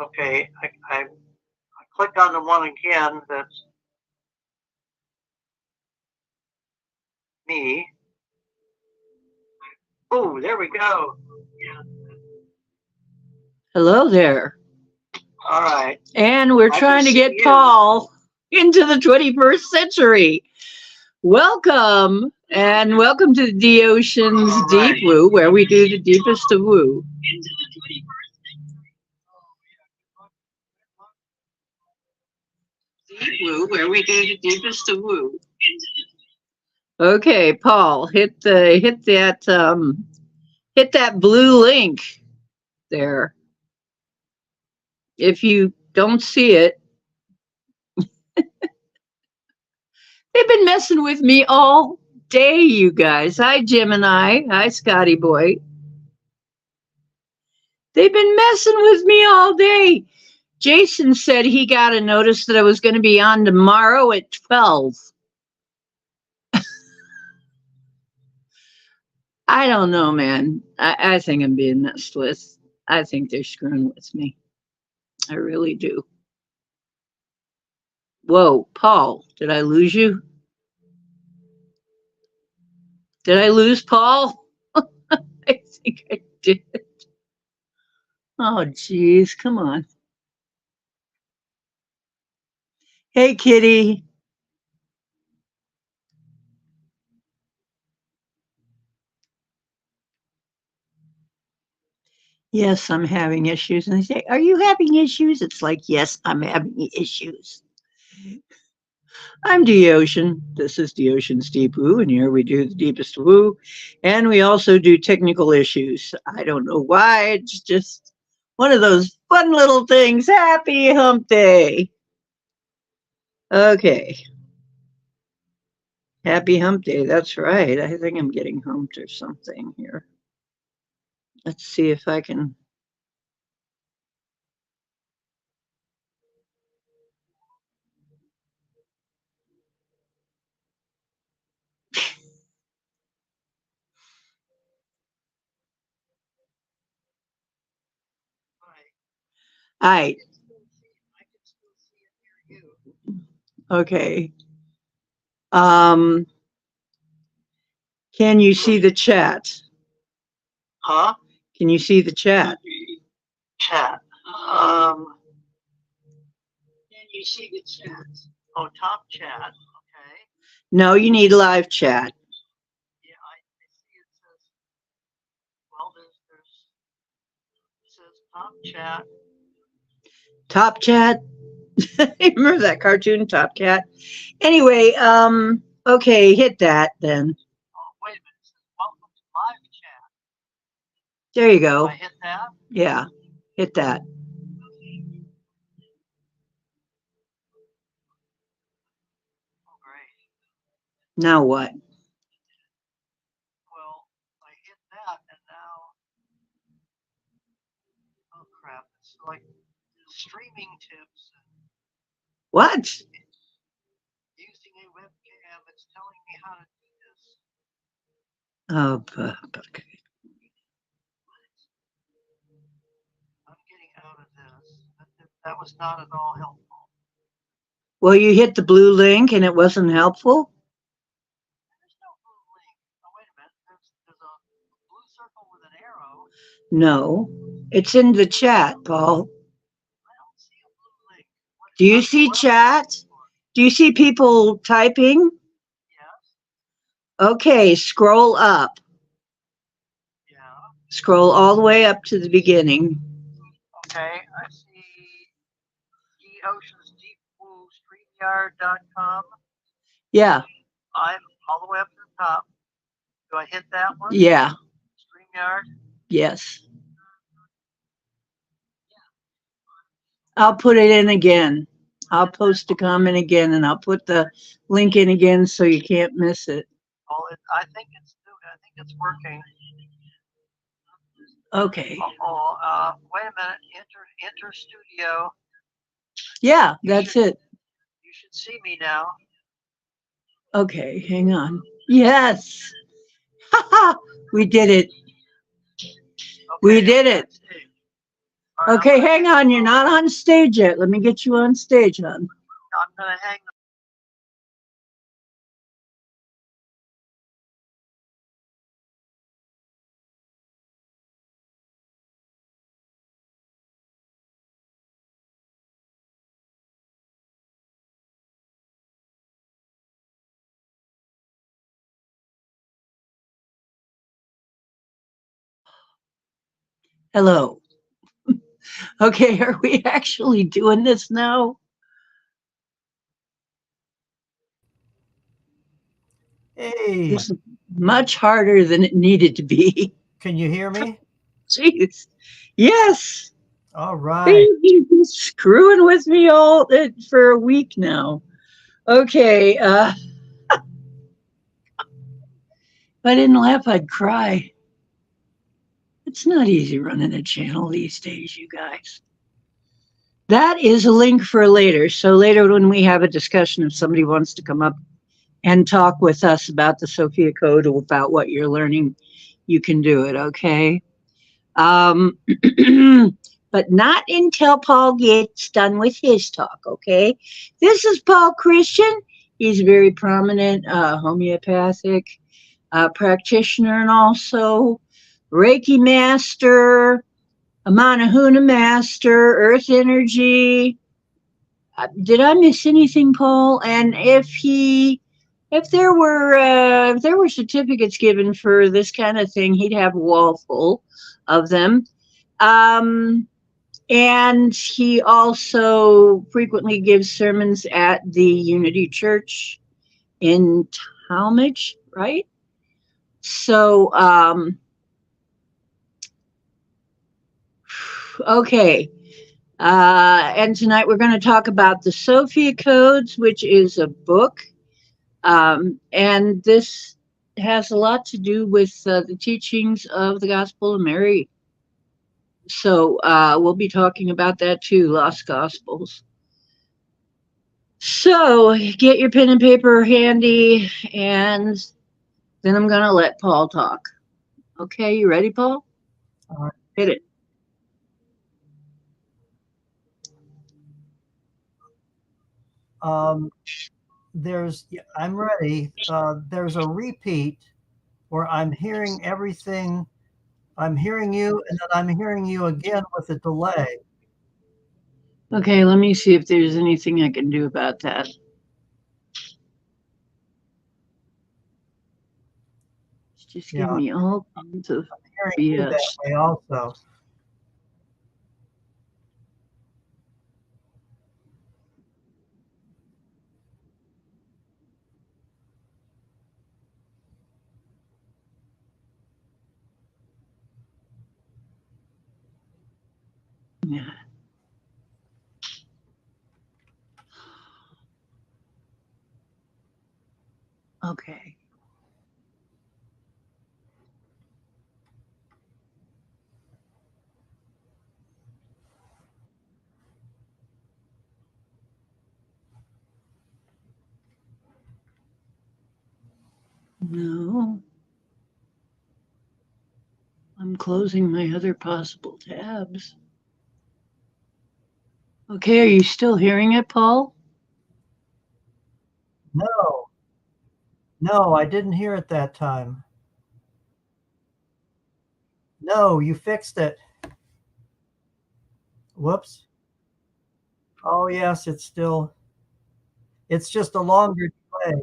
Okay, I clicked on the one again that's me. Oh, there we go. Yeah. Hello there. All right. And we're trying to get Paul into the 21st century. Welcome, and welcome to the Ocean's Deep Woo, where we do the deepest of woo. Into the 21st century. Deep woo, where we do the deepest of woo. Okay, Paul, hit that blue link there. If you don't see it, they've been messing with me all day, you guys. Hi, Gemini. Hi, Scotty boy. They've been messing with me all day. Jason said he got a notice that I was going to be on tomorrow at 12. I don't know, man. I think I'm being messed with. I think they're screwing with me. I really do. Whoa, Paul, did I lose you? Did I lose Paul? I think I did. Oh, geez, come on. Hey, kitty. Yes, I'm having issues. And they say, are you having issues? It's like, yes, I'm having issues. I'm the ocean. This is the Ocean's Deep Woo, and here we do the deepest woo. And we also do technical issues. I don't know why. It's just one of those fun little things. Happy hump day. Okay. Happy hump day. That's right. I think I'm getting humped or something here. Let's see if I can. All right. Okay. Um, can you see the chat? Huh? Can you see the chat? Chat. Can you see the chat? Oh, top chat. Okay. No, you need live chat. Yeah, I see it says. Well, it says top chat. Top chat. Remember that cartoon, Top Cat? Anyway, okay, hit that then. Oh, wait a minute. It says welcome to live chat. There you go. Do I hit that? Yeah, hit that. Oh, great. Now what? Well, I hit that, and now. Oh, crap. It's like streaming tips. What? Using a webcam. It's telling me how to do this. Oh, I'm getting out of this. That was not at all helpful. well, you hit the blue link and it wasn't helpful? There's no blue link. Oh, wait a minute. There's a blue circle with an arrow. No, it's in the chat, Paul. I don't see a blue link. Do you see chat? Do you see people typing? Yes. Okay, scroll up. Yeah. Scroll all the way up to the beginning. Okay, I see the Ocean's Deep Woo StreamYard.com. Yeah. I'm all the way up to the top. Do I hit that one? Yeah. StreamYard? Yes. I'll put it in again. I'll post a comment again and I'll put the link in again so you can't miss it. Oh, I think it's working. Okay. Wait a minute. Enter studio. Yeah, that's it. You should see me now. Okay, hang on. Yes. We did it. Okay, We did it. Okay, hang on. You're not on stage yet. Let me get you on stage, hon. I'm gonna hang. Hello. Okay, are we actually doing this now? Hey, This is much harder than it needed to be. can you hear me? Jeez. Yes. All right. You've been screwing with me all for a week now. Okay. If I didn't laugh, I'd cry. It's not easy running a channel these days, you guys. That is a link for later. So later when we have a discussion, if somebody wants to come up and talk with us about the Sophia Code or about what you're learning, you can do it, okay? Um, but not until Paul gets done with his talk, okay? This is Paul Christian. He's a very prominent homeopathic practitioner and also Reiki master, a Manahuna master, earth energy. Did I miss anything, Paul? And if there were certificates given for this kind of thing, he'd have a wall full of them. And he also frequently gives sermons at the Unity Church in Talmadge, right? So, okay. And tonight we're going to talk about the Sophia Codes, which is a book. And this has a lot to do with the teachings of the Gospel of Mary. So we'll be talking about that too, Lost Gospels. So get your pen and paper handy, and then I'm going to let Paul talk. Okay, you ready, Paul? All right. Hit it. I'm ready. There's a repeat where I'm hearing everything. I'm hearing you, and then I'm hearing you again with a delay. Okay, let me see if there's anything I can do about that. It's just Yeah, give me all kinds of I'm hearing you BS. that way also. Yeah. Okay. No. I'm closing my other possible tabs. Okay, are you still hearing it, Paul? No, no, I didn't hear it that time. No, you fixed it. Whoops. Oh, yes, it's just a longer delay.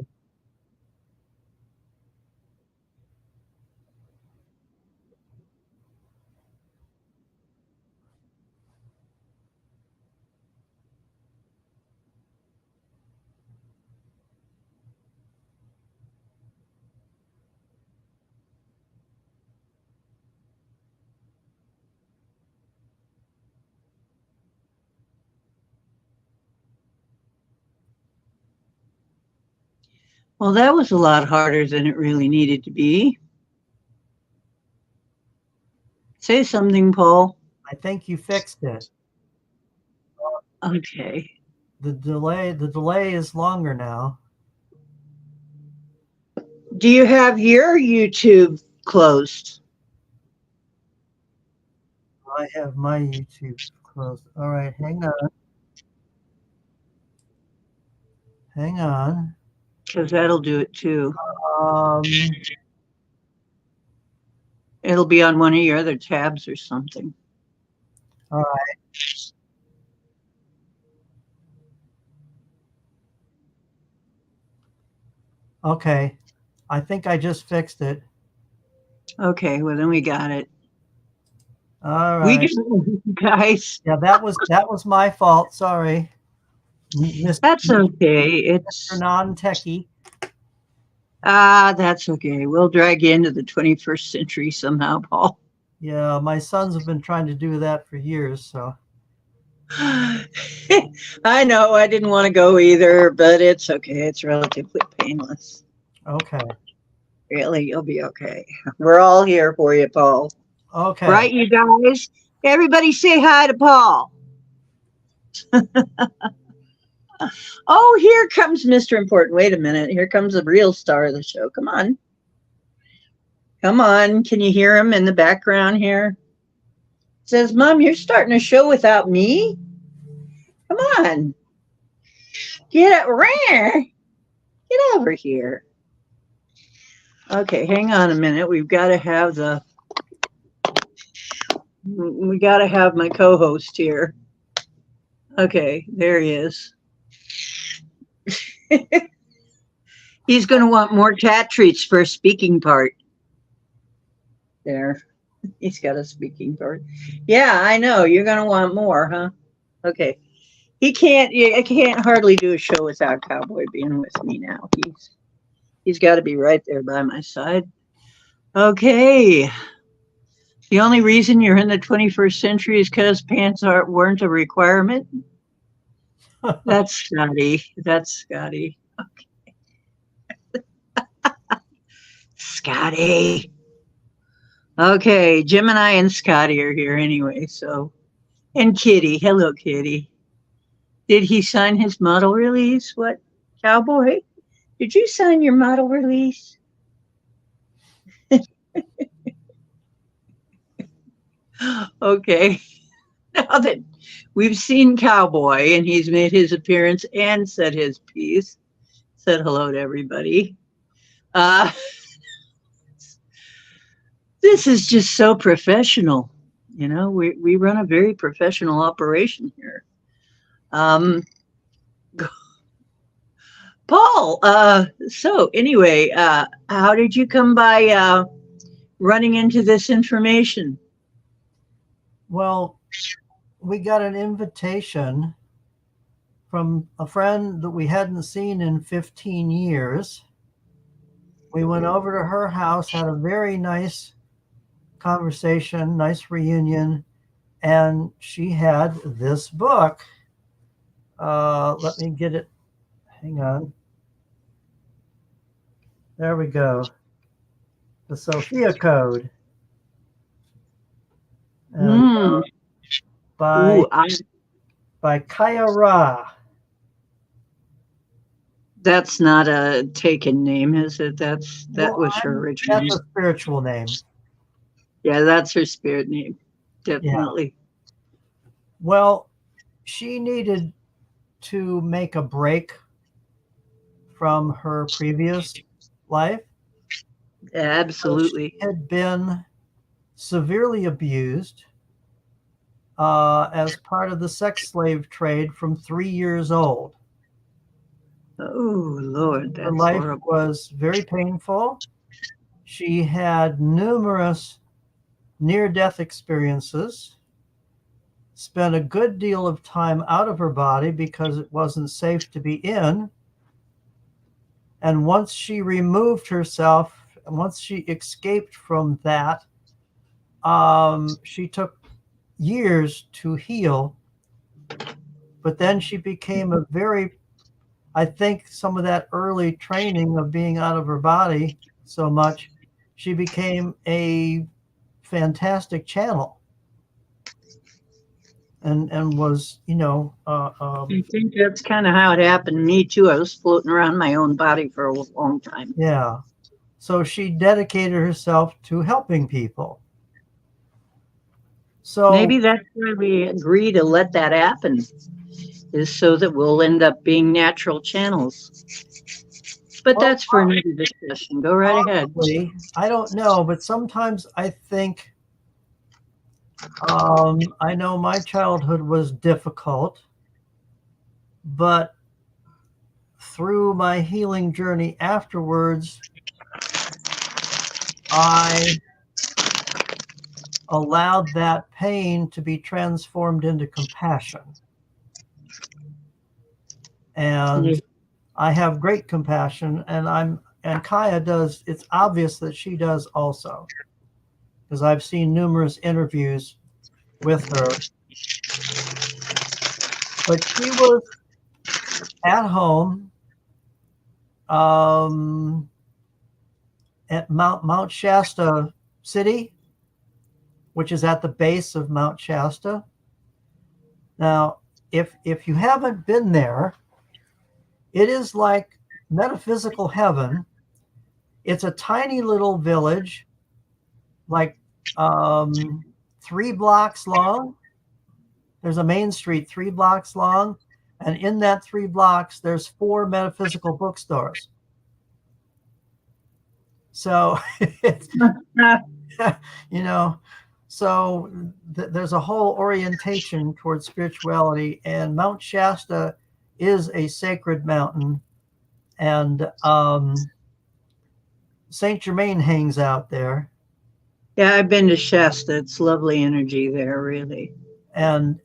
Well, that was a lot harder than it really needed to be. Say something, Paul. I think you fixed it. Okay. The delay is longer now. Do you have your YouTube closed? I have my YouTube closed. All right, hang on. Hang on. Because that'll do it too. Um, It'll be on one of your other tabs or something. all right. Okay. I think I just fixed it. Okay, well then we got it. All We right. got it, guys. Yeah, that was my fault. Sorry. Mr. That's okay. It's non-techie. that's okay. We'll drag you into the 21st century somehow, Paul. Yeah, my sons have been trying to do that for years, so. I know I didn't want to go either, but it's okay. It's relatively painless. Okay. Really, you'll be okay. We're all here for you, Paul. Okay. Right, you guys? Everybody say hi to Paul. Oh, here comes Mr. Important. Wait a minute. Here comes the real star of the show. Come on. Come on. Can you hear him in the background here? Says, Mom, you're starting a show without me? Come on. Get over here. Okay, hang on a minute. We got to have my co-host here. Okay, there he is. He's going to want more cat treats for a speaking part. There. He's got a speaking part. Yeah, I know. You're going to want more, huh? Okay. I can't hardly do a show without Cowboy being with me now. He's got to be right there by my side. Okay. The only reason you're in the 21st century is because pants weren't a requirement. That's Scotty. Okay. Scotty. Okay, Gemini and Scotty are here anyway, so. And Kitty. Hello, Kitty. Did he sign his model release? What? Cowboy? Did you sign your model release? Okay. Now that we've seen Cowboy and he's made his appearance and said his piece, said hello to everybody. This is just so professional. You know, we run a very professional operation here. Paul, so anyway, how did you come by running into this information? Well, we got an invitation from a friend that we hadn't seen in 15 years. We went over to her house, had a very nice conversation, nice reunion, and she had this book. Let me get it. Hang on. There we go. The Sophia Code. By Kaya Ra. That's not a taken name, is it? That was her original. That's a spiritual name. Yeah, that's her spirit name. Definitely. Yeah. Well, she needed to make a break from her previous life. Absolutely. So she had been severely abused as part of the sex slave trade from 3 years old. Oh, Lord, that's her life horrible. Was very painful. She had numerous near-death experiences, spent a good deal of time out of her body because it wasn't safe to be in. And once she removed herself, once she escaped from that, she took years to heal. But then she became I think some of that early training of being out of her body so much, she became a fantastic channel. And was, I think that's kind of how it happened to me too. I was floating around my own body for a long time. Yeah. So she dedicated herself to helping people. So, Maybe that's why we agree to let that happen, is so that we'll end up being natural channels. But well, that's for another discussion. Go right ahead. possibly, I don't know, but sometimes I think I know my childhood was difficult, but through my healing journey afterwards, I allowed that pain to be transformed into compassion. Yeah. And I have great compassion, and Kaya does. It's obvious that she does also, because I've seen numerous interviews with her. But she was at home um, at Mount Shasta City, which is at the base of Mount Shasta. Now, if you haven't been there, it is like metaphysical heaven. It's a tiny little village, like 3 blocks long. There's a main street 3 blocks long, and in that 3 blocks, there's 4 metaphysical bookstores. So, it's, you know, so there's a whole orientation towards spirituality, and Mount Shasta is a sacred mountain, and Saint Germain hangs out there, Yeah, I've been to Shasta. It's lovely energy there, really. and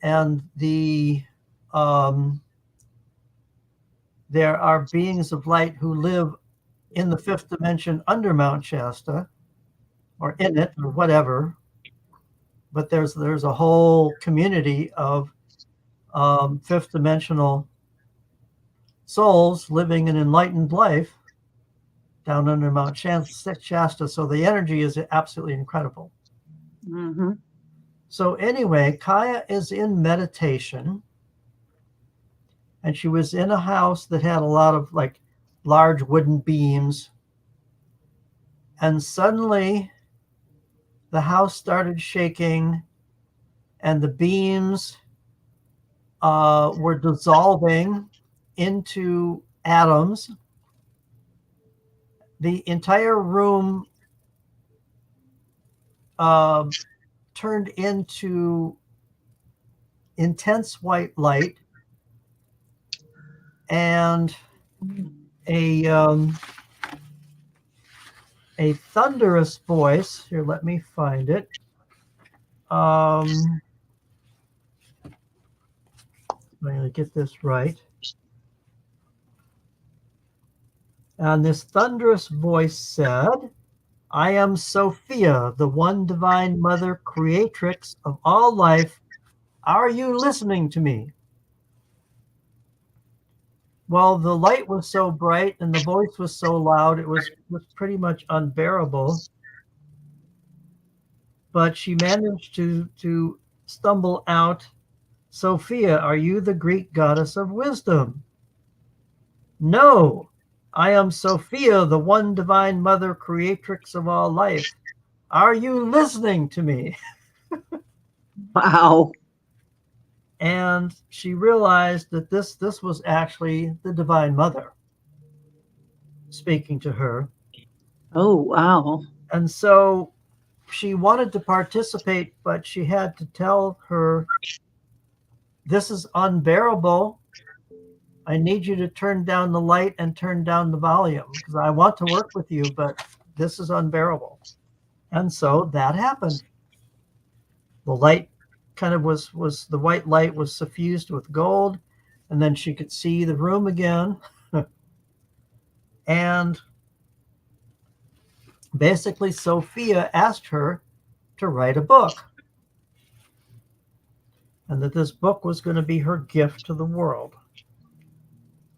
um, there are beings of light who live in the fifth dimension under Mount Shasta, or in it, or whatever. But there's a whole community of fifth dimensional souls living an enlightened life down under Mount Shasta. So the energy is absolutely incredible. Hmm. So anyway, Kaya is in meditation, and she was in a house that had a lot of like large wooden beams. And suddenly the house started shaking, and the beams were dissolving into atoms. The entire room uh, turned into intense white light, and a a thunderous voice. Here, let me find it. I'm going to get this right. And this thunderous voice said, "I am Sophia, the one divine mother creatrix of all life. Are you listening to me?" Well, the light was so bright and the voice was so loud, it was pretty much unbearable. But she managed to stumble out, "Sophia, are you the Greek goddess of wisdom?" "No, I am Sophia, the one divine mother creatrix of all life. Are you listening to me?" Wow. And she realized that this was actually the divine mother speaking to her. Oh, wow. And so she wanted to participate, but she had to tell her, "This is unbearable. I need you to turn down the light and turn down the volume because I want to work with you, but this is unbearable." And so that happened. The light kind of was the white light was suffused with gold, and then she could see the room again. And basically, Sophia asked her to write a book, and that this book was going to be her gift to the world.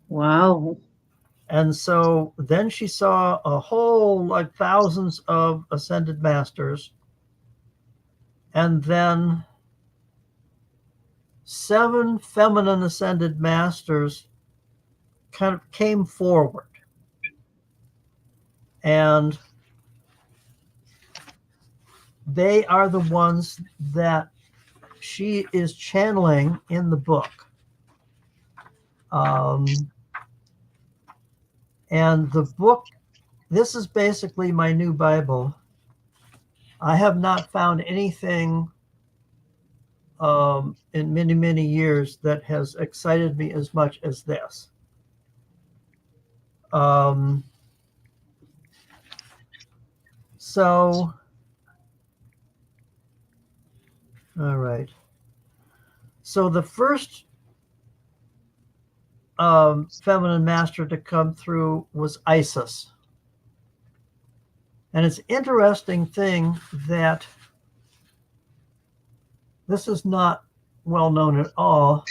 Wow. And so then she saw a whole like thousands of ascended masters, and then 7 feminine ascended masters kind of came forward. And they are the ones that she is channeling in the book. And the book, this is basically my new Bible. I have not found anything in many, many years that has excited me as much as this. So, all right. So the first feminine master to come through was Isis. And it's an interesting thing that this is not well known at all,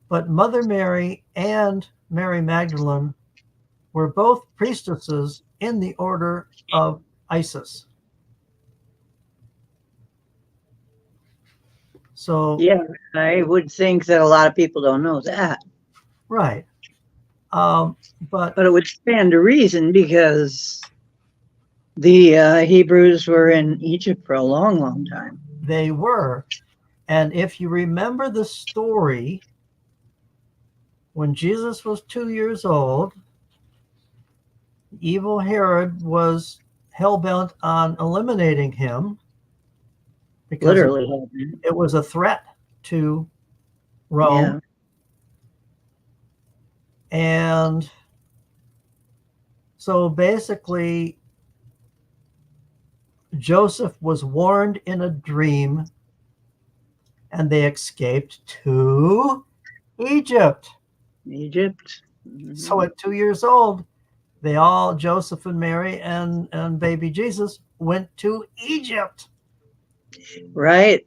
but Mother Mary and Mary Magdalene were both priestesses in the order of Isis. So Yeah, I would think that a lot of people don't know that. right. But it would stand to reason because the Hebrews were in Egypt for a long, long time. They were. And if you remember the story, when Jesus was 2 years old, evil Herod was hell-bent on eliminating him because Literally. it was a threat to Rome. Yeah. And so basically, Joseph was warned in a dream, and they escaped to Egypt. Egypt. So at 2 years old, they all, Joseph and Mary and baby Jesus, went to Egypt. Right.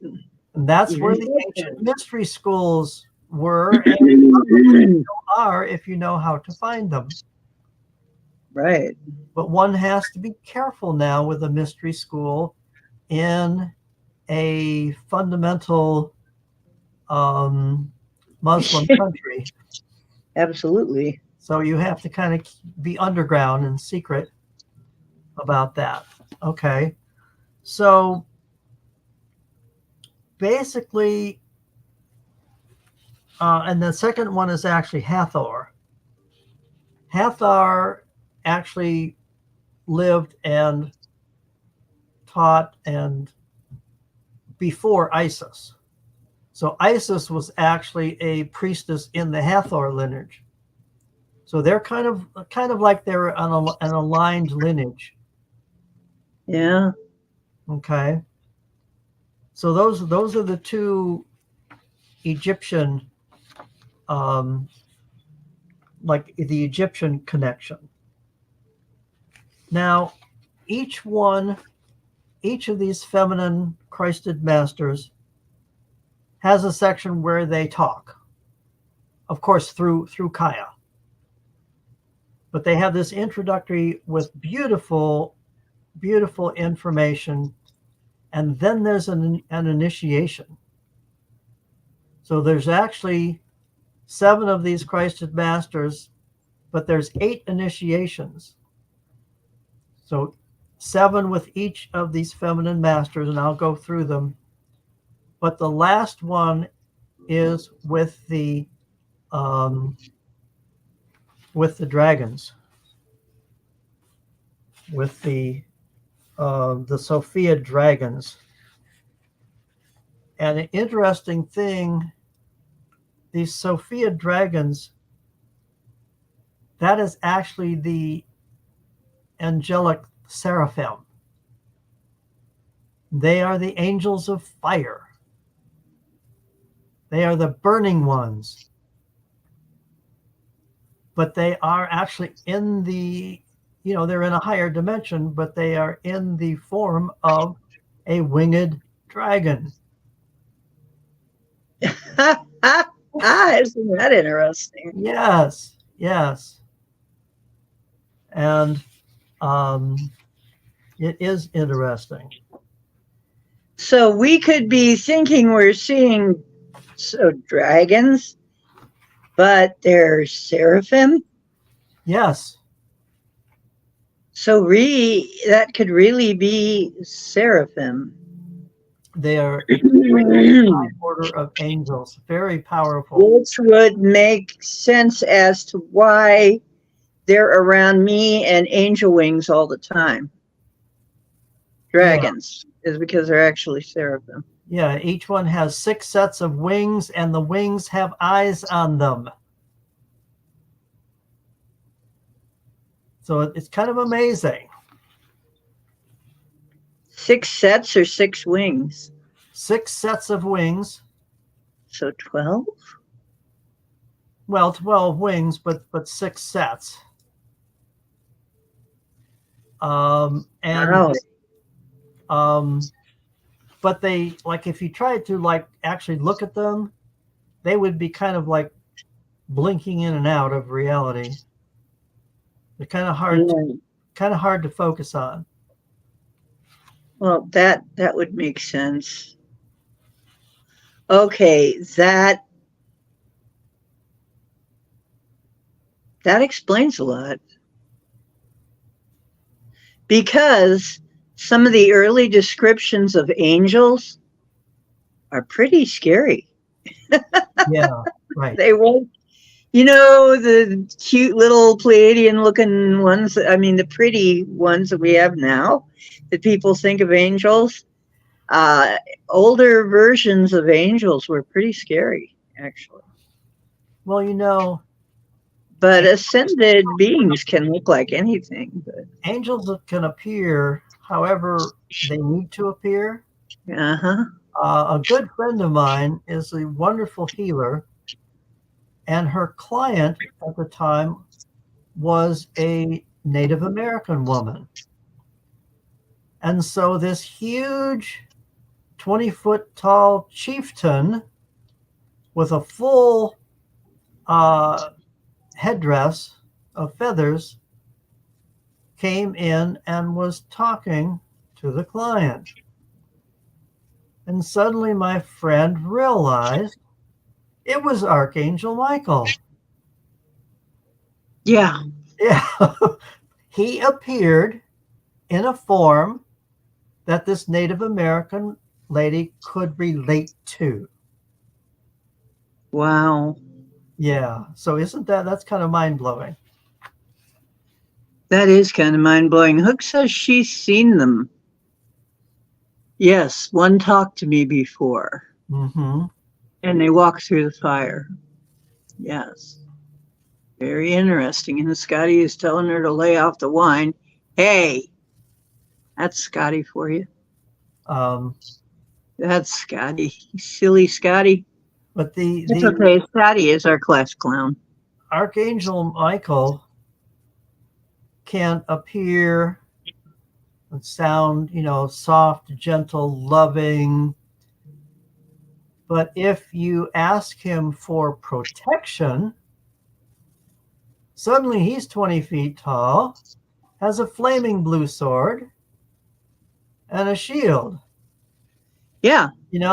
And that's where the ancient mystery schools were and are, if you know how to find them. Right. But one has to be careful now with a mystery school in a fundamental Muslim country. Absolutely. So you have to kind of be underground and secret about that. Okay. So basically, and the second one is actually Hathor. Hathor actually lived and taught and before Isis. So Isis was actually a priestess in the Hathor lineage. So they're kind of like they're an aligned lineage. Yeah. Okay. So those are the two Egyptian, like the Egyptian connection. Now, each of these feminine Christed masters has a section where they talk, of course, through Kaya. But they have this introductory with beautiful, beautiful information, and then there's an initiation. So there's actually 7 of these Christed masters, but there's 8 initiations. So 7 with each of these feminine masters, and I'll go through them. But the last one is with the dragons, with the Sophia dragons. And an interesting thing, these Sophia dragons, that is actually the angelic seraphim. They are the angels of fire. They are the burning ones. But they are actually in the, they're in a higher dimension, but they are in the form of a winged dragon. Isn't that interesting? Yes, yes. And it is interesting. So we could be thinking we're seeing dragons, but they're seraphim? Yes. So that could really be seraphim. They are extremely high order of angels, very powerful. Which would make sense as to why they're around me and angel wings all the time. Dragons is because they're actually seraphim. Yeah, each one has 6 sets of wings, and the wings have eyes on them. So it's kind of amazing. 6 sets or 6 wings? 6 sets of wings. So 12? Well, 12 wings, but 6 sets. And Wow. but they, like, if you try to like actually look at them, they would be kind of like blinking in and out of reality. They're kind of hard to focus on. Well, that would make sense. Okay, that explains a lot. Because some of the early descriptions of angels are pretty scary. Yeah, right. They won't, the cute little Pleiadian looking ones, I mean, the pretty ones that we have now that people think of angels. Older versions of angels were pretty scary, actually. Well, but ascended beings can look like anything. But angels can appear however they need to appear. A good friend of mine is a wonderful healer, and her client at the time was a Native American woman. And so this huge 20-foot tall chieftain with a full headdress of feathers came in and was talking to the client. And suddenly my friend realized it was Archangel Michael. Yeah. He appeared in a form that this Native American lady could relate to. Wow. Yeah. So that's kind of mind-blowing. That is kind of mind-blowing. Hook says she's seen them. Yes, one talked to me before. Mm-hmm. And they walk through the fire. Yes. Very interesting. And Scotty is telling her to lay off the wine. Hey, that's Scotty for you. That's Scotty. Silly Scotty. But It's okay. Scotty is our class clown. Archangel Michael can appear and sound, soft, gentle, loving. But if you ask him for protection, suddenly he's 20 feet tall, has a flaming blue sword, and a shield. Yeah. And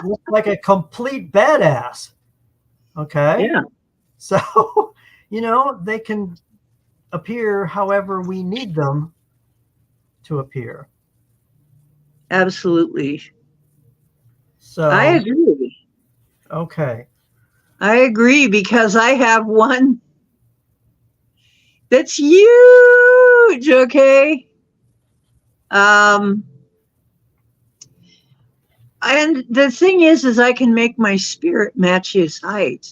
looks like a complete badass. Okay? Yeah. So, they can appear however we need them to appear. Absolutely. So I agree. Okay. I agree because I have one that's huge, okay? And the thing is I can make my spirit match his height.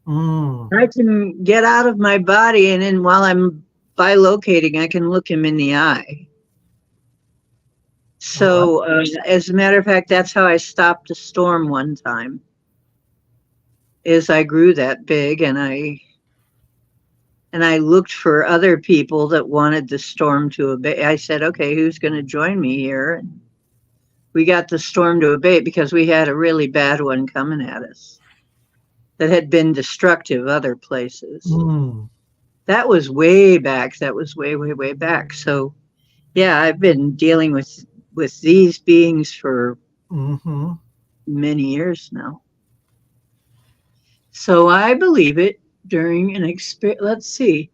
I can get out of my body, and then while I'm bilocating, I can look him in the eye. So, as a matter of fact, that's how I stopped a storm one time. Is I grew that big, and I looked for other people that wanted the storm to abate. I said, okay, who's going to join me here? And we got the storm to abate because we had a really bad one coming at us that had been destructive other places. That was way back. That was way, way, way back. So, yeah, I've been dealing with these beings for many years now. So I believe it during an experience. Let's see.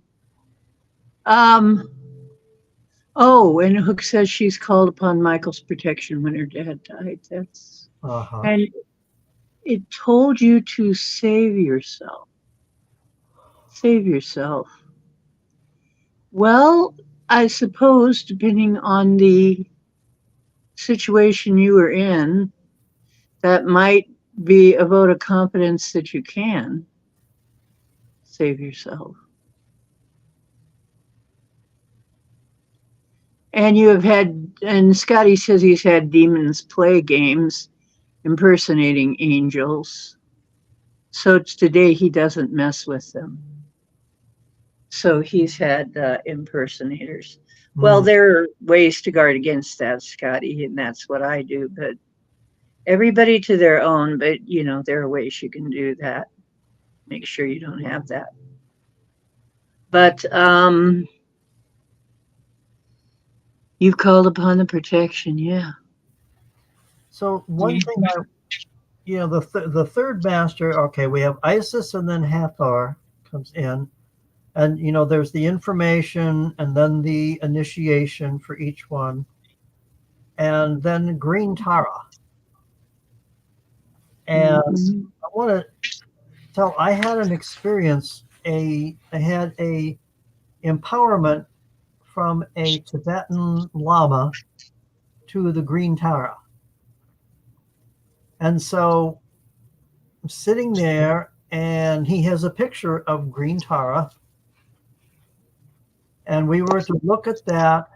Oh, and Hook says she's called upon Michael's protection when her dad died. That's Uh-huh. and it told you to save yourself. Save yourself. Well, I suppose depending on the situation you were in, that might be a vote of confidence that you can save yourself. And you have had, and Scotty says he's had demons play games impersonating angels. So today he doesn't mess with them. So he's had impersonators. Well, Mm. there are ways to guard against that, Scotty, and that's what I do. But everybody to their own. But there are ways you can do that. Make sure you don't have that. But you've called upon the protection, yeah. So one thing the third master, okay, we have Isis and then Hathor comes in. And, there's the information and then the initiation for each one. And then Green Tara. And Mhm. I want to tell, I had an experience, I had a empowerment from a Tibetan Lama to the Green Tara. And so I'm sitting there and he has a picture of Green Tara. And we were to look at that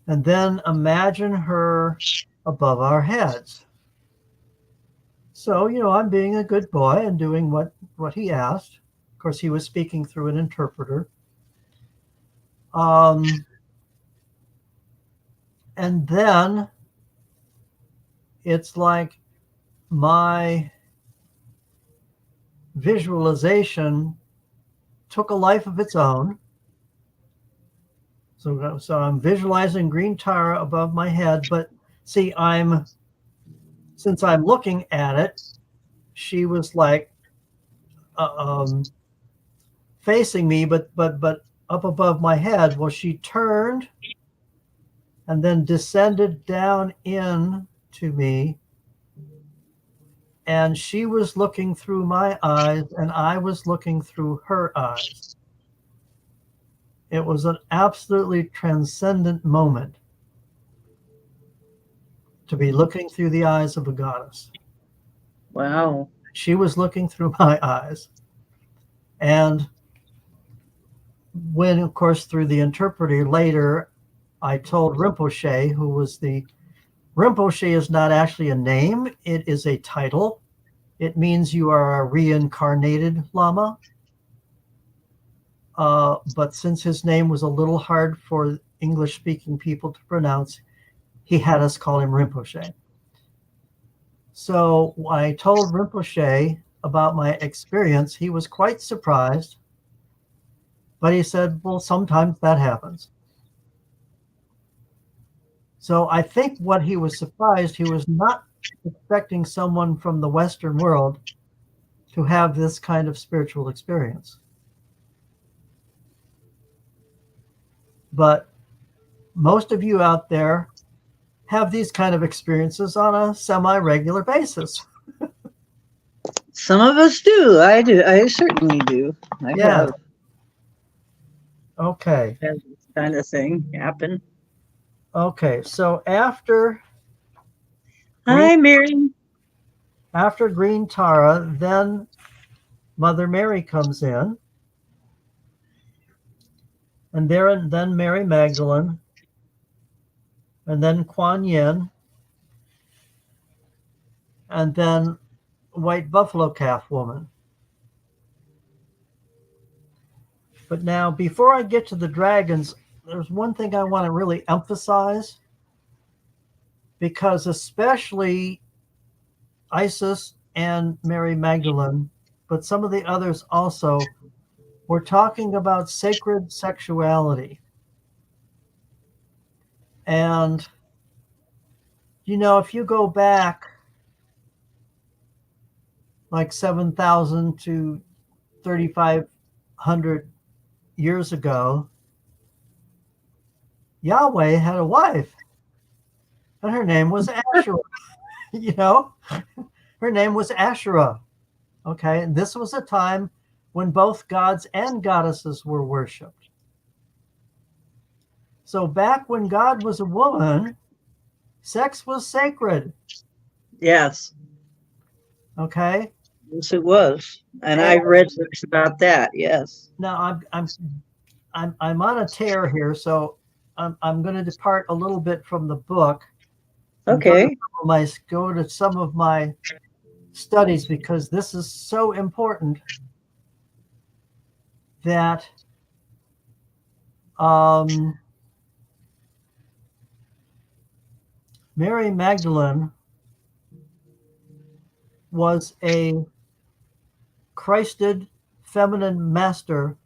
and then imagine her above our heads. So, I'm being a good boy and doing what he asked. Of course, he was speaking through an interpreter. And then it's like my visualization took a life of its own. So I'm visualizing Green Tara above my head, but see, since I'm looking at it, she was like facing me, but up above my head. Well, she turned and then descended down in to me, and she was looking through my eyes and I was looking through her eyes. It was an absolutely transcendent moment to be looking through the eyes of a goddess. Wow. She was looking through my eyes. And when, of course, through the interpreter later, I told Rinpoche, who was Rinpoche is not actually a name, it is a title. It means you are a reincarnated Lama. But since his name was a little hard for English-speaking people to pronounce, he had us call him Rinpoche. So when I told Rinpoche about my experience, he was quite surprised. But he said, well, sometimes that happens. So I think what he was surprised, he was not expecting someone from the Western world to have this kind of spiritual experience. But most of you out there have these kind of experiences on a semi-regular basis. Some of us do. I do. I certainly do. I Yeah. have Okay. had this kind of thing happen. Okay. So after Hi, Mary. Green Tara, then Mother Mary comes in, and then Mary Magdalene, and then Kuan Yin, and then White Buffalo Calf Woman. But now, before I get to the dragons, there's one thing I want to really emphasize, because especially Isis and Mary Magdalene, but some of the others also, were talking about sacred sexuality. And, if you go back like 7,000 to 3,500 years ago, Yahweh had a wife, and her name was Asherah. You know, her name was Asherah. Okay, and this was a time when both gods and goddesses were worshipped. So back when God was a woman, sex was sacred. Yes. Okay. Yes, it was. And I read books about that. Yes. Now I'm on a tear here, so I'm going to depart a little bit from the book and Okay. go to some of my studies, because this is so important that Mary Magdalene was a Christed feminine master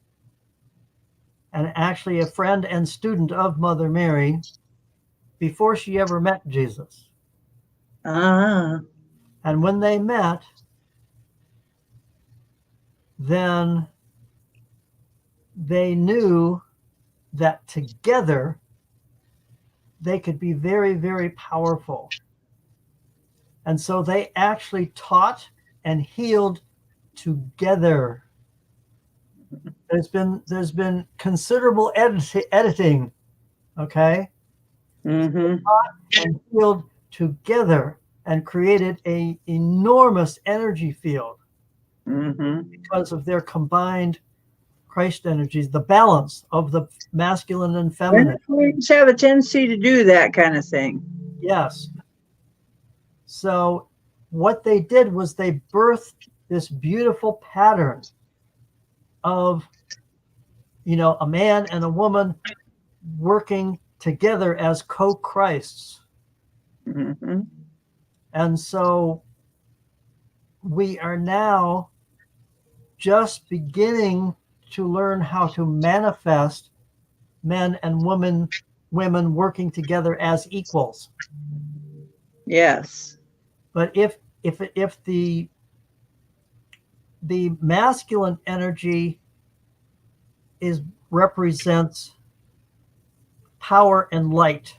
and actually a friend and student of Mother Mary before she ever met Jesus. Ah. And when they met, then they knew that together they could be very, very powerful. And so they actually taught and healed together. There's been considerable editing, okay? Mm-hmm. And healed together and created a enormous energy field Mm-hmm. because of their combined Christ energies, the balance of the masculine and feminine. Queens have a tendency to do that kind of thing. Yes. So what they did was they birthed this beautiful pattern of, a man and a woman working together as co-Christs. Mm-hmm. And so we are now just beginning to learn how to manifest men and women working together as equals. Yes. But if the masculine energy represents power and light,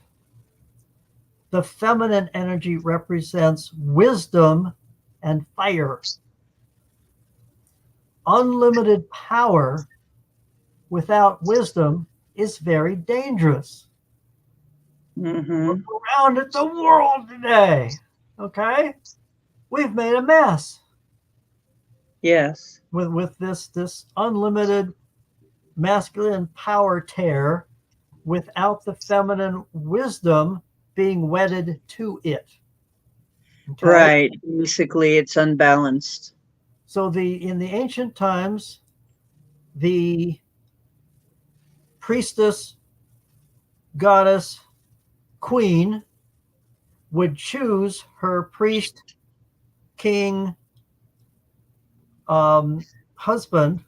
the feminine energy represents wisdom and fire. Unlimited power without wisdom is very dangerous. Mm-hmm. Look around at the world today. Okay? We've made a mess Yes. with this unlimited masculine power tear without the feminine wisdom being wedded to it. Okay? Right. Basically, it's unbalanced. So in the ancient times, the priestess, goddess, queen would choose her priest, king, husband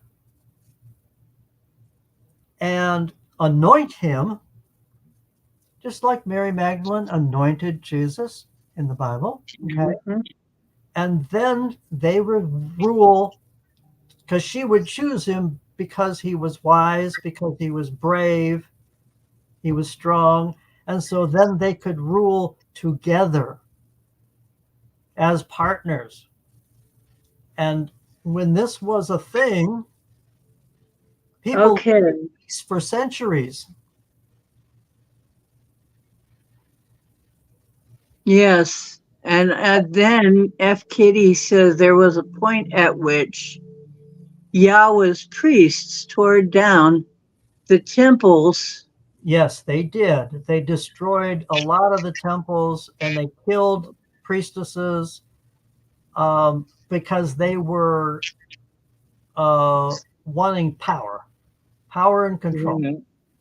and anoint him, just like Mary Magdalene anointed Jesus in the Bible. Okay. Mm-hmm. And then they would rule, because she would choose him because he was wise, because he was brave, he was strong. And so then they could rule together as partners. And when this was a thing, people Okay. for centuries. Yes. And then F. Kitty says there was a point at which Yahweh's priests tore down the temples. Yes, they did. They destroyed a lot of the temples and they killed priestesses because they were wanting power and control. Mm-hmm.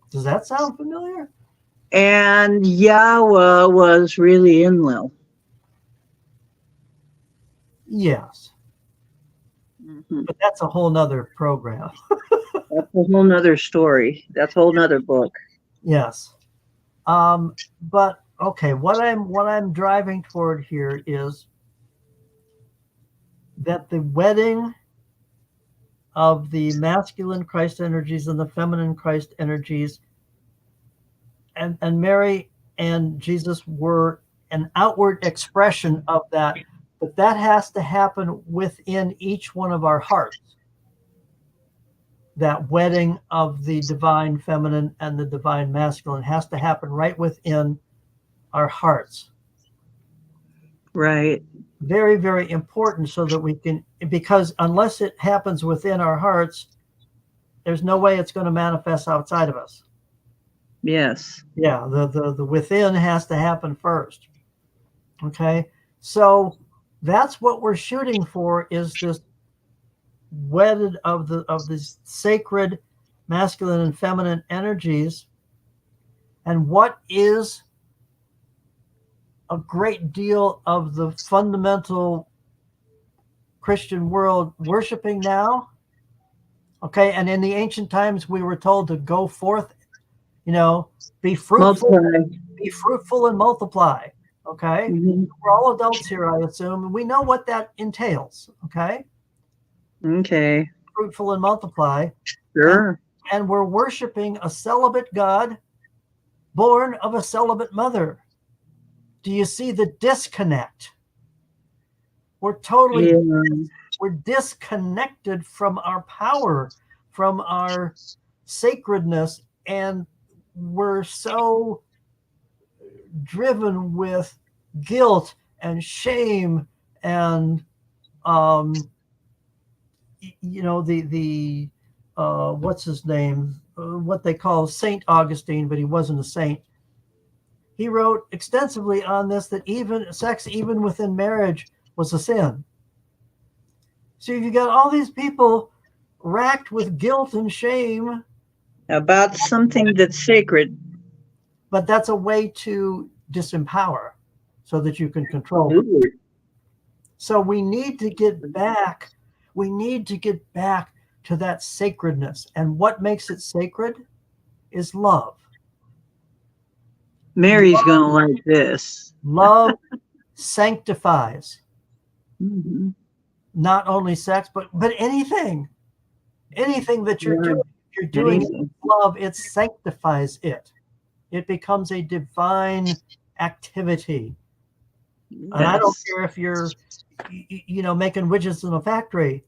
Does that sound familiar? And Yahweh was really Enlil. Yes. Mm-hmm. But that's a whole nother program. That's a whole nother story. That's a whole nother book. Yes. But okay, what I'm driving toward here is that the wedding of the masculine Christ energies and the feminine Christ energies and Mary and Jesus were an outward expression of that, but that has to happen within each one of our hearts. That wedding of the divine feminine and the divine masculine has to happen right within our hearts. Right. Very, very important, so that we can, because unless it happens within our hearts, there's no way it's going to manifest outside of us. Yes. Yeah, the within has to happen first. Okay, so that's what we're shooting for, is this wedded of these sacred masculine and feminine energies. And what is a great deal of the fundamental Christian world worshiping now? Okay, and in the ancient times we were told to go forth, be fruitful, Multiply. be fruitful and multiply. Okay, we're all adults here, I assume, and we know what that entails. Okay, Okay. fruitful and multiply. Sure. And we're worshiping a celibate God born of a celibate mother. Do you see the disconnect? We're totally, we're disconnected from our power, from our sacredness, and we're so driven with guilt and shame and the what's his name, what they call Saint Augustine, but he wasn't a saint. He wrote extensively on this, that even sex, even within marriage, was a sin. So you got all these people racked with guilt and shame about something that's sacred. But that's a way to disempower so that you can control them. So we need to get back. We need to get back to that sacredness. And what makes it sacred is love. Mary's going to like this. Love sanctifies. Mm-hmm. Not only sex, but anything that you're doing. If you're doing it with love, it sanctifies it. It becomes a divine activity. Yes. And I don't care if you're, making widgets in a factory.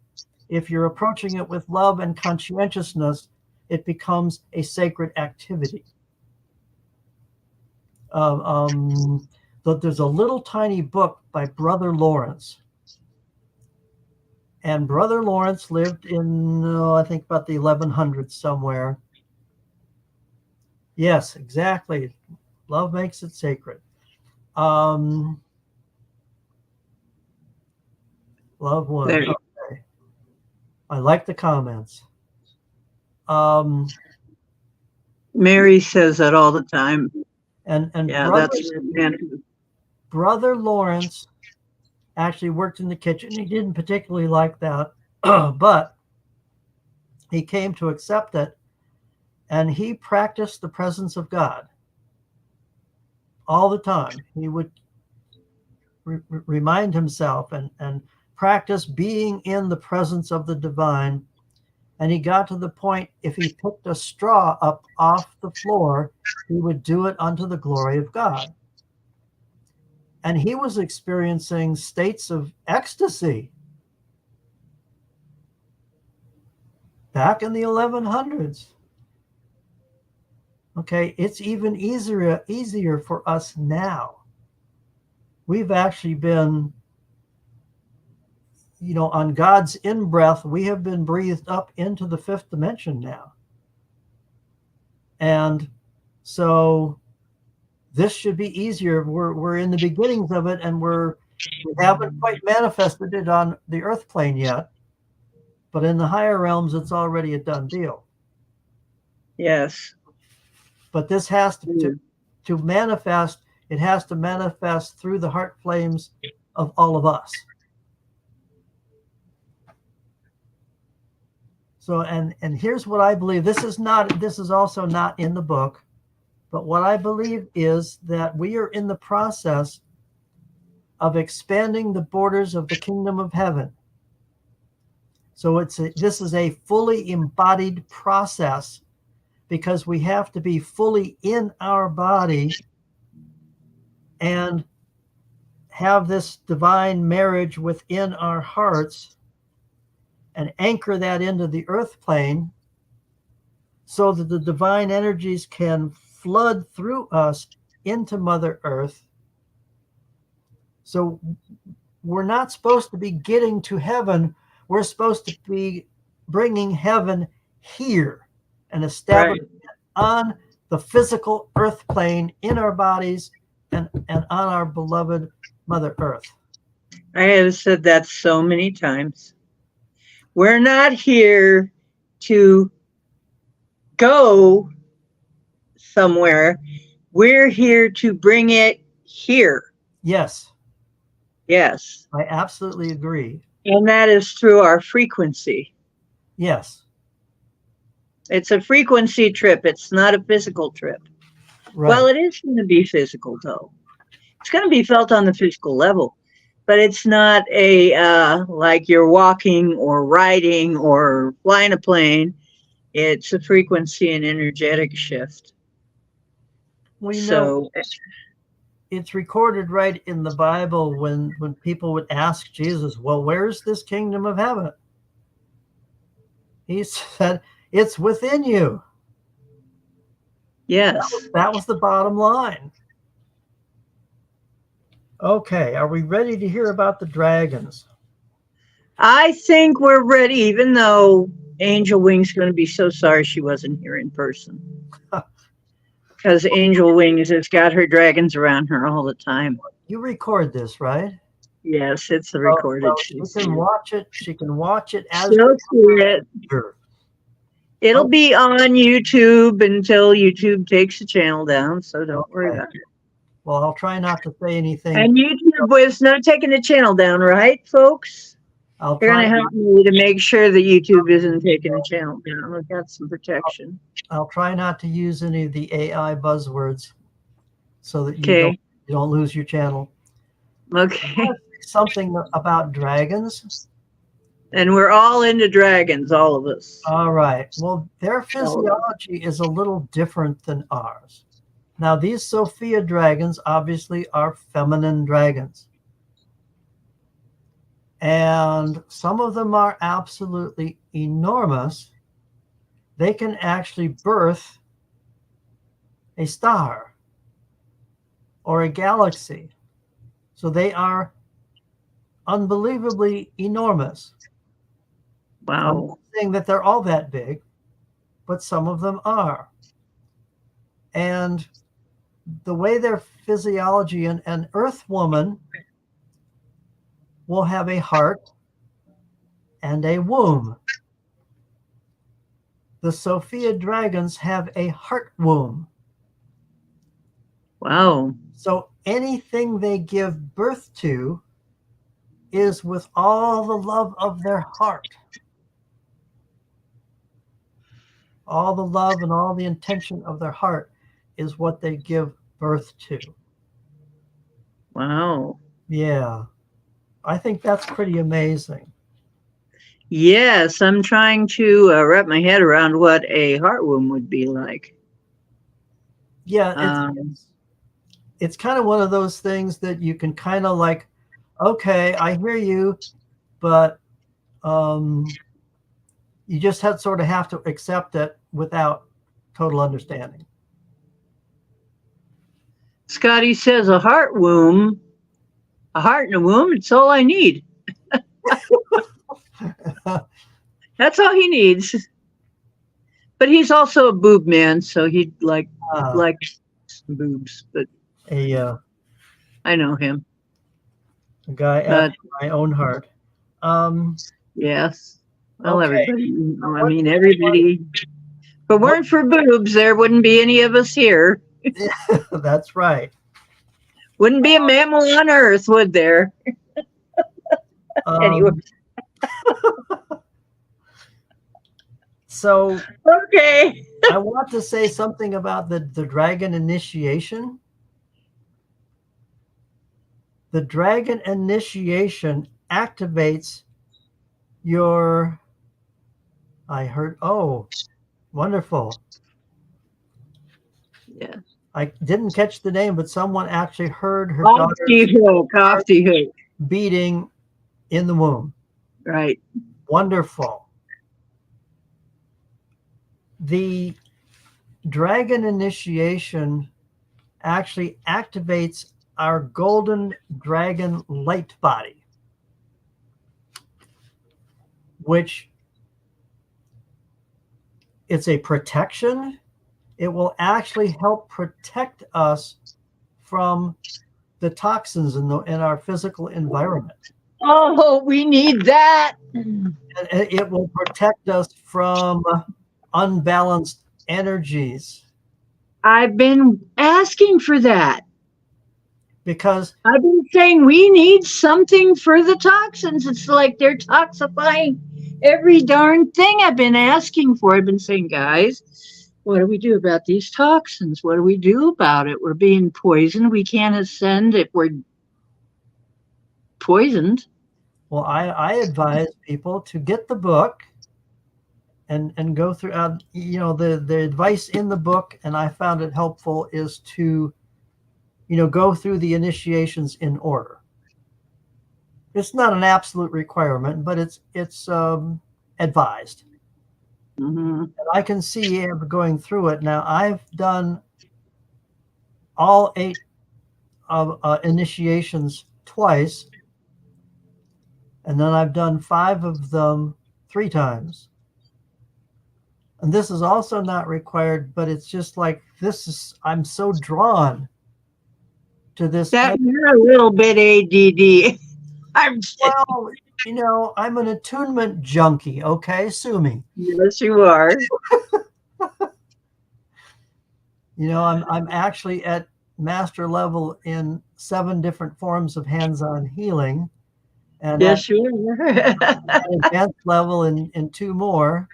If you're approaching it with love and conscientiousness, it becomes a sacred activity. There's a little tiny book by Brother Lawrence. And Brother Lawrence lived in, I think, about the 1100s somewhere. Yes, exactly. Love makes it sacred. Love one. Okay. I like the comments. Mary says that all the time. And yeah, Brother Lawrence actually worked in the kitchen. He didn't particularly like that, but he came to accept it, and he practiced the presence of God all the time. He would remind himself and practice being in the presence of the divine. And he got to the point, if he picked a straw up off the floor, he would do it unto the glory of God. And he was experiencing states of ecstasy back in the 1100s. Okay, it's even easier for us now. We've actually been, on God's in-breath, we have been breathed up into the fifth dimension now. And so this should be easier. We're in the beginnings of it, and we haven't quite manifested it on the earth plane yet. But in the higher realms, it's already a done deal. Yes. But this has to manifest. It has to manifest through the heart flames of all of us. So, and here's what I believe. This is also not in the book, but what I believe is that we are in the process of expanding the borders of the kingdom of heaven. So this is a fully embodied process because we have to be fully in our body and have this divine marriage within our hearts and anchor that into the earth plane so that the divine energies can flood through us into Mother Earth. So we're not supposed to be getting to heaven. We're supposed to be bringing heaven here and establishing it on the physical earth plane in our bodies and on our beloved Mother Earth. I have said that so many times. We're not here to go somewhere. We're here to bring it here. Yes, Yes. I absolutely agree. And that is through our frequency. Yes. It's a frequency trip. It's not a physical trip. Right. Well, it is going to be physical, though. It's going to be felt on the physical level, but it's not a like you're walking or riding or flying a plane. It's a frequency and energetic shift. We know it's recorded right in the Bible when people would ask Jesus, well, where's this kingdom of heaven? He said, it's within you. Yes. That was the bottom line. Okay, are we ready to hear about the dragons? I think we're ready, even though Angel Wing's going to be so sorry she wasn't here in person. Because Angel Wings has got her dragons around her all the time. You record this, right? Yes, it's a recorded. She can watch it. She can watch it as she'll see it. It'll be on YouTube until YouTube takes the channel down, so don't worry about it. Well, I'll try not to say anything. And YouTube was not taking the channel down, right, folks? They're going to help me to make sure that YouTube isn't taking the channel down. We've got some protection. I'll try not to use any of the AI buzzwords so that you don't lose your channel. Okay. Something about dragons. And we're all into dragons, all of us. All right. Well, their physiology is a little different than ours. Now, these Sophia dragons obviously are feminine dragons. And some of them are absolutely enormous. They can actually birth a star or a galaxy. So they are unbelievably enormous. Wow. I'm not saying that they're all that big, but some of them are. And the way their physiology, an earth woman will have a heart and a womb. The Sophia dragons have a heart womb. Wow. So anything they give birth to is with all the love of their heart. All the love and all the intention of their heart is what they give birth to. Wow. Yeah. I think that's pretty amazing. Yes, I'm trying to wrap my head around what a heart womb would be like. Yeah, it's kind of one of those things that you can kind of like, okay, I hear you, but you just sort of have to accept it without total understanding. Scotty says a heart womb, a heart and a womb, it's all I need. That's all he needs. But he's also a boob man, so he'd like some boobs. But I know him. A guy after my own heart. Yes. Well, everybody. I mean, everybody. If it weren't for boobs, there wouldn't be any of us here. That's right. Wouldn't be a mammal on Earth, would there? Anyway. So, okay. I want to say something about the dragon initiation. The dragon initiation activates your, oh, wonderful. Yeah. I didn't catch the name, but someone actually heard her Coffee daughter's hook, coffee hook. beating in the womb. Right. Wonderful. The dragon initiation actually activates our golden dragon light body, which it's a protection. It will actually help protect us from the toxins in our physical environment. Oh, we need that. And it will protect us from unbalanced energies, I've been asking for that. because I've been saying we need something for the toxins. It's like they're toxifying every darn thing I've been asking for. I've been saying, guys, what do we do about these toxins? What do we do about it? We're being poisoned. We can't ascend if we're poisoned. well, I advise people to get the book and go through, the advice in the book, and I found it helpful, is to, go through the initiations in order. It's not an absolute requirement, but it's advised. Mm-hmm. And I can see going through it. Now, I've done all 8 of initiations twice, and then I've done 5 of them 3 times. And this is also not required, but it's just like, I'm so drawn to this. That you're a little bit ADD. I'm Well, I'm an attunement junkie. Okay, sue me. yes, you are. I'm actually at master level in 7 different forms of hands-on healing, and Yes, you are. at advanced level in 2 more.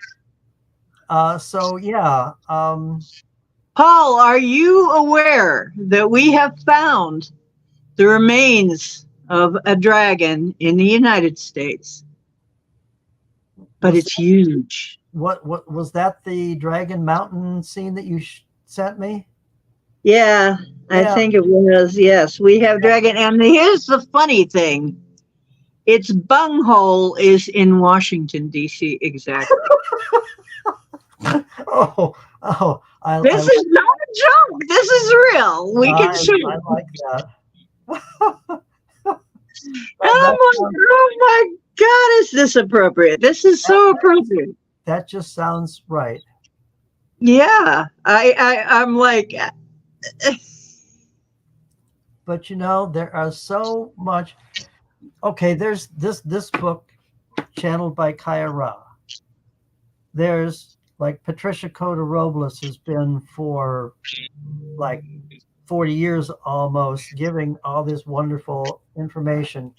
So yeah, Paul, are you aware that we have found the remains of a dragon in the United States? But it's huge. what was that, the Dragon Mountain scene that you sent me? Yeah, I Yeah. think it was. Yes, we have dragon. And here's the funny thing. Its bunghole is in Washington, D.C. Exactly. Oh, This is not a joke. This is real. We can show I it. like that. Oh my God, is this appropriate? This is so appropriate. That just sounds right. Yeah, I'm like, But there are so much. Okay, there's this book, channeled by Kaya Ra. There's like Patricia Code Robles has been for like 40 years almost, giving all this wonderful information.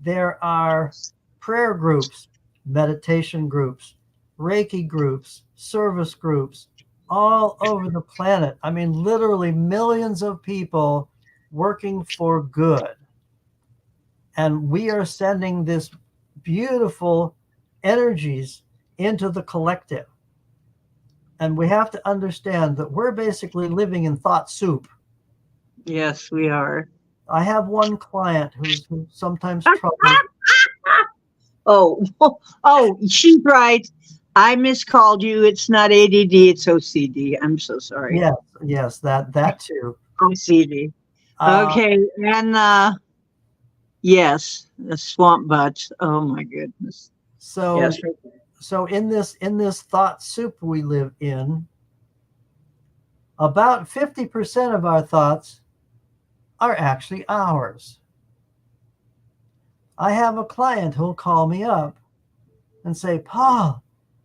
There are prayer groups, meditation groups, Reiki groups, service groups all over the planet. I mean, literally millions of people working for good. And we are sending this beautiful energies into the collective. And we have to understand that we're basically living in thought soup. yes, we are. I have one client who's sometimes troubled. Oh, oh, she's right. I miscalled you. It's not ADD. It's OCD. I'm so sorry. Yes, that too. OCD. Okay, and yes, the swamp butts. Oh my goodness. So Yes. so in this thought soup we live in, about 50% of our thoughts are actually ours. I have a client who'll call me up and say, Paul,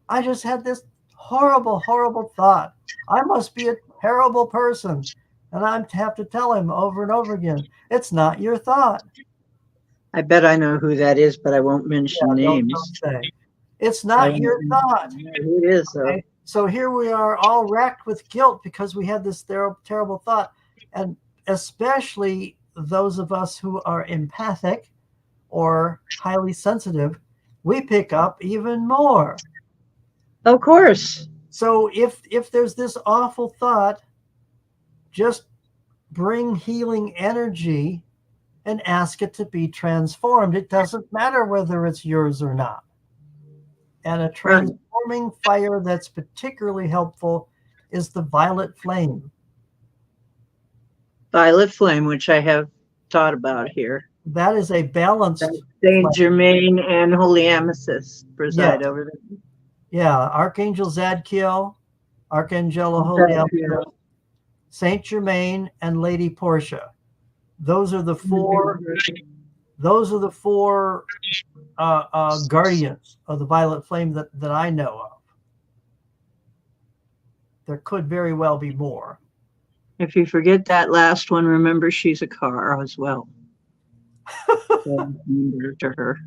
I just had this horrible, horrible thought. I must be a terrible person. And I have to tell him over and over again, it's not your thought. I bet I know who that is, but I won't mention Don't names. say. It's not your thought. Who it is, though. Okay? So here we are all racked with guilt because we had this terrible thought. And especially those of us who are empathic or highly sensitive, we pick up even more. Of course. So if there's this awful thought, just bring healing energy and ask it to be transformed. It doesn't matter whether it's yours or not. And a transforming fire that's particularly helpful is the violet flame. Violet flame, which I have thought about here. That is a balanced Saint flame. Germain and Holy Amethyst preside over there. Yeah, Archangel Zadkiel, Archangel Holy Amethyst, Saint Germain, and Lady Portia. Those are the four. Those are the four guardians of the violet flame that I know of. There could very well be more. If you forget that last one, remember she's a car as well. So remember to her.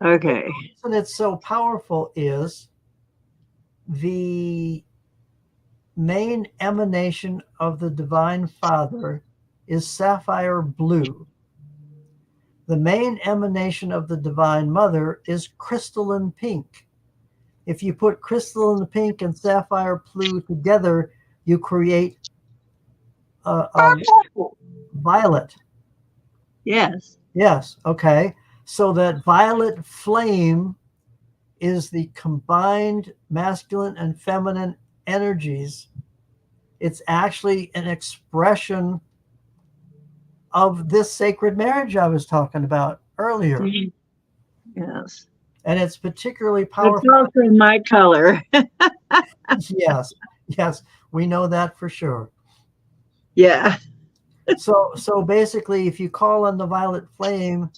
Okay. The reason it's so powerful is the main emanation of the Divine Father is sapphire blue. The main emanation of the Divine Mother is crystalline pink. If you put crystalline pink and sapphire blue together, you create violet. Yes. Yes. Okay. So that violet flame is the combined masculine and feminine energies. It's actually an expression of this sacred marriage I was talking about earlier. Yes. And it's particularly powerful. It's also my color. Yes. Yes. We know that for sure. Yeah. So basically, if you call on the violet flame,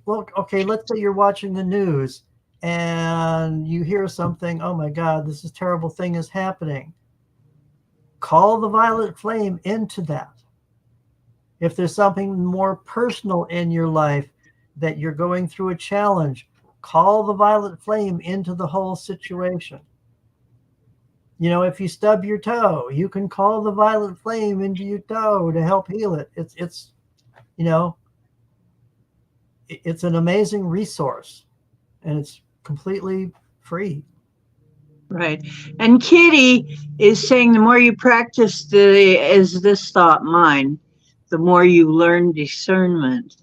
look, okay, let's say you're watching the news and you hear something, oh my God, this is terrible thing is happening. Call the violet flame into that. If there's something more personal in your life that you're going through a challenge, call the violet flame into the whole situation. You know, if you stub your toe, you can call the violet flame into your toe to help heal it. It's you know, it's an amazing resource, and it's completely free. Right. And Kitty is saying the more you practice is this thought mine, the more you learn discernment.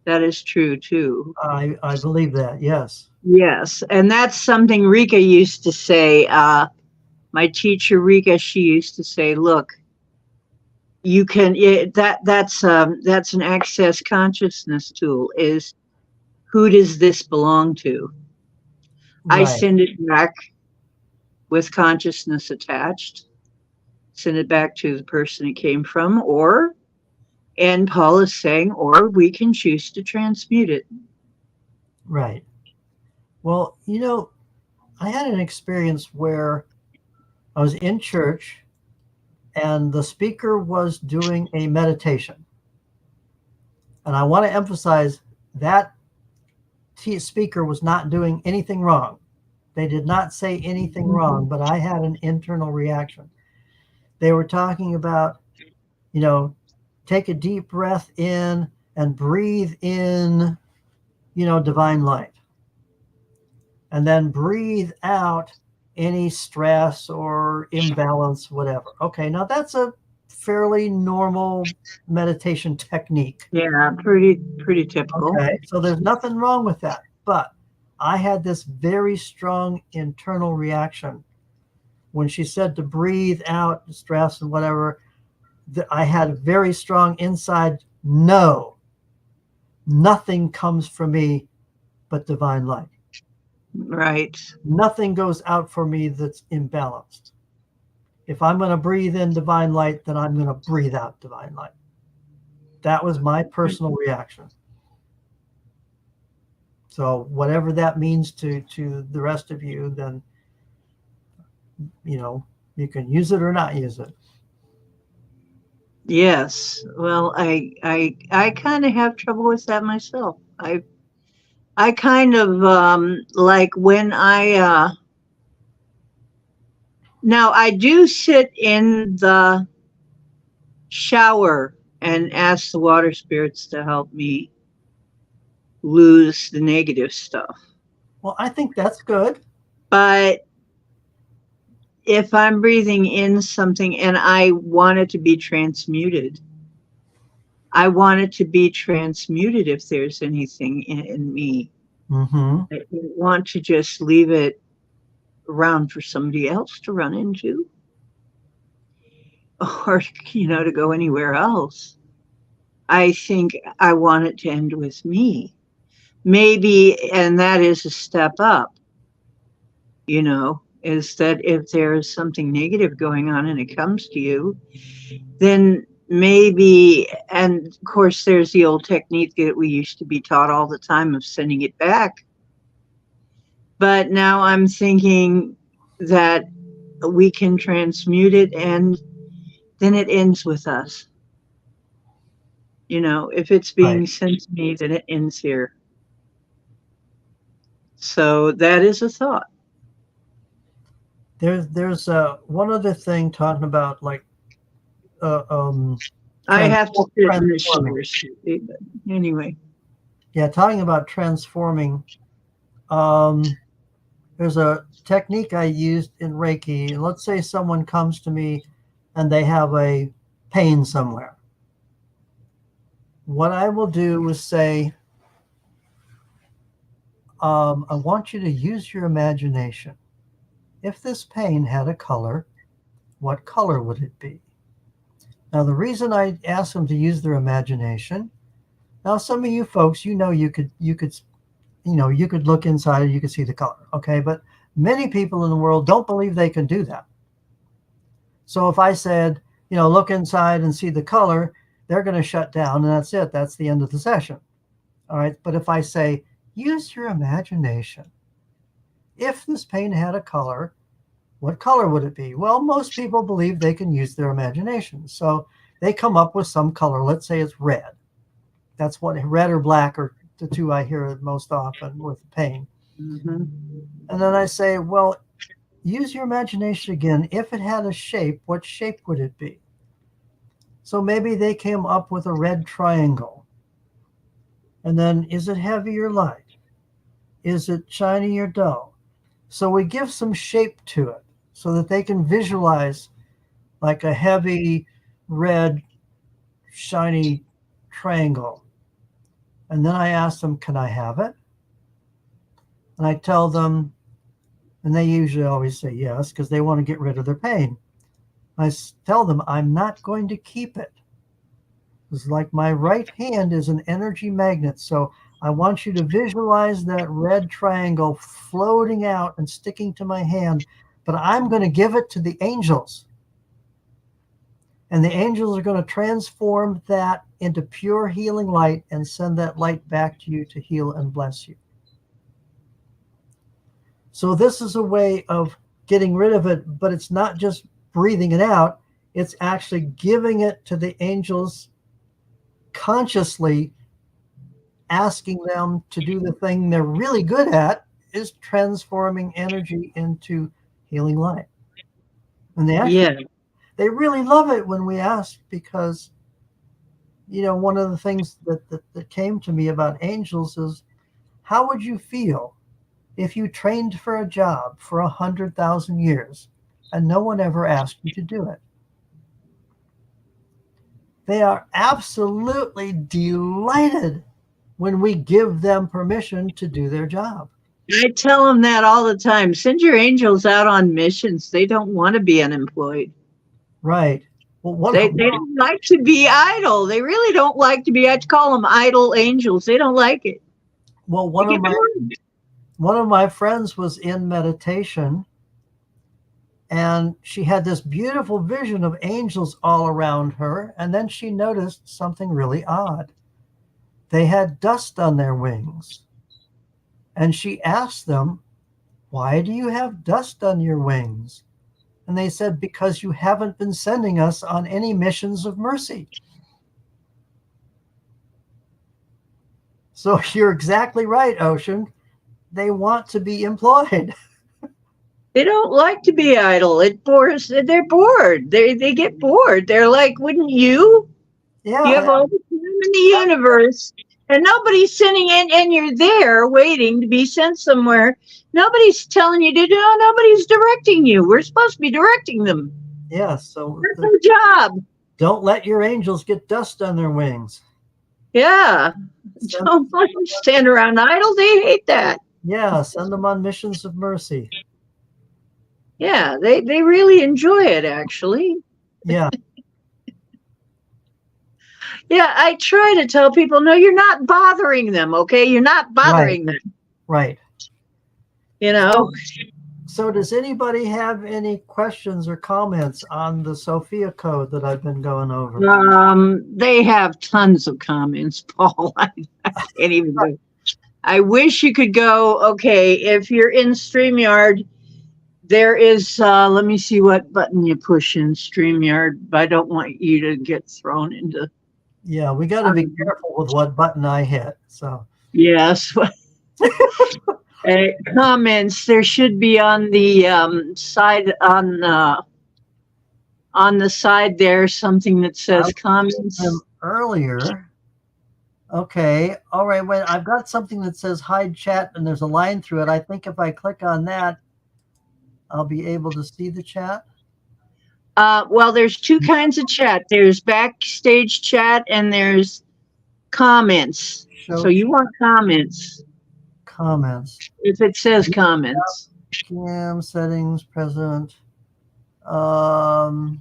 That is true too. I believe that, yes. Yes. And that's something Rika used to say. My teacher Rika, she used to say, look, you can that's an access consciousness tool. Is who does this belong to? I Right. send it back with consciousness attached, send it back to the person it came from, and Paul is saying, or we can choose to transmute it. Right. Well, you know, I had an experience where I was in church and the speaker was doing a meditation. And I want to emphasize that speaker was not doing anything wrong. They did not say anything wrong, but I had an internal reaction. They were talking about, you know, take a deep breath in and breathe in, you know, divine light. And then breathe out any stress or imbalance, whatever. Okay, now that's a fairly normal meditation technique. Yeah, pretty typical. Okay, so there's nothing wrong with that. But I had this very strong internal reaction when she said to breathe out stress and whatever. I had a very strong inside no. Nothing comes from me but divine light. Right. Nothing goes out for me that's imbalanced. If I'm going to breathe in divine light, then I'm going to breathe out divine light. That was my personal reaction. So whatever that means to the rest of you, then, you know, you can use it or not use it. Yes. Well, I kind of have trouble with that myself. I kind of like when now I do sit in the shower and ask the water spirits to help me lose the negative stuff. Well, I think that's good. But if I'm breathing in something and I want it to be transmuted, I want it to be transmuted if there's anything in me. Mm-hmm. I don't want to just leave it around for somebody else to run into or, to go anywhere else. I think I want it to end with me. Maybe, and that is a step up, is that if there is something negative going on and it comes to you, then maybe, and of course, there's the old technique that we used to be taught all the time of sending it back. But now I'm thinking that we can transmute it and then it ends with us. If it's Right. being sent to me, then it ends here. So that is a thought. There's one other thing talking about like uh, um, I have to sit in the transforming. chair, but anyway. Yeah, talking about transforming. Um, there's a technique I used in Reiki. Let's say someone comes to me and they have a pain somewhere. What I will do is say, I want you to use your imagination. If this pain had a color, what color would it be? Now, the reason I ask them to use their imagination, now some of you folks, you could look inside and you could see the color, okay? But many people in the world don't believe they can do that. So if I said, look inside and see the color, they're going to shut down and that's it. That's the end of the session. All right. But if I say, use your imagination. If this paint had a color, what color would it be? Well, most people believe they can use their imagination. So they come up with some color. Let's say it's red. That's what red or black are the two I hear most often with pain. Mm-hmm. And then I say, well, use your imagination again. If it had a shape, what shape would it be? So maybe they came up with a red triangle. And then, is it heavy or light? Is it shiny or dull? So we give some shape to it so that they can visualize like a heavy, red, shiny triangle. And then I ask them, can I have it? And I tell them, and they usually always say yes because they want to get rid of their pain. I tell them, I'm not going to keep it. It's like my right hand is an energy magnet. So I want you to visualize that red triangle floating out and sticking to my hand, but I'm going to give it to the angels. And the angels are going to transform that into pure healing light and send that light back to you to heal and bless you. So this is a way of getting rid of it, but it's not just breathing it out. It's actually giving it to the angels, consciously asking them to do the thing they're really good at, is transforming energy into healing light. And they really love it when we ask, because one of the things that came to me about angels is, how would you feel if you trained for a job for 100,000 years and no one ever asked you to do it? They are absolutely delighted when we give them permission to do their job. I tell them that all the time. Send your angels out on missions. They don't want to be unemployed. Right. Well, they don't like to be idle. They really don't like to be, I'd call them idle angels. They don't like it. Well, one of my friends was in meditation, and she had this beautiful vision of angels all around her. And then she noticed something really odd. They had dust on their wings. And she asked them, why do you have dust on your wings? And they said, because you haven't been sending us on any missions of mercy. So you're exactly right, Ocean. They want to be employed. They don't like to be idle. It bores. They're bored. They get bored. They're like, wouldn't you? Yeah. You have all the time in the universe, And nobody's sending in, and you're there waiting to be sent somewhere. Nobody's telling you to do. Nobody's directing you. We're supposed to be directing them. Yes. So That's our job. don't let your angels get dust on their wings. Yeah. Send, Don't let them stand around idle. They hate that. yeah, send them on missions of mercy. Yeah, they really enjoy it, actually. Yeah, Yeah, I try to tell people, no, you're not bothering them, okay? You're not bothering them, right. you know? So does anybody have any questions or comments on the Sophia Code that I've been going over? They have tons of comments, Paul. I can't even do. I wish you could go, okay, if you're in StreamYard, there is, let me see what button you push in StreamYard. I don't want you to get thrown into. Yeah, we got to be careful with what button I hit. So Yes. Comments, there should be on the side, on the side there, something that says comments. them earlier. Okay. All right. Wait, I've got something that says hide chat and there's a line through it. I think if I click on that, I'll be able to see the chat. Well, there's two kinds of chat. There's backstage chat and there's comments. So you want comments. Comments. If it says comments. Cam settings present. All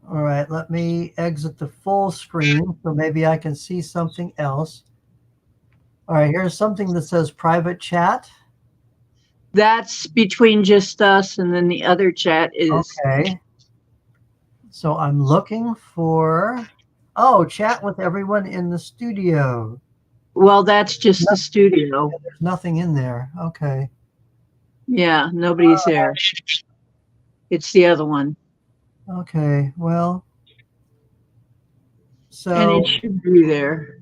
right, let me exit the full screen so maybe I can see something else. All right, here's something that says private chat. That's between just us, and then the other chat is. Okay. So I'm looking for, chat with everyone in the studio. Well, that's just the studio. There's nothing in there. Okay. Yeah, nobody's there. It's the other one. Okay, well, so. And it should be there.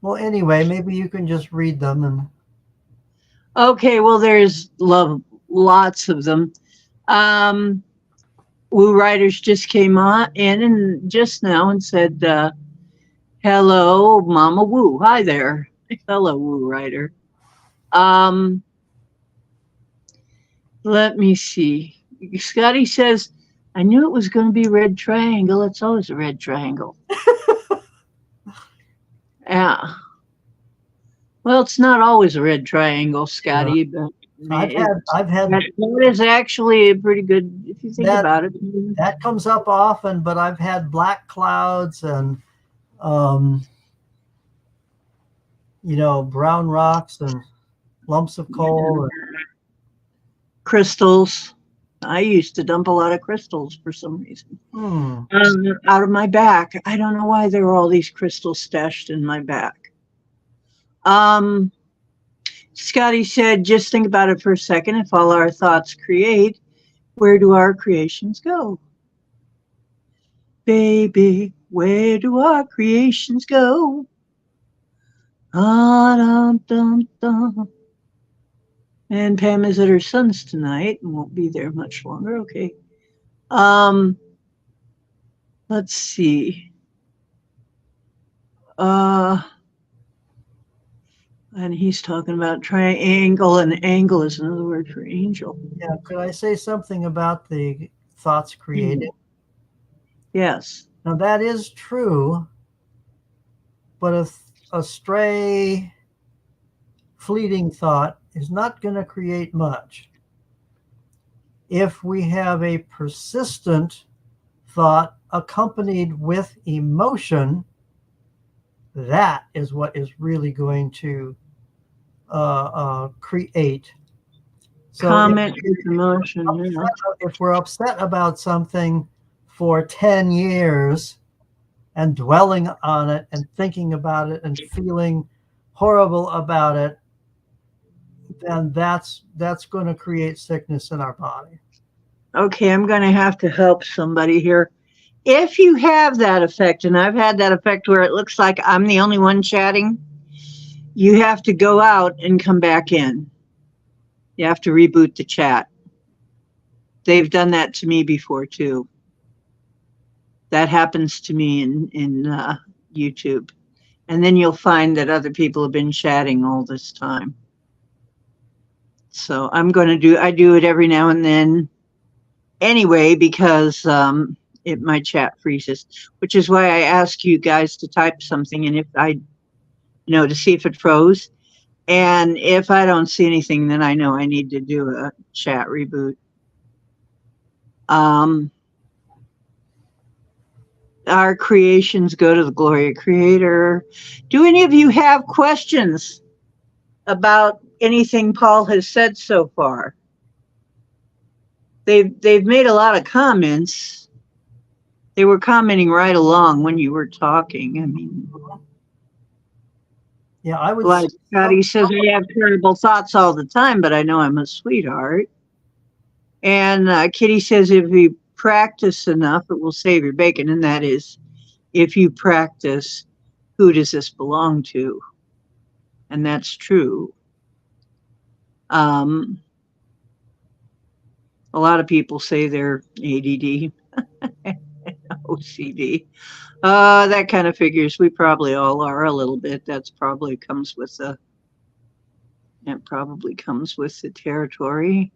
Well, anyway, maybe you can just read them and. Okay, well, there's lots of them. Woo Writers just came on in and just now and said, hello, Mama Woo. Hi there. Hello, Woo Writer. Let me see. Scotty says, I knew it was going to be red triangle. It's always a red triangle. Yeah. Well, it's not always a red triangle, Scotty, but I've had that is actually a pretty good, if you think about it. That comes up often, but I've had black clouds and brown rocks and lumps of coal and crystals. I used to dump a lot of crystals for some reason out of my back. I don't know why there were all these crystals stashed in my back. Scotty said, just think about it for a second. If all our thoughts create, where do our creations go? Baby, where do our creations go? Dum. And Pam is at her son's tonight and won't be there much longer. Okay. Let's see. And he's talking about triangle, and angle is another word for angel. Yeah. Could I say something about the thoughts created? Yes. Now that is true, but a stray, fleeting thought is not going to create much. If we have a persistent thought accompanied with emotion, that is what is really going to create. So comment with emotion. If we're upset about something for 10 years and dwelling on it and thinking about it and feeling horrible about it, then that's going to create sickness in our body. Okay, I'm going to have to help somebody here. If you have that effect, and I've had that effect where it looks like I'm the only one chatting, you have to go out and come back in. You have to reboot the chat. They've done that to me before too. That happens to me in YouTube. And then you'll find that other people have been chatting all this time. So I do it every now and then anyway, because my chat freezes, which is why I ask you guys to type something. And if to see if it froze. And if I don't see anything, then I know I need to do a chat reboot. Our creations go to the glory of Creator. Do any of you have questions about anything Paul has said so far? They've made a lot of comments. They were commenting right along when you were talking. I mean, Yeah, I would. Like Scotty says, I have terrible thoughts all the time, but I know I'm a sweetheart. And Kitty says, if you practice enough, it will save your bacon. And that is, if you practice, who does this belong to? And that's true. A lot of people say they're ADD, OCD. That kind of figures. We probably all are a little bit. That probably comes with the territory.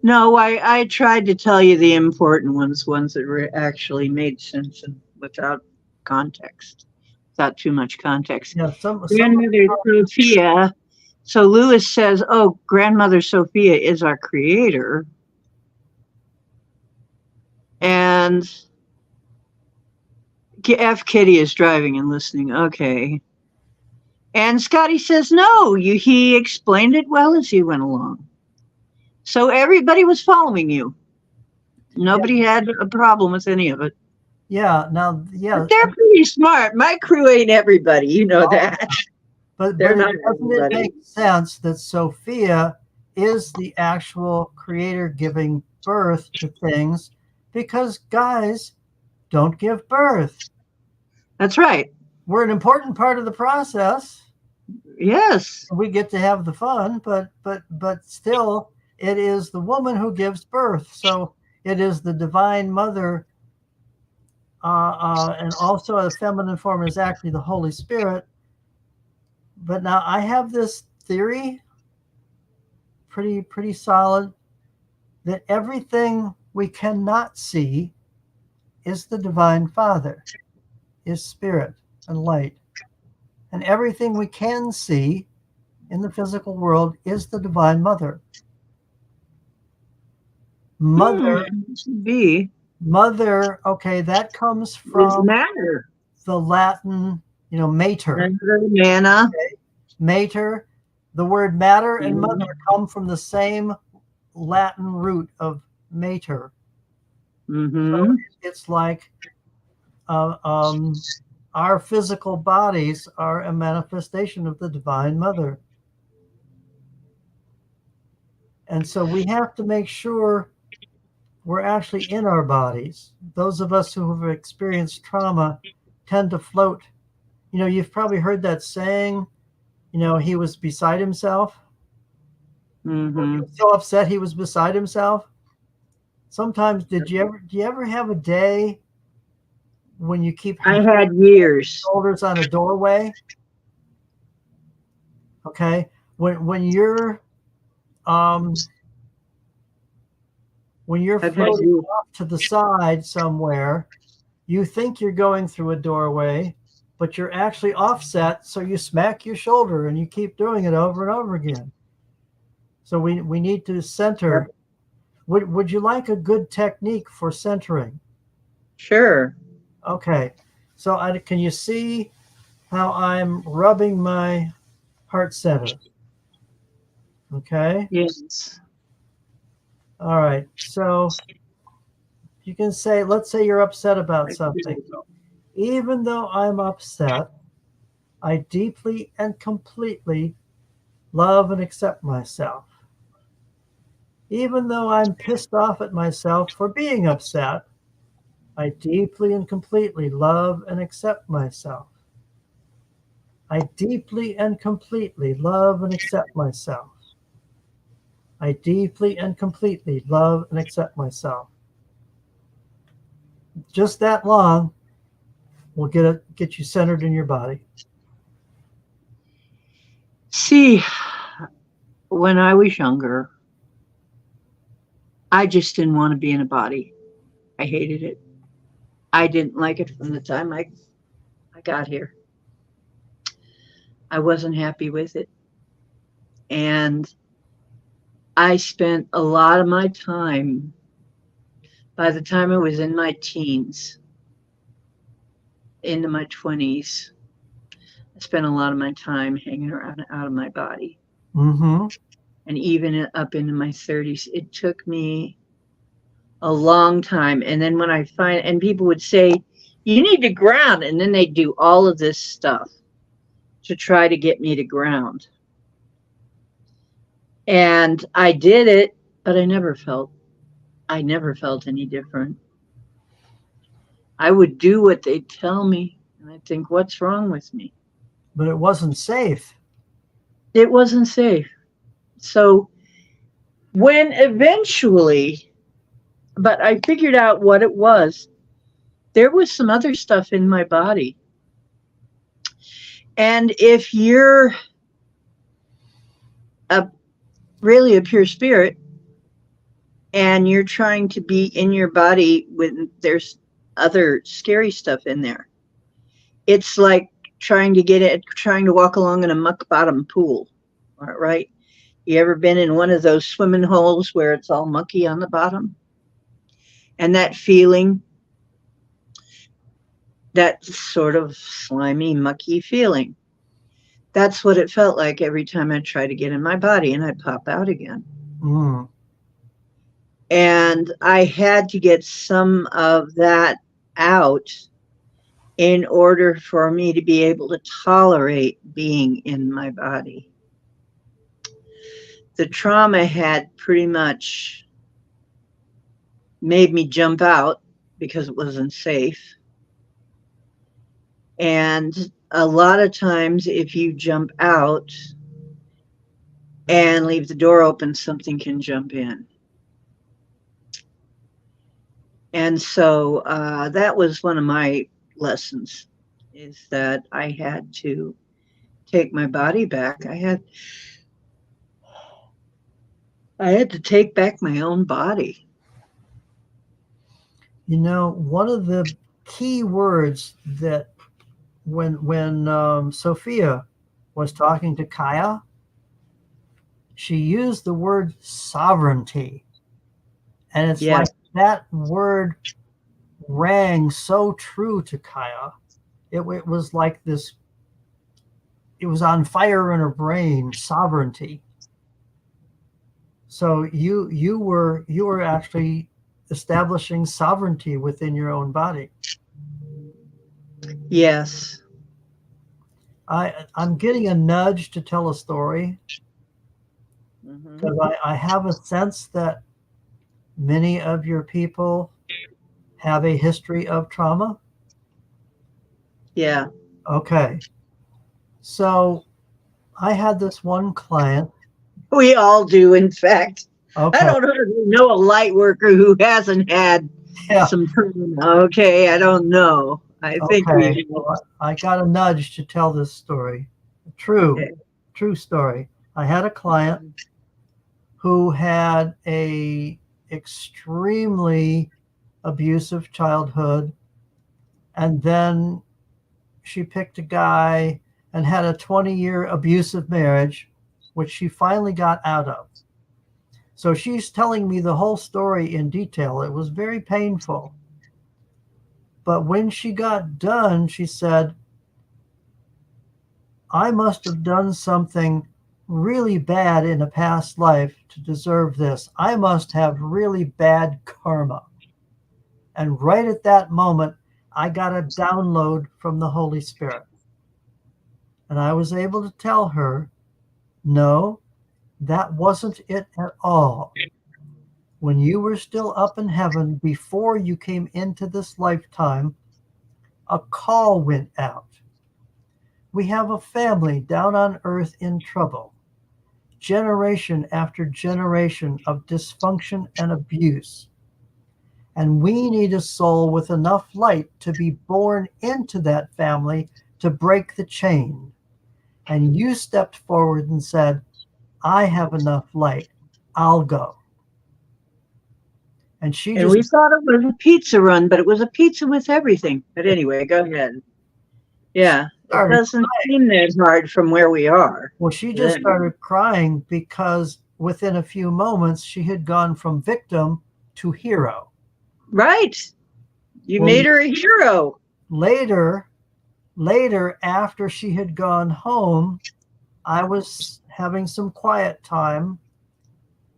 No, I tried to tell you the important ones that actually made sense and without context, without too much context. Yeah, Grandmother Sophia. So Lewis says, "Oh, Grandmother Sophia is our creator," and F. Kitty is driving and listening. Okay. And Scotty says, "No, he explained it well as he went along." So everybody was following you. Nobody had a problem with any of it. Yeah, but they're pretty smart. My crew ain't everybody, you know that. But doesn't it make sense that Sophia is the actual creator giving birth to things, because guys don't give birth? That's right. We're an important part of the process. Yes. We get to have the fun, but still, it is the woman who gives birth. So it is the Divine Mother, and also a feminine form is actually the Holy Spirit. But now I have this theory, pretty solid, that everything we cannot see is the Divine Father, is spirit and light. And everything we can see in the physical world is the Divine Mother. Mother, okay, that comes from the Latin, mater. Manna. Okay. Mater. The word matter and mother come from the same Latin root of mater. So it's like our physical bodies are a manifestation of the Divine Mother. And so we have to make sure we're actually in our bodies. Those of us who have experienced trauma tend to float. You've probably heard that saying, he was beside himself. He was so upset he was beside himself. Sometimes, do you ever have a day when you keep I had years shoulders on a doorway? Okay. When you're floating off to the side somewhere, you think you're going through a doorway, but you're actually offset, so you smack your shoulder and you keep doing it over and over again. So we need to center. Would you like a good technique for centering? Sure. Okay. So can you see how I'm rubbing my heart center? Okay. Yes. All right. So you can say, let's say you're upset about something. Even though I'm upset, I deeply and completely love and accept myself. Even though I'm pissed off at myself for being upset, I deeply and completely love and accept myself. I deeply and completely love and accept myself. I deeply and completely love and accept myself. just that long will get you centered in your body. See, when I was younger, I just didn't want to be in a body. I hated it. I didn't like it from the time I got here. I wasn't happy with it. And I spent a lot of my time, by the time I was in my teens, into my 20s, I spent a lot of my time hanging around out of my body. Mm-hmm. And even up into my 30s, it took me a long time. And then when I find, and people would say, you need to ground. And then they do all of this stuff to try to get me to ground. And I did it, but I never felt any different. I would do what they'd tell me, and I'd think, what's wrong with me? But it wasn't safe. It wasn't safe. So when eventually, but I figured out what it was, there was some other stuff in my body. And if you're really a pure spirit and you're trying to be in your body when there's other scary stuff in there, it's like trying to walk along in a muck bottom pool, right? You ever been in one of those swimming holes where it's all mucky on the bottom? And that feeling, that sort of slimy, mucky feeling, that's what it felt like every time I tried to get in my body, and I'd pop out again. Mm. And I had to get some of that out in order for me to be able to tolerate being in my body. The trauma had pretty much made me jump out because it wasn't safe. And a lot of times, if you jump out and leave the door open, something can jump in. And so that was one of my lessons, is that I had to take my body back. I had to take back my own body. You know, one of the key words that when Sophia was talking to Kaya, she used the word sovereignty. And it's Yes. like that word rang so true to Kaya. It was like this, it was on fire in her brain, sovereignty. So you were actually establishing sovereignty within your own body. Yes. I'm getting a nudge to tell a story because I have a sense that many of your people have a history of trauma. Yeah. Okay. So I had this one client. We all do, in fact. Okay. I don't know a light worker who hasn't had some trauma. Okay, I don't know. I think we. Well, I got a nudge to tell this story. True story. I had a client who had a extremely abusive childhood, and then she picked a guy and had a 20-year abusive marriage, which she finally got out of. So she's telling me the whole story in detail. It was very painful. But when she got done, she said, I must have done something really bad in a past life to deserve this. I must have really bad karma. And right at that moment, I got a download from the Holy Spirit. And I was able to tell her, no, that wasn't it at all. When you were still up in heaven, before you came into this lifetime, a call went out. We have a family down on earth in trouble. Generation after generation of dysfunction and abuse. And we need a soul with enough light to be born into that family to break the chain. And you stepped forward and said, I have enough light. I'll go. And she And just we thought it was a pizza run, but it was a pizza with everything. But anyway, go ahead. Yeah, it started doesn't seem that hard from where we are. Well, she just started crying because within a few moments she had gone from victim to hero. Right. You Well, made her a hero. Later, after she had gone home, I was having some quiet time,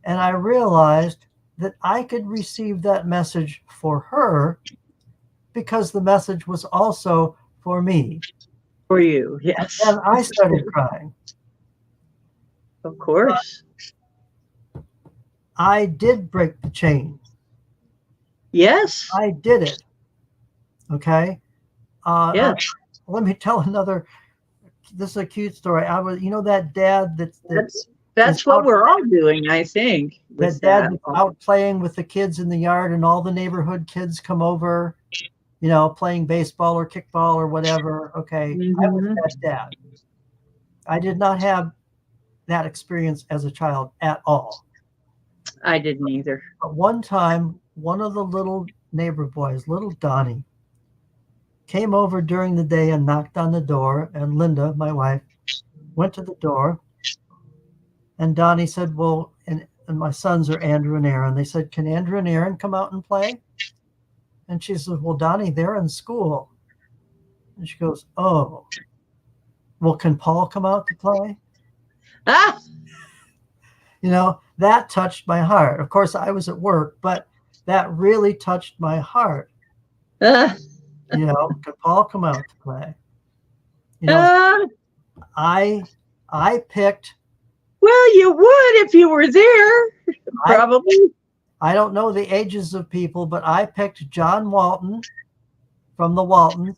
and I realized that I could receive that message for her because the message was also for me. For you, yes. And I started crying. Of course. I did break the chain. Yes. I did it. Okay. Yes. Let me tell another. This is a cute story. I was, that dad That's what we're all doing, I think. That dad that's out playing with the kids in the yard, and all the neighborhood kids come over, playing baseball or kickball or whatever. Okay, I was that dad. I did not have that experience as a child at all. I didn't either. But one time, one of the little neighbor boys, little Donnie, came over during the day and knocked on the door, and Linda, my wife, went to the door, and Donnie said, well, and my sons are Andrew and Aaron. They said, can Andrew and Aaron come out and play? And she says, well, Donnie, they're in school. And she goes, oh, well, can Paul come out to play? Ah! That touched my heart. Of course, I was at work, but that really touched my heart. Can Paul come out to play? I picked. Well, you would if you were there, probably. I don't know the ages of people, but I picked John Walton from the Waltons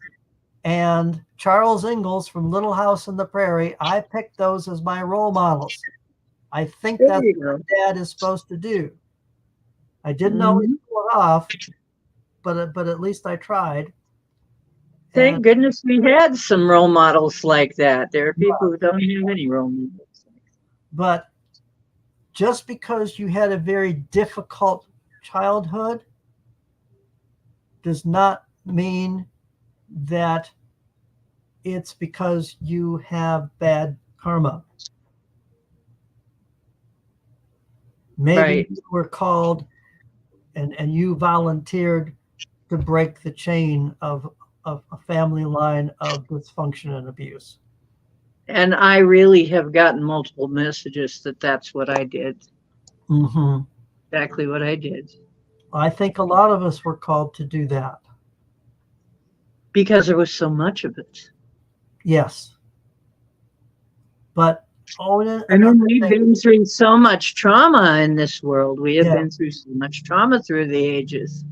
and Charles Ingalls from Little House on the Prairie. I picked those as my role models. I think that's what Dad is supposed to do. I didn't always pull it off, but at least I tried. Thank goodness we had some role models like that. There are people who don't have any role models. But just because you had a very difficult childhood does not mean that it's because you have bad karma. Maybe you were called and you volunteered to break the chain of a family line of dysfunction and abuse. And I really have gotten multiple messages that that's what I did. Mm-hmm. Exactly what I did. I think a lot of us were called to do that. Because there was so much of it. Yes. But we've been through so much trauma in this world. We have been through so much trauma through the ages.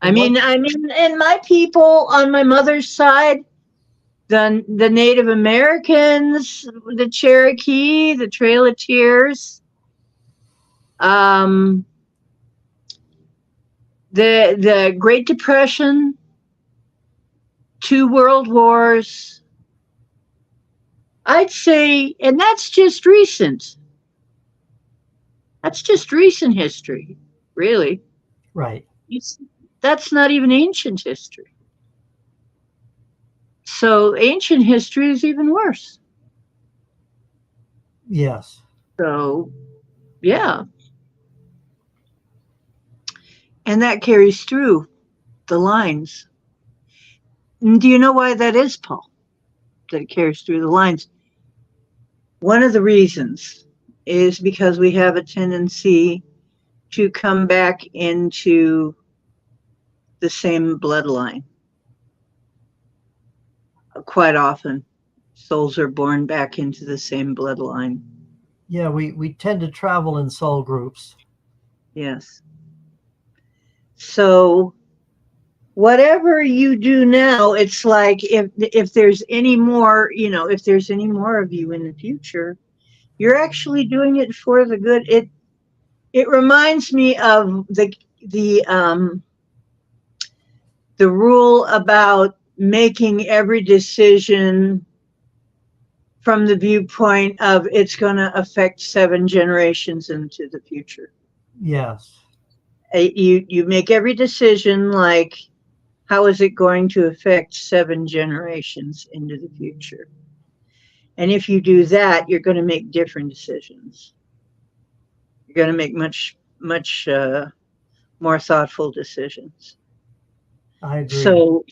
I mean, and my people on my mother's side, the Native Americans, the Cherokee, the Trail of Tears, the Great Depression, 2 world wars. I'd say, and that's just recent. That's just recent history, really. Right. That's not even ancient history. So ancient history is even worse. Yes. So, yeah. And that carries through the lines. And do you know why that is, Paul? That it carries through the lines? One of the reasons is because we have a tendency to come back into the same bloodline. Quite often, souls are born back into the same bloodline. Yeah, we tend to travel in soul groups. Yes. So whatever you do now, it's like if there's any more, if there's any more of you in the future, you're actually doing it for the good. It reminds me of the rule about making every decision from the viewpoint of it's going to affect 7 generations into the future. Yes. You make every decision like, how is it going to affect 7 generations into the future? And if you do that, you're going to make different decisions. You're going to make much more thoughtful decisions. I agree. So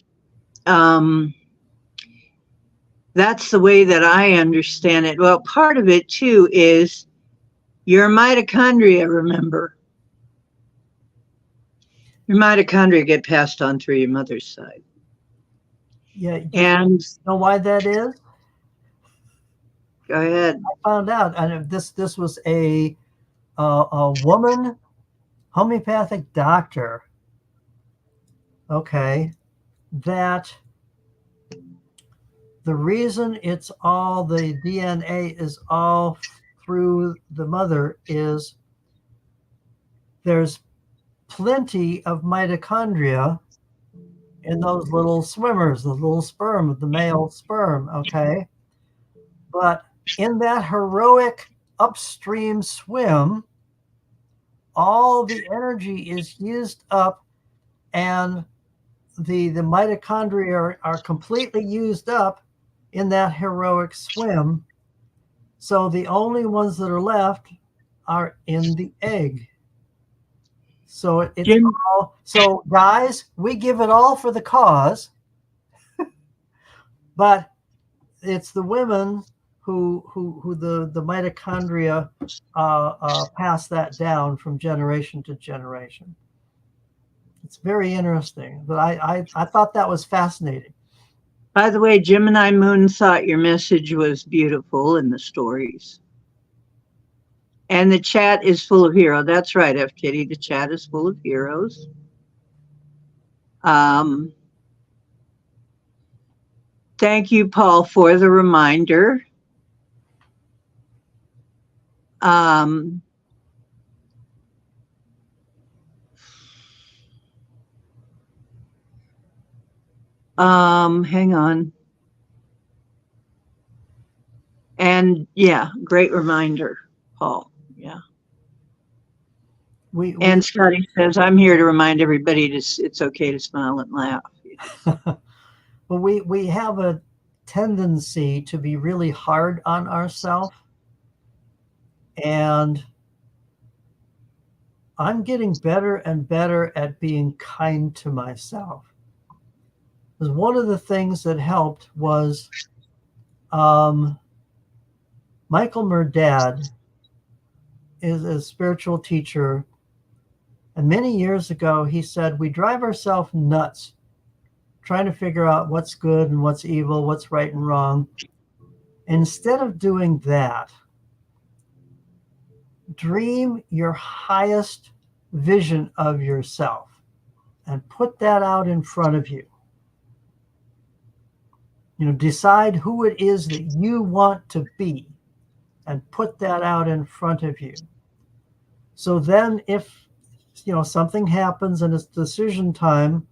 that's the way that I understand it. Well, part of it too is your mitochondria, remember. Your mitochondria get passed on through your mother's side. Yeah. And You know why that is? go ahead. I found out, and this was a woman homeopathic doctor. Okay, that the reason it's all the DNA is all through the mother is there's plenty of mitochondria in those little swimmers, the little sperm, the male sperm. Okay, but in that heroic upstream swim, all the energy is used up, and the mitochondria are completely used up in that heroic swim. So the only ones that are left are in the egg. So it's Jim, all, so guys, we give it all for the cause, but it's the women who the mitochondria pass that down from generation to generation. It's very interesting, but I thought that was fascinating. by the way, Gemini Moon thought your message was beautiful in the stories. And the chat is full of heroes. That's right, F. Kitty. The chat is full of heroes. Thank you, Paul, for the reminder. Hang on. And yeah, great reminder, Paul. Yeah. And Scotty says, I'm here to remind everybody it's okay to smile and laugh. But we have a tendency to be really hard on ourselves. And I'm getting better and better at being kind to myself. Because one of the things that helped was Michael Murdad is a spiritual teacher. And many years ago, he said, we drive ourselves nuts trying to figure out what's good and what's evil, what's right and wrong. Instead of doing that, dream your highest vision of yourself and put that out in front of you. You know, decide who it is that you want to be and put that out in front of you. So then if, something happens and it's decision time,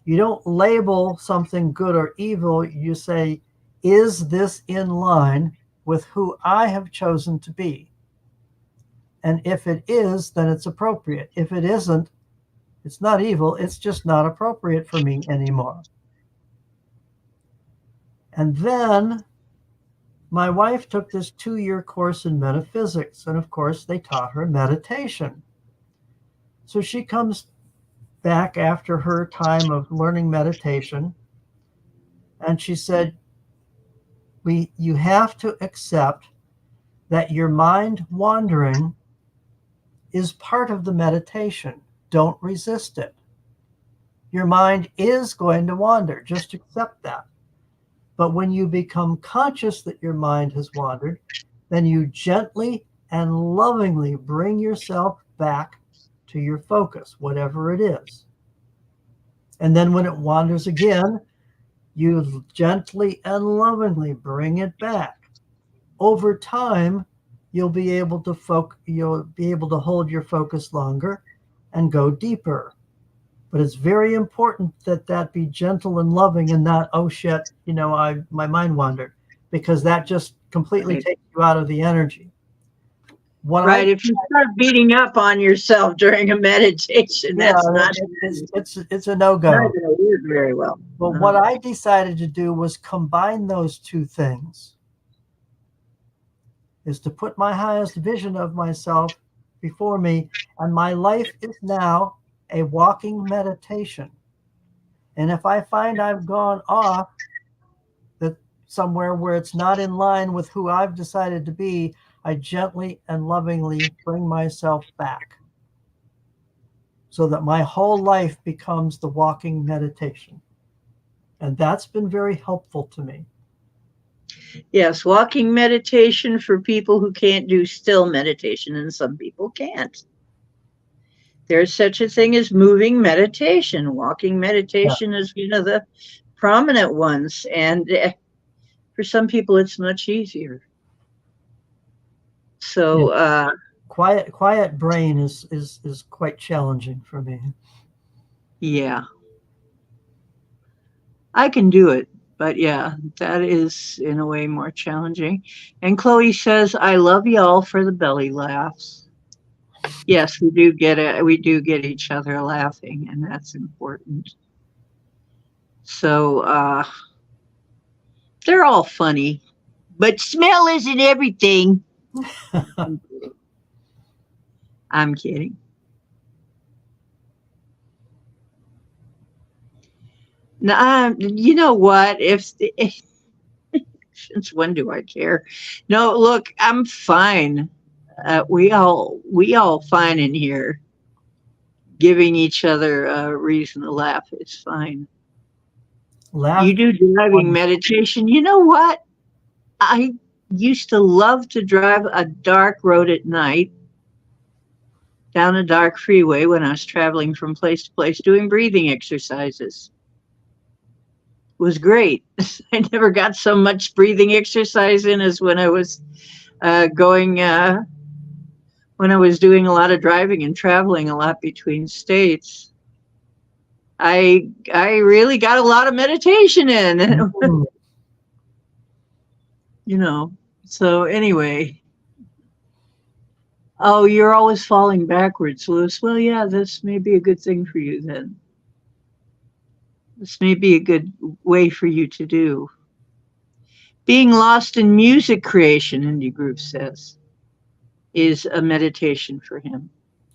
you don't label something good or evil. You say, is this in line with who I have chosen to be? And if it is, then it's appropriate. If it isn't, it's not evil. It's just not appropriate for me anymore. And then my wife took this 2-year course in metaphysics. And of course, they taught her meditation. So she comes back after her time of learning meditation. And she said, you have to accept that your mind wandering is part of the meditation. Don't resist it. Your mind is going to wander. Just accept that. But when you become conscious that your mind has wandered, then you gently and lovingly bring yourself back to your focus, whatever it is. And then when it wanders again, you gently and lovingly bring it back. Over time, you'll be able to hold your focus longer, and go deeper. But it's very important that that be gentle and loving and not, oh shit, my mind wandered, because that just completely Right. takes you out of the energy. What I Right. If you start beating up on yourself during a meditation, Yeah, that's not it's a not no-go. going to work very well. But what I decided to do was combine those two things, is to put my highest vision of myself before me, and my life is now a walking meditation. And if I find I've gone off that somewhere where it's not in line with who I've decided to be, I gently and lovingly bring myself back so that my whole life becomes the walking meditation. And that's been very helpful to me. Yes, walking meditation for people who can't do still meditation, and some people can't. There's such a thing as moving meditation. Walking Yeah. meditation is one of the prominent ones, and for some people, it's much easier. Yeah. So, Quiet brain is quite challenging for me. yeah, I can do it, but yeah, that is in a way more challenging. And Chloe says, "I love y'all for the belly laughs." Yes, we do get it. We do get each other laughing, and that's important. So, they're all funny, but smell isn't everything. I'm kidding. No, you know what? If since when do I care? No, look, I'm fine. We all fine in here. Giving each other a reason to laugh is fine. You Laughter do is driving wonderful. meditation. You know what? I used to love to drive a dark road at night down a dark freeway when I was traveling from place to place doing breathing exercises. It was great. I never got so much breathing exercise in as when I was going when I was doing a lot of driving and traveling a lot between states. I really got a lot of meditation in, Mm. you know. So anyway, oh, you're always falling backwards, Lewis. Well, yeah, this may be a good thing for you then. This may be a good way for you to do. Being lost in music creation, Indie Groove says, is a meditation for him.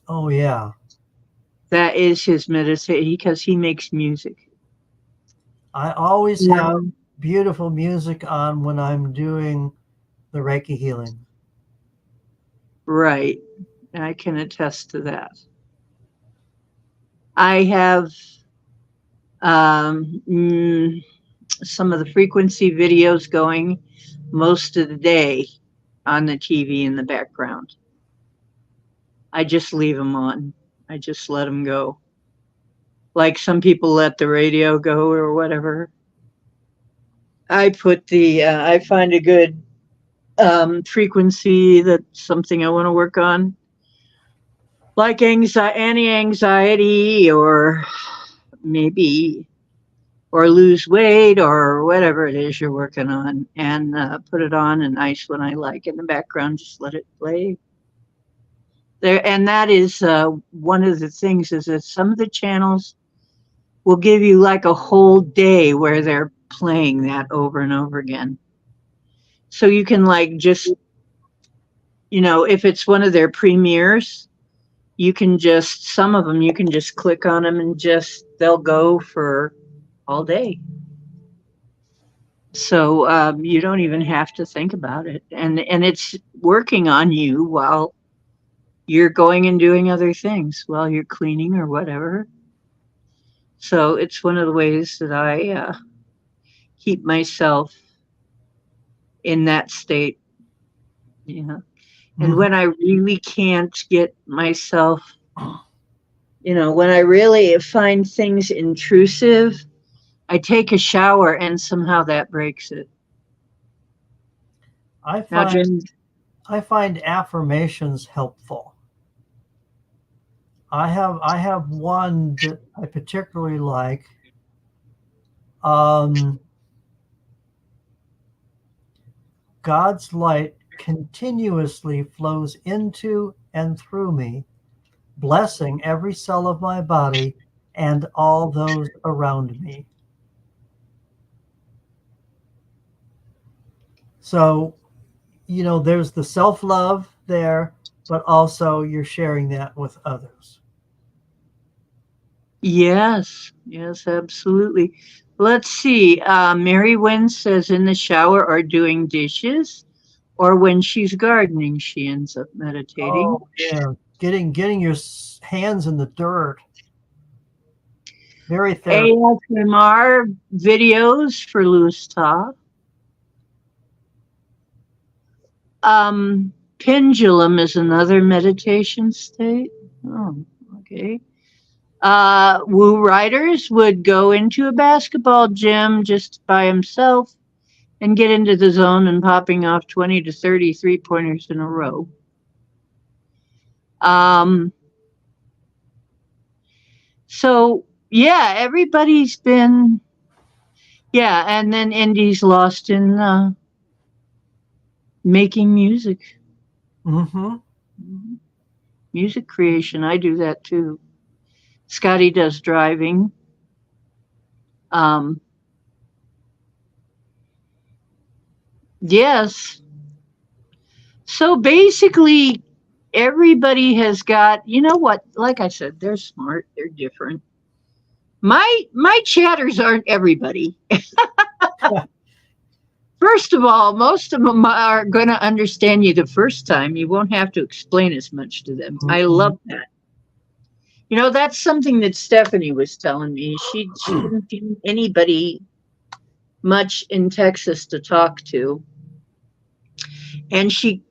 Oh yeah. That is his meditation because he makes music. I always Yeah. have beautiful music on when I'm doing the Reiki healing. Right. I can attest to that. I have um, mm, some of the frequency videos going most of the day on the TV in the background. I just leave them on. I just let them go. Like some people let the radio go or whatever. I find a good frequency that's something I want to work on, like anti-anxiety, or maybe or lose weight or whatever it is you're working on, and put it on a nice one I like in the background. Just let it play there, and that is one of the things is that some of the channels will give you like a whole day where they're playing that over and over again. So you can like just, if it's one of their premieres, you can just, some of them, you can just click on them and just, they'll go for all day. So you don't even have to think about it. And it's working on you while you're going and doing other things, while you're cleaning or whatever. So it's one of the ways that I keep myself in that state. Yeah. And Mhm. when I really can't get myself, when I really find things intrusive, I take a shower and somehow that breaks it. I Now, find Jen, I find affirmations helpful. I have one that I particularly like. Um, God's light continuously flows into and through me, blessing every cell of my body and all those around me. So, there's the self-love there, but also you're sharing that with others. Yes, yes, absolutely. Let's see. Mary Wynn says in the shower or doing dishes, or when she's gardening, she ends up meditating. Oh yeah, getting your hands in the dirt, very therapeutic. ASMR videos for loose talk. Pendulum is another meditation state. Oh, okay. Woo Riders would go into a basketball gym just by himself and get into the zone and popping off 20 to 30 pointers in a row. Um, so, yeah, everybody's been, yeah, and then Indy's lost in making music. Mm-hmm. Music creation. I do that too. Scotty does driving. Um, yes. So basically, everybody has got, you know what? Like I said, they're smart. They're different. My chatters aren't everybody. First of all, most of them are going to understand you the first time. You won't have to explain as much to them. I Mm-hmm. love that. You know, that's something that Stephanie was telling me. She didn't find anybody much in Texas to talk to, and she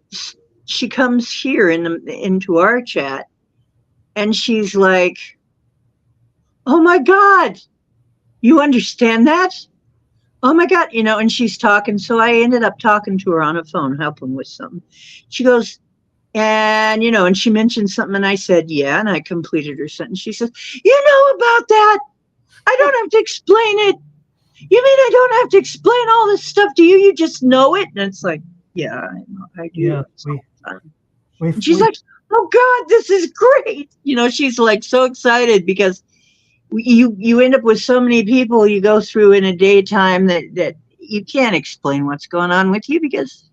comes here into our chat, and she's like, "Oh my God, you understand that? Oh my God," and she's talking. So I ended up talking to her on a phone, helping with something. She goes, and she mentioned something, and I said, yeah, and I completed her sentence. She says, "You know about that? I don't have to explain it. You mean I don't have to explain all this stuff to you? You just know it?" And it's like, yeah, I do. Yeah, we And she's like, "Oh God, this is great." She's like so excited because you end up with so many people you go through in a daytime that you can't explain what's going on with you because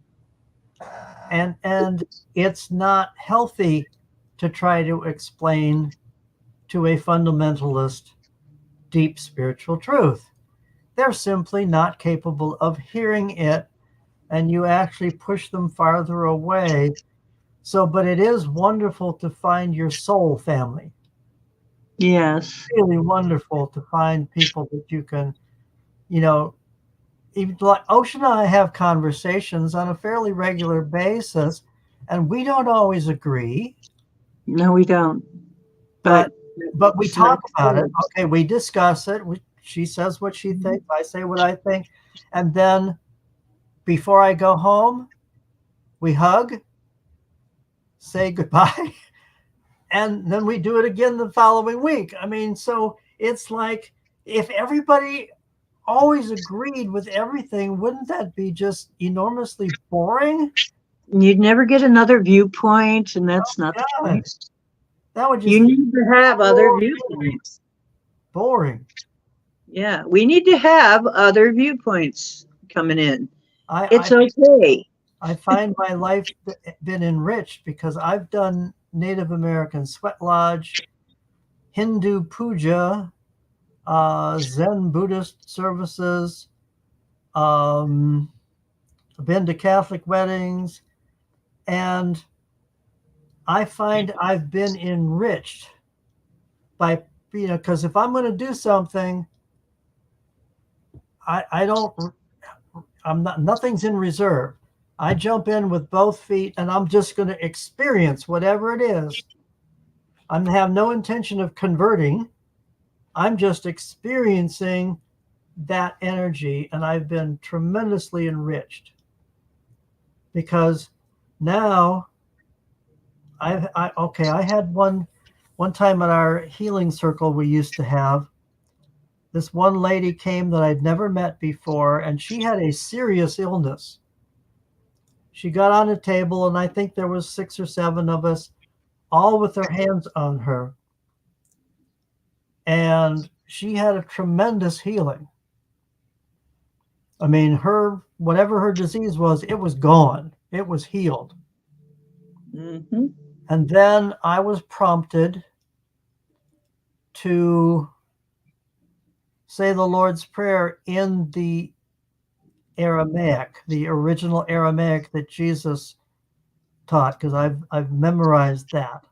and it's not healthy to try to explain to a fundamentalist deep spiritual truth. They're simply not capable of hearing it, and you actually push them farther away. So, but it is wonderful to find your soul family. yes, Really wonderful to find people that you can, you know, even like Ocean and I have conversations on a fairly regular basis, and we don't always agree, no, we don't. but But but we it's not talk about it. Okay, we discuss it. She says what she thinks, I say what I think, and then before I go home, we hug, say goodbye, and then we do it again the following week. I mean, so it's like if everybody always agreed with everything, wouldn't that be just enormously boring? you'd never get another viewpoint, and that's not the God, point. that would You just be need to have other boring. viewpoints. Boring. Yeah, we need to have other viewpoints coming in. It's I okay. I find my life been enriched because I've done Native American sweat lodge, Hindu puja, Zen Buddhist services, um, been to Catholic weddings, and I find I've been enriched by, because if I'm going to do something, I don't, I'm not, nothing's in reserve. I jump in with both feet and I'm just going to experience whatever it is. I have no intention of converting. I'm just experiencing that energy, and I've been tremendously enriched because now I had one one time at our healing circle we used to have, this one lady came that I'd never met before, and she had a serious illness. She got on a table, and I think there was 6 or 7 of us, all with their hands on her. And she had a tremendous healing. I mean, whatever her disease was, it was gone. It was healed. Mm-hmm. And then I was prompted to say the Lord's Prayer in the Aramaic, the original Aramaic that Jesus taught, because I've memorized that.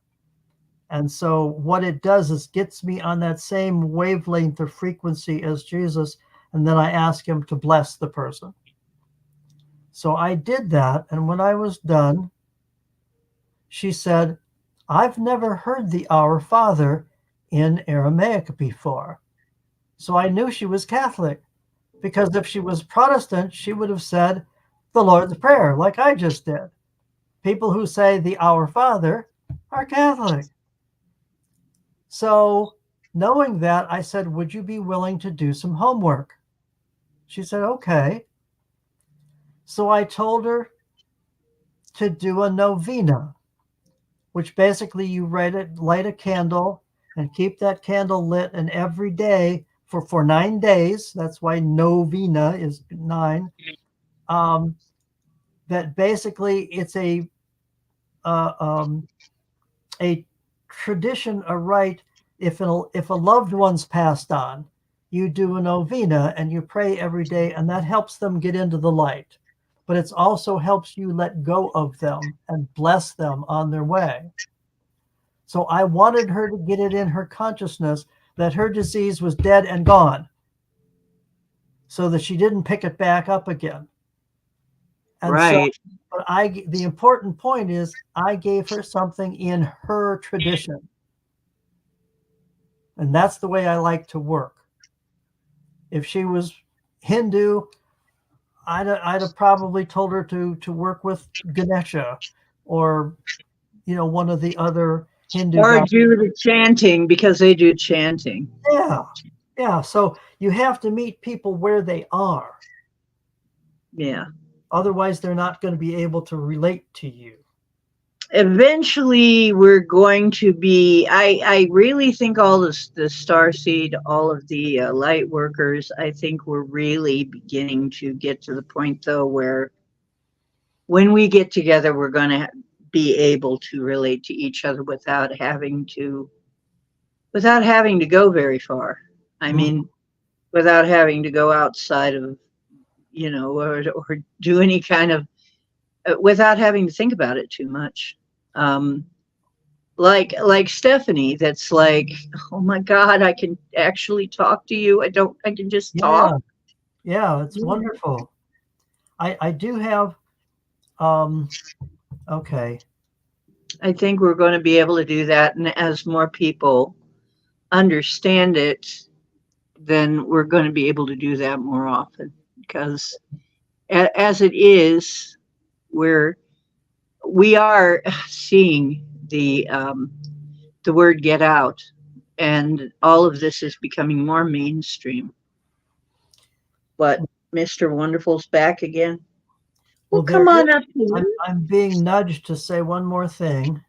And so what it does is gets me on that same wavelength or frequency as Jesus, and then I ask him to bless the person. So I did that, and when I was done, she said, I've never heard the Our Father in Aramaic before. So I knew she was Catholic, because if she was Protestant, she would have said the Lord's Prayer, like I just did. People who say the Our Father are Catholic. So knowing that, I said, would you be willing to do some homework? She said, okay. So I told her to do a novena, which basically you light a candle and keep that candle lit, and every day for 9 days, that's why novena is 9, that basically it's a tradition, a rite. If a loved one's passed on, you do a novena and you pray every day, and that helps them get into the light. But it also helps you let go of them and bless them on their way. So I wanted her to get it in her consciousness that her disease was dead and gone, so that she didn't pick it back up again. And Right. so, but the important point is I gave her something in her tradition. And that's the way I like to work. If she was Hindu, I'd have probably told her to work with Ganesha, or one of the other Hindu Or gods. do the chanting, because they do chanting. Yeah. So you have to meet people where they are. Yeah. Otherwise, they're not going to be able to relate to you. Eventually, we're going to be, I really think all this, the starseed, all of the light workers, I think we're really beginning to get to the point, though, where when we get together, we're going to be able to relate to each other without having to go very far. I mean, without having to go outside of, or do any kind of, without having to think about it too much. Like Stephanie, that's like, oh my God, I can actually talk to you. I can just talk. Yeah, it's wonderful. I do have, okay. I think we're going to be able to do that. And as more people understand it, then we're going to be able to do that more often, because as it is, we are seeing the word get out, and all of this is becoming more mainstream. But Mr. Wonderful's back again. Well, come on up here. I'm being nudged to say one more thing.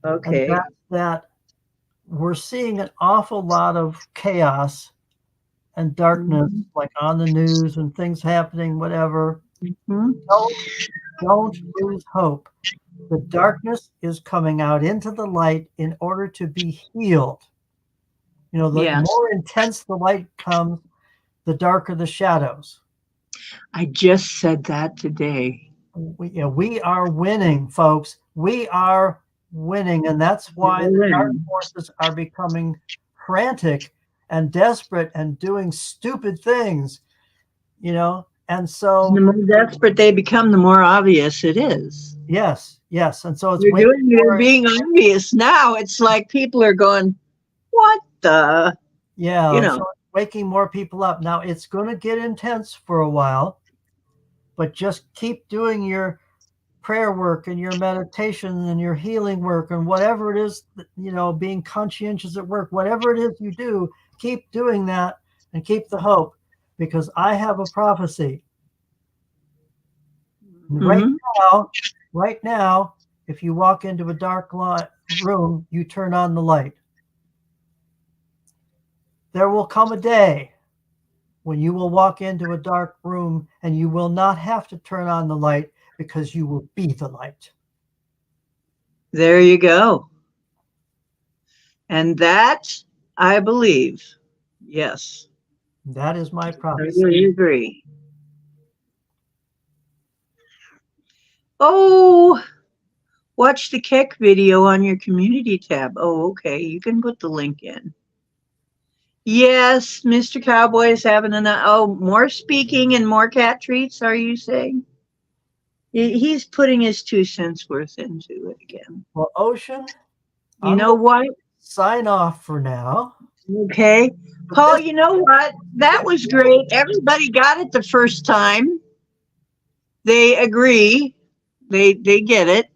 Okay. And that's that we're seeing an awful lot of chaos and darkness, like on the news and things happening, whatever. Don't lose hope. The darkness is coming out into the light in order to be healed. The more intense the light comes, the darker the shadows. I just said that today. We are winning, folks. We are winning, and that's why the dark forces are becoming frantic and desperate and doing stupid things, and so the more desperate they become, the more obvious it is. Yes, and so it's they're being obvious now. It's like people are going, what the? So it's waking more people up. Now it's going to get intense for a while, but just keep doing your prayer work and your meditation and your healing work and whatever it is, being conscientious at work, whatever it is you do, keep doing that and keep the hope, because I have a prophecy. Mm-hmm. Right now, if you walk into a dark room, you turn on the light. There will come a day when you will walk into a dark room and you will not have to turn on the light, because you will be the light. There you go. And that, I believe, yes. That is my I prophecy. really agree. Oh, watch the Keck video on your community tab. Oh, okay. You can put the link in. Yes, Mr. Cowboy is having more speaking and more cat treats, are you saying? He's putting his 2 cents worth into it again. Well, Ocean, You know what? sign off for now. Okay. Paul, you know what? That was great. Everybody got it the first time. They agree. They get it.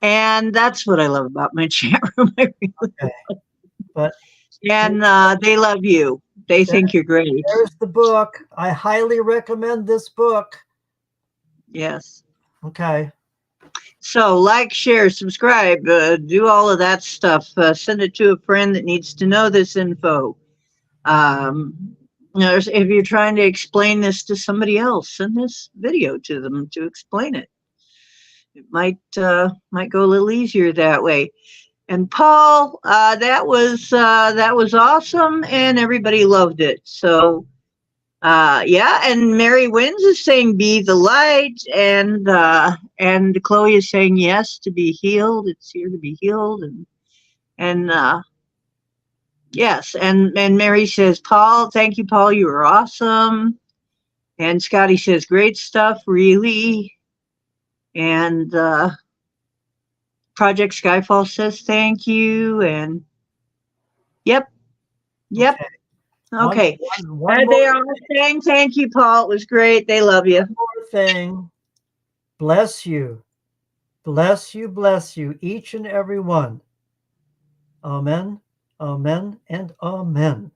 And that's what I love about my chat room. I really Okay. But and they love you. They think you're great. There's the book. I highly recommend this book. Yes. Okay. So like, share, subscribe, do all of that stuff. Send it to a friend that needs to know this info. If you're trying to explain this to somebody else, send this video to them to explain it. It might go a little easier that way. And Paul, that was awesome, and everybody loved it. So, yeah. And Mary Wins is saying, "Be the light," and Chloe is saying, "Yes, to be healed. It's here to be healed." And yes. And Mary says, "Paul, thank you, Paul. You were awesome." And Scotty says, "Great stuff, really." And Project Skyfall says, "Thank you." And yep. Okay. One They are all saying thank you, Paul. It was great. They love you. more thing. Bless you. Bless you, bless you, each and every one. Amen, amen, and amen.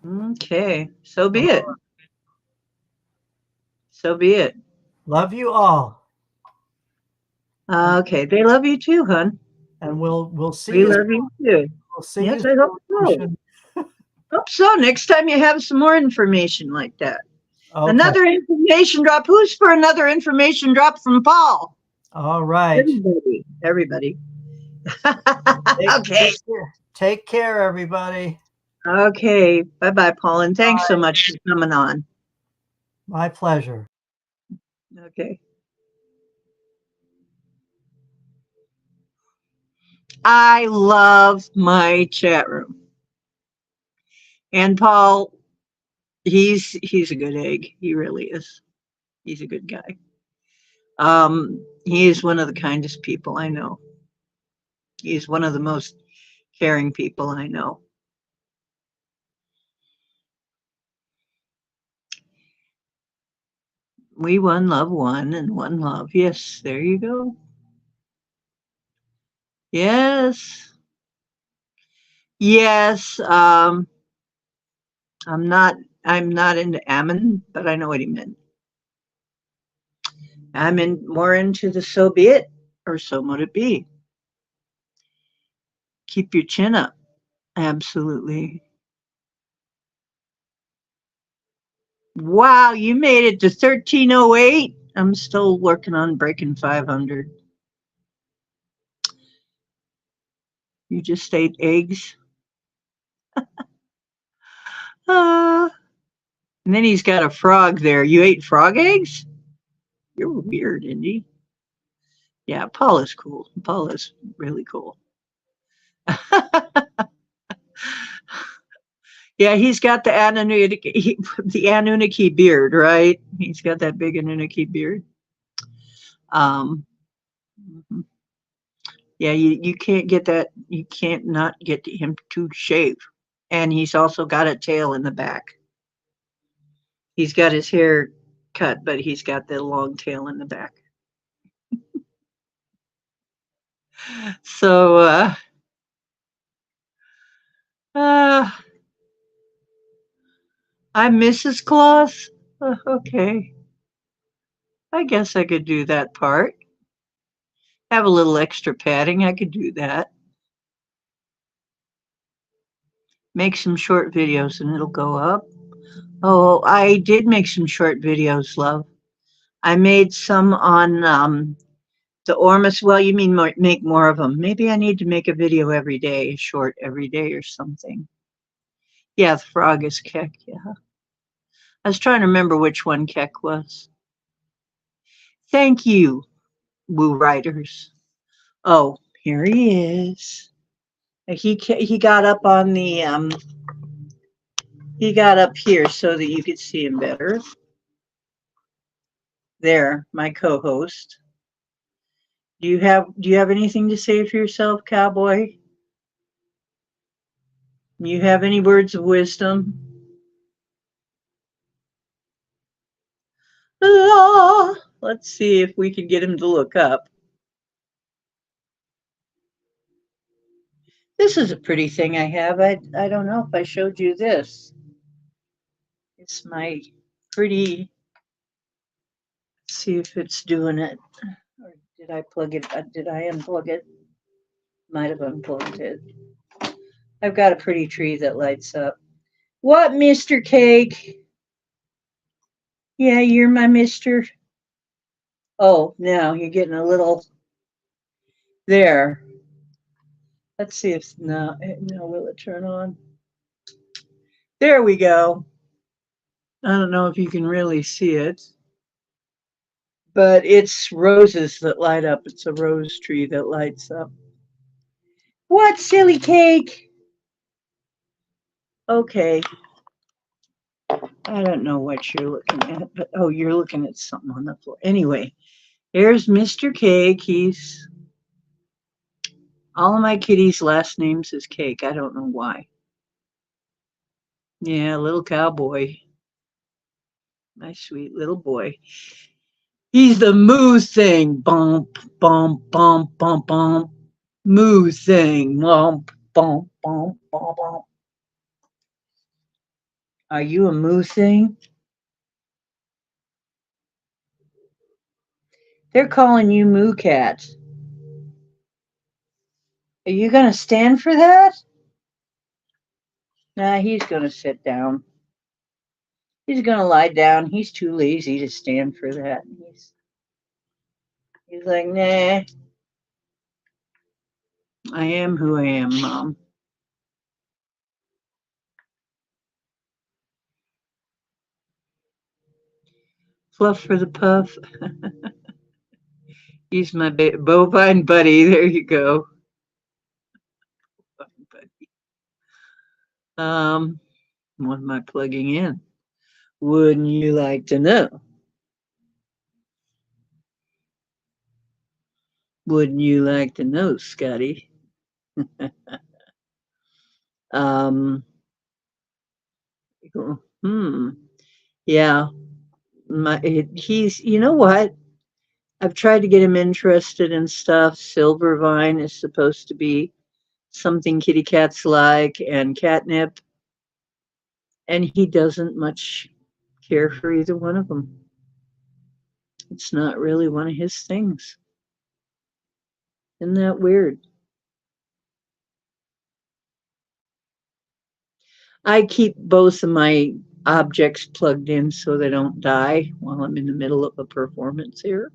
Okay. So be it. So be it. Love you all. Okay. They love you too, hon. And we'll see We you. love you too. We'll see Yes, you I hope so. Hope so. Next time you have some more information like that. Okay. Another information drop. Who's for another information drop from Paul? All right. Everybody. Okay. Take care, everybody. Okay. Bye-bye, Paul. And thanks so much for coming on. My pleasure. Okay. I love my chat room. And Paul, he's a good egg. He really is. He's a good guy. He is one of the kindest people I know. He's one of the most caring people I know. We one love one and one love. Yes, there you go. Yes. Yes. I'm not into Ammon, but I know what he meant. I'm more into the so be it, or so mote it be. Keep your chin up. Absolutely. Wow, you made it to 1308. I'm still working on breaking 500. You just ate eggs. And then he's got a frog there. You ate frog eggs? You're weird, Indy. Yeah, Paul is cool. Paul is really cool. Yeah, he's got the Anunnaki beard, right? He's got that big Anunnaki beard. Yeah, you can't get that. You can't not get him to shave. And he's also got a tail in the back. He's got his hair cut, but he's got the long tail in the back. So, uh, I'm Mrs. Claus. Okay, I guess I could do that part. Have a little extra padding. I could do that. Make some short videos and it'll go up. Oh, I did make some short videos, love. I made some on the Ormus. Well, you mean make more of them. Maybe I need to make a video every day, short every day or something. Yeah, the frog is Keck. Yeah. I was trying to remember which one Keck was. Thank you, Woo Riders. Oh, here he is. He got up on the he got up here so that you could see him better. There, my co-host. Do you have anything to say for yourself, cowboy? You have any words of wisdom? Ah, let's see if we can get him to look up. This is a pretty thing I have. I don't know if I showed you this. It's my pretty. Let's see if it's doing it. Or did I plug it? Did I unplug it? Might have unplugged it. I've got a pretty tree that lights up. What, Mr. Cake? Yeah, you're my mister. Oh, now you're getting a little there. Let's see if no, will it turn on? There we go. I don't know if you can really see it, but it's roses that light up. It's a rose tree that lights up. What, silly cake? Okay. I don't know what you're looking at, but oh, you're looking at something on the floor. Anyway, here's Mr. Cake. He's all of my kitties' last names is Cake. I don't know why. Yeah, little cowboy. My sweet little boy. He's the moo thing. Bump, bump, bump, bump, bump. Moo thing. Bump, bump, bump, bump, bump. Are you a moo thing? They're calling you Moo Cat. Are you going to stand for that? Nah, he's going to sit down. He's going to lie down. He's too lazy to stand for that. He's like, nah, I am who I am, Mom. Fluff for the puff. He's my bovine buddy. There you go. What am I plugging in? Wouldn't you like to know? Wouldn't you like to know, Scotty? um, hmm. Yeah, he's. You know what? I've tried to get him interested in stuff. Silvervine is supposed to be something kitty cats like, and catnip, and he doesn't much care for either one of them. It's not really one of his things. Isn't that weird? I keep both of my objects plugged in so they don't die while I'm in the middle of a performance here.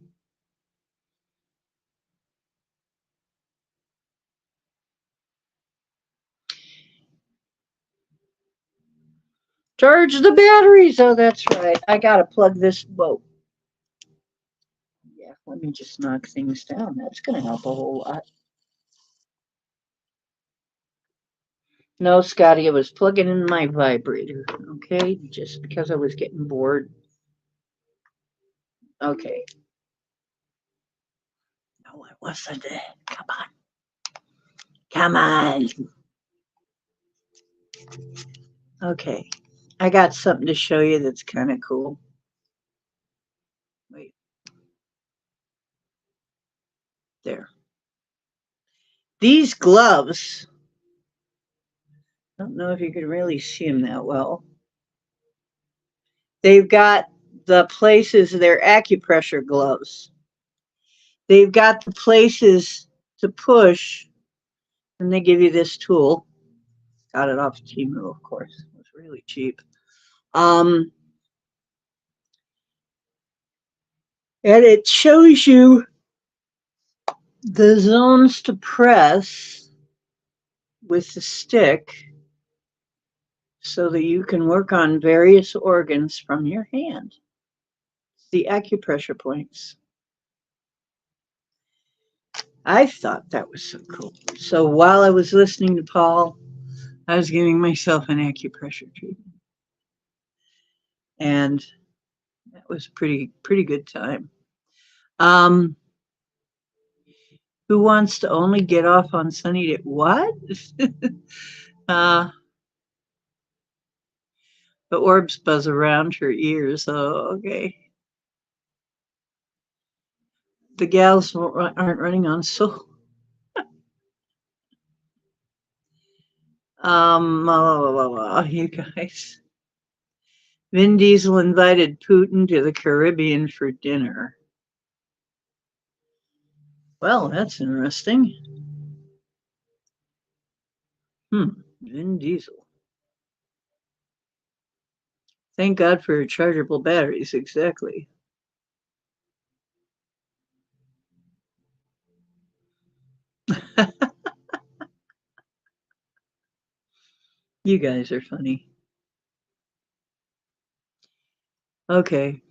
Charge the batteries. Oh, that's right. I got to plug this. Whoa. Yeah, let me just knock things down. That's going to help a whole lot. No, Scotty, I was plugging in my vibrator, okay? Just because I was getting bored. Okay. No, I wasn't. Come on. Come on. Okay. I got something to show you that's kind of cool. Wait. There. These gloves, I don't know if you can really see them that well. They've got the places, they're acupressure gloves. They've got the places to push, and they give you this tool. Got it off Temu, of course. It was really cheap. And it shows you the zones to press with the stick so that you can work on various organs from your hand. The acupressure points. I thought that was so cool. So while I was listening to Paul, I was giving myself an acupressure treatment. And that was pretty good time. Who wants to only get off on sunny day? What? The orbs buzz around her ears. Oh, okay. The gals aren't running on so. You guys. Vin Diesel invited Putin to the Caribbean for dinner. Well, that's interesting. Vin Diesel. Thank God for rechargeable batteries, exactly. You guys are funny. Okay.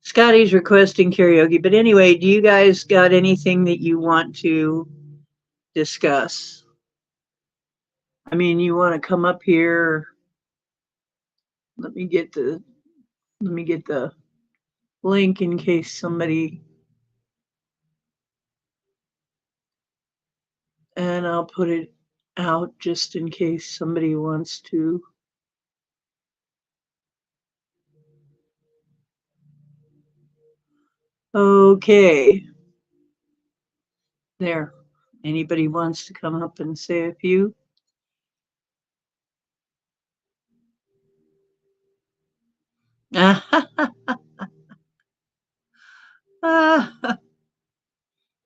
Scotty's requesting karaoke, but anyway, do you guys got anything that you want to discuss? I mean, you want to come up here? Let me get the link in case somebody, and I'll put it out just in case somebody wants to. Okay. There. Anybody wants to come up and say a few?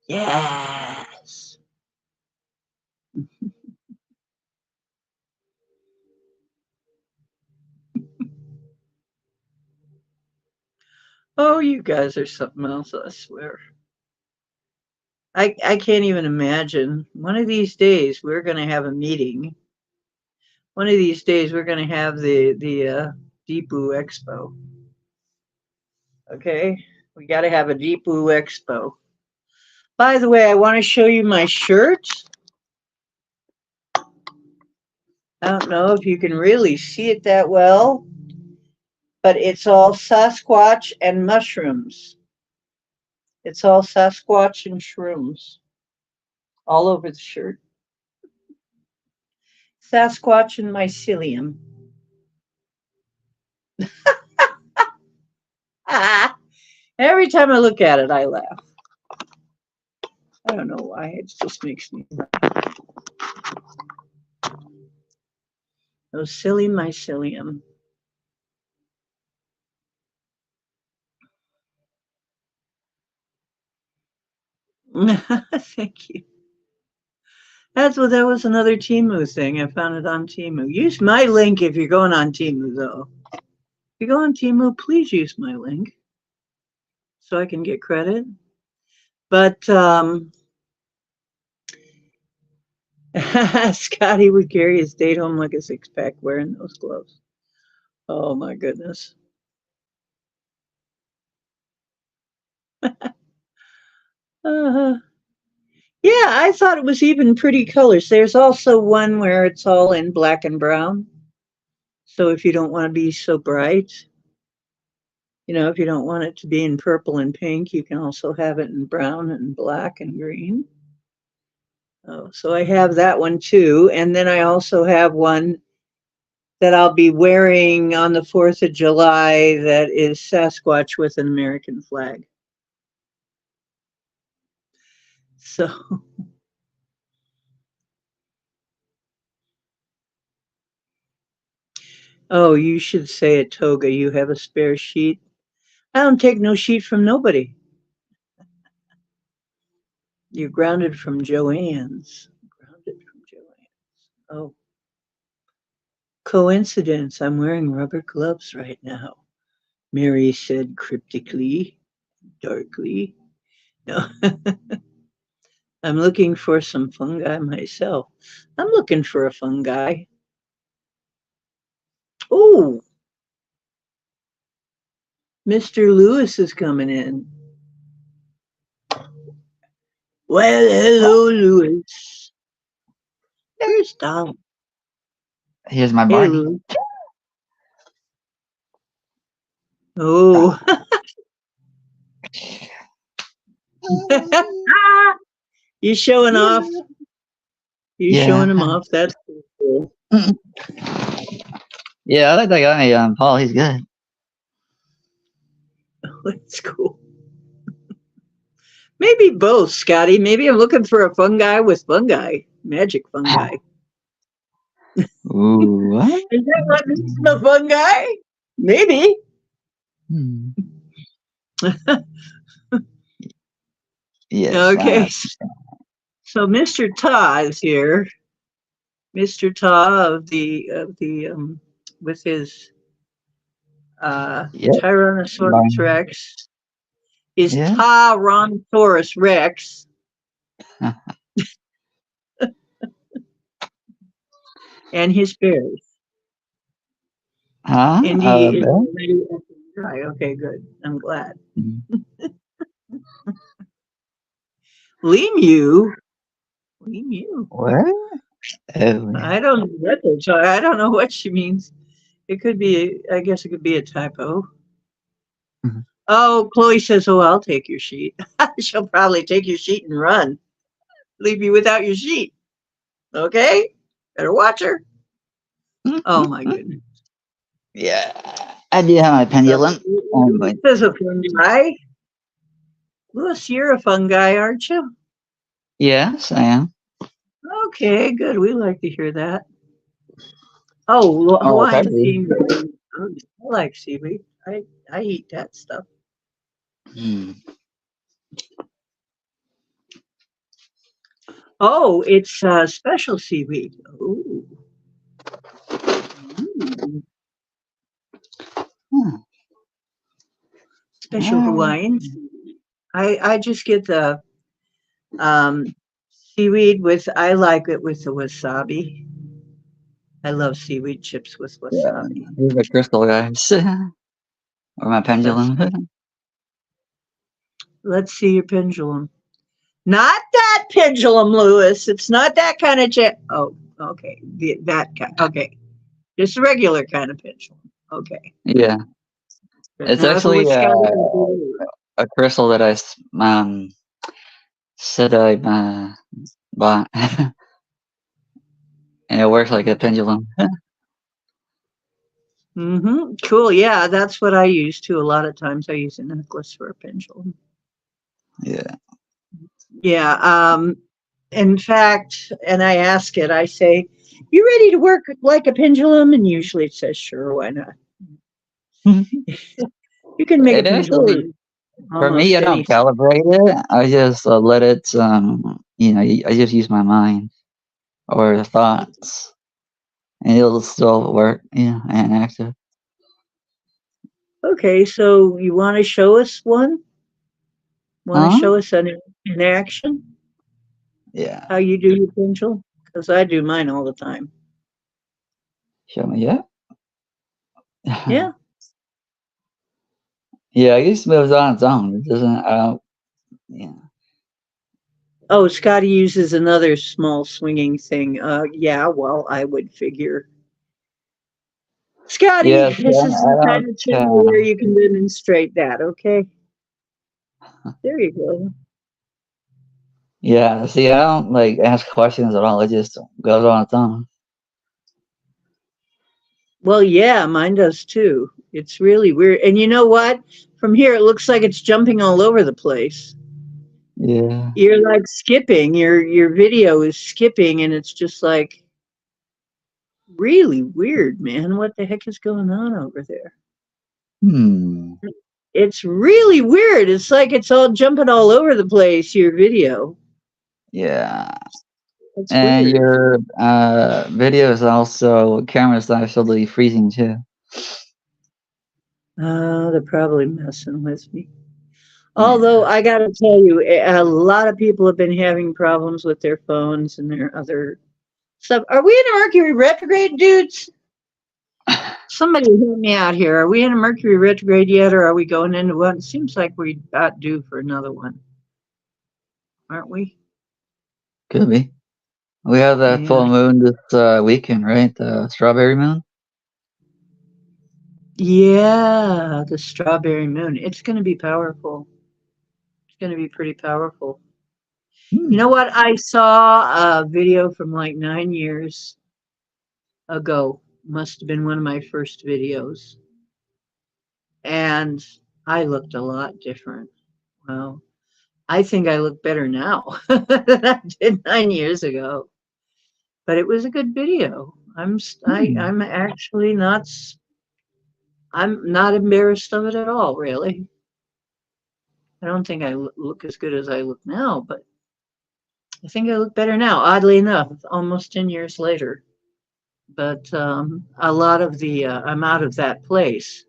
Yes. Oh, you guys are something else, I swear. I can't even imagine. One of these days we're going to have a meeting. One of these days we're going to have the Deepu Expo. Okay? We got to have a Deepu Expo. By the way, I want to show you my shirt. I don't know if you can really see it that well, but it's all Sasquatch and mushrooms. It's all Sasquatch and shrooms all over the shirt. Sasquatch and mycelium. Every time I look at it, I laugh. I don't know why. It just makes me laugh. Oh, silly mycelium. Thank you. That was another Temu thing. I found it on Temu. Use my link if you're going on Temu, though. If you go on Temu, please use my link so I can get credit. But Scotty would carry his date home like a six-pack wearing those gloves. Oh, my goodness. Yeah, I thought it was even pretty colors. There's also one where it's all in black and brown. So if you don't want to be so bright, if you don't want it to be in purple and pink, you can also have it in brown and black and green. Oh, so I have that one too. And then I also have one that I'll be wearing on the 4th of July that is Sasquatch with an American flag. So Oh, you should say it, Toga. You have a spare sheet. I don't take no sheet from nobody. You're grounded from Joanne's. Grounded from Joanne's. Oh, coincidence. I'm wearing rubber gloves right now. Mary said cryptically, darkly. No, I'm looking for some fungi myself. I'm looking for a fungi. Oh, Mr. Lewis is coming in. Well, hello, Lewis. There's Tom. Here's my Hey, body. Lewis. Oh. You showing off? You showing him off? That's cool. Yeah, I like that guy, Paul. He's good. That's cool. Maybe both, Scotty. Maybe I'm looking for a fungi with fungi. Magic fungi. Ooh, what? Is that what makes the fungi? Maybe. Hmm. Yes. Okay. So Mr. Ta is here. Mr. Ta of the with his Yep. Tyrannosaurus Rex. Is Yeah. Tyrannosaurus Rex. And his bears. Huh? Indy is already at the dry. Okay, good. I'm glad. Lemu. Lemu. What? Oh. I don't know what I don't know what she means. It could be. I guess it could be a typo. Mhm. Oh, Chloe says, "Oh, I'll take your sheet." She'll probably take your sheet and run, leave you without your sheet. Okay, better watch her. Oh my goodness. Yeah. I do have my pendulum. Lewis is a fungi. Lewis, you're a fungi, aren't you? Yes, I am. Okay, good. We like to hear that. Oh, Oh, Hawaiian okay. seaweed. I like seaweed. I eat that stuff. Hmm. Oh, it's special seaweed. Ooh. Hmm. Special Hawaiian seaweed. I just get the seaweed with. I like it with the wasabi. I love seaweed chips with Yeah. wasabi. Here's my crystal, guys. Or my pendulum. Let's see your pendulum. Not that pendulum, Lewis. It's not that kind of chip. Oh, okay. That kind. Okay. Just a regular kind of pendulum. Okay. Yeah. There's It's nothing actually with Scotty can do. a crystal that I said I bought. And it works like a pendulum. Mm-hmm. Cool. Yeah, that's what I use too. A lot of times I use a necklace for a pendulum. Yeah. Yeah. In fact, and I ask it, I say, "You ready to work like a pendulum?" And usually it says, "Sure, why not?" You can make a It actually, pendulum for me, almost I don't anything. calibrate it. I just let it, I just use my mind or the thoughts, and it'll still work, and active. Okay, so you want to show us one? Want to Huh? show us in action Yeah. how you do your pendulum? Because I do mine all the time. Show me, yeah. Yeah. Yeah, it just moves on its own. It doesn't, yeah. Oh, Scotty uses another small swinging thing. Yeah, well, I would figure. Scotty, Yeah, see, this is the I kind of channel where you can demonstrate that, okay? There you go. yeah, see, I don't, like, ask questions at all. It just goes on its own. Well, yeah, mine does too. It's really weird. And you know what? From here, it looks like it's jumping all over the place. Yeah. You're like skipping. Your video is skipping, and it's just like really weird, man. What the heck is going on over there? Hmm. It's really weird. It's like it's all jumping all over the place, your video. Yeah. It's And weird. your video is also camera's actually freezing too. Oh, they're probably messing with me. Although Yeah. I got to tell you, a lot of people have been having problems with their phones and their other stuff. Are we in a Mercury retrograde, dudes? Somebody help me out here. Are we in a Mercury retrograde yet, or are we going into one? It seems like we're about due for another one, aren't we? Could be. We have that Yeah. full moon this weekend, right? The strawberry moon. Yeah, the strawberry moon. It's going to be powerful. It's going to be pretty powerful. You Hmm. know what? I saw a video from like 9 years ago. Must have been one of my first videos. And I looked a lot different. Well, I think I look better now than I did 9 years ago. But it was a good video. Hmm. I'm actually not I'm not embarrassed of it at all, really. I don't think I look as good as I look now, but I think I look better now. Oddly enough, almost 10 years later. But a lot of the I'm out of that place,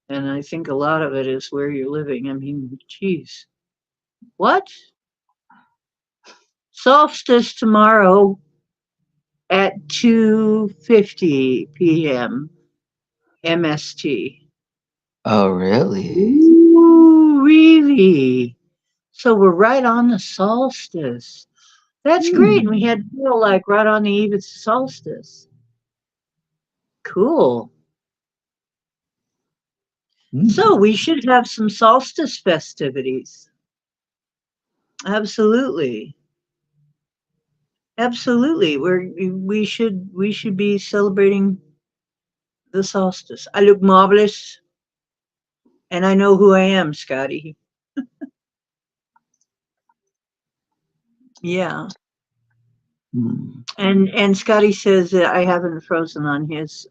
and I think a lot of it is where you're living. I mean, geez, what solstice tomorrow at 2:50 p.m. MST. Oh, really? Ooh, really? So we're right on the solstice. That's great. And we Hmm. had like right on the eve of the solstice. Cool. So Hmm. we should have some solstice festivities. Absolutely. Absolutely. We should be celebrating the solstice. I look marvelous and I know who I am, Scotty. Yeah. Hmm. And Scotty says that I haven't frozen on his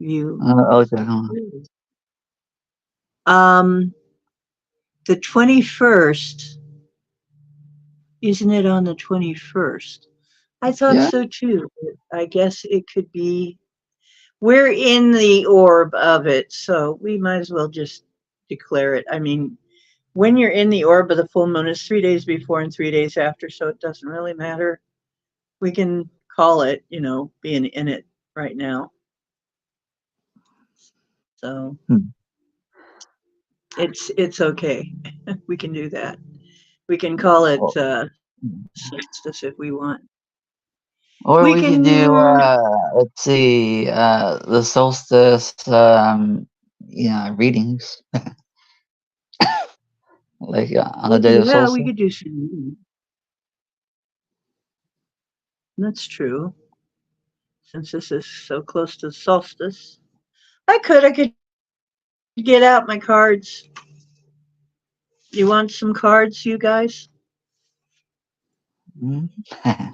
view. Okay. Hold on. Um the 21st, isn't it on the 21st? I thought Yeah. so too. I guess it could be. We're in the orb of it, so we might as well just declare it. I mean, when you're in the orb of the full moon, it's 3 days before and 3 days after, so it doesn't really matter. We can call it, being in it right now. So Hmm. it's okay. We can do that. We can call it Or, solstice if we want. or We we could do can. let's see, the solstice readings like on the day of Yeah, we solstice. could do some. That's true. Since this is so close to solstice, I could get out my cards. You want some cards, you guys? Hmm.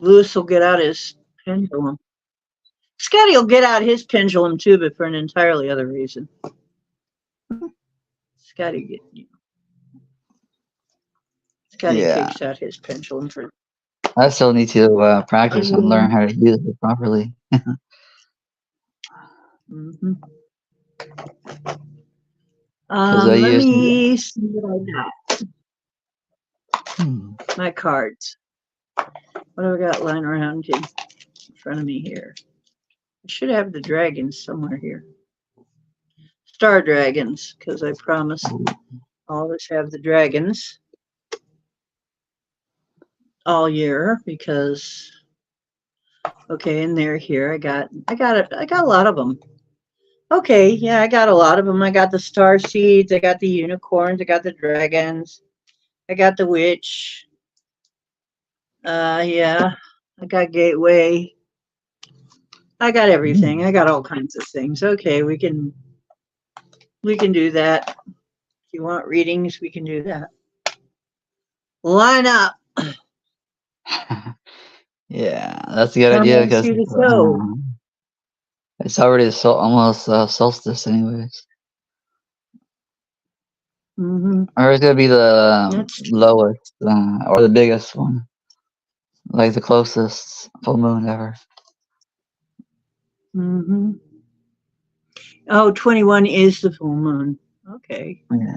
Lewis will get out his pendulum. Scotty will get out his pendulum too, but for an entirely other reason. Scotty get Scotty Yeah. takes out his pendulum for. I still need to practice and learn Mhm. how to use it properly. Because I Let use me see what I hmm. got. My cards. What do I got lying around in front of me here? I should have the dragons somewhere here. Star dragons, because I promised I'll always have the dragons all year because okay, and they're here. I got a lot of them. Okay, yeah, I got a lot of them. I got the star seeds, I got the unicorns, I got the dragons, I got the witch. Yeah, I got gateway. I got everything. Hmm. I got all kinds of things. Okay, we can do that. If you want readings, we can do that. Line up. Yeah, that's a good How idea wants because you to go? it's already almost solstice, anyways. Mm-hmm. Or it's gonna be the That's true. lowest or the biggest one, like the closest full moon ever. Mm-hmm. Oh, 21 is the full moon. Okay. Yeah.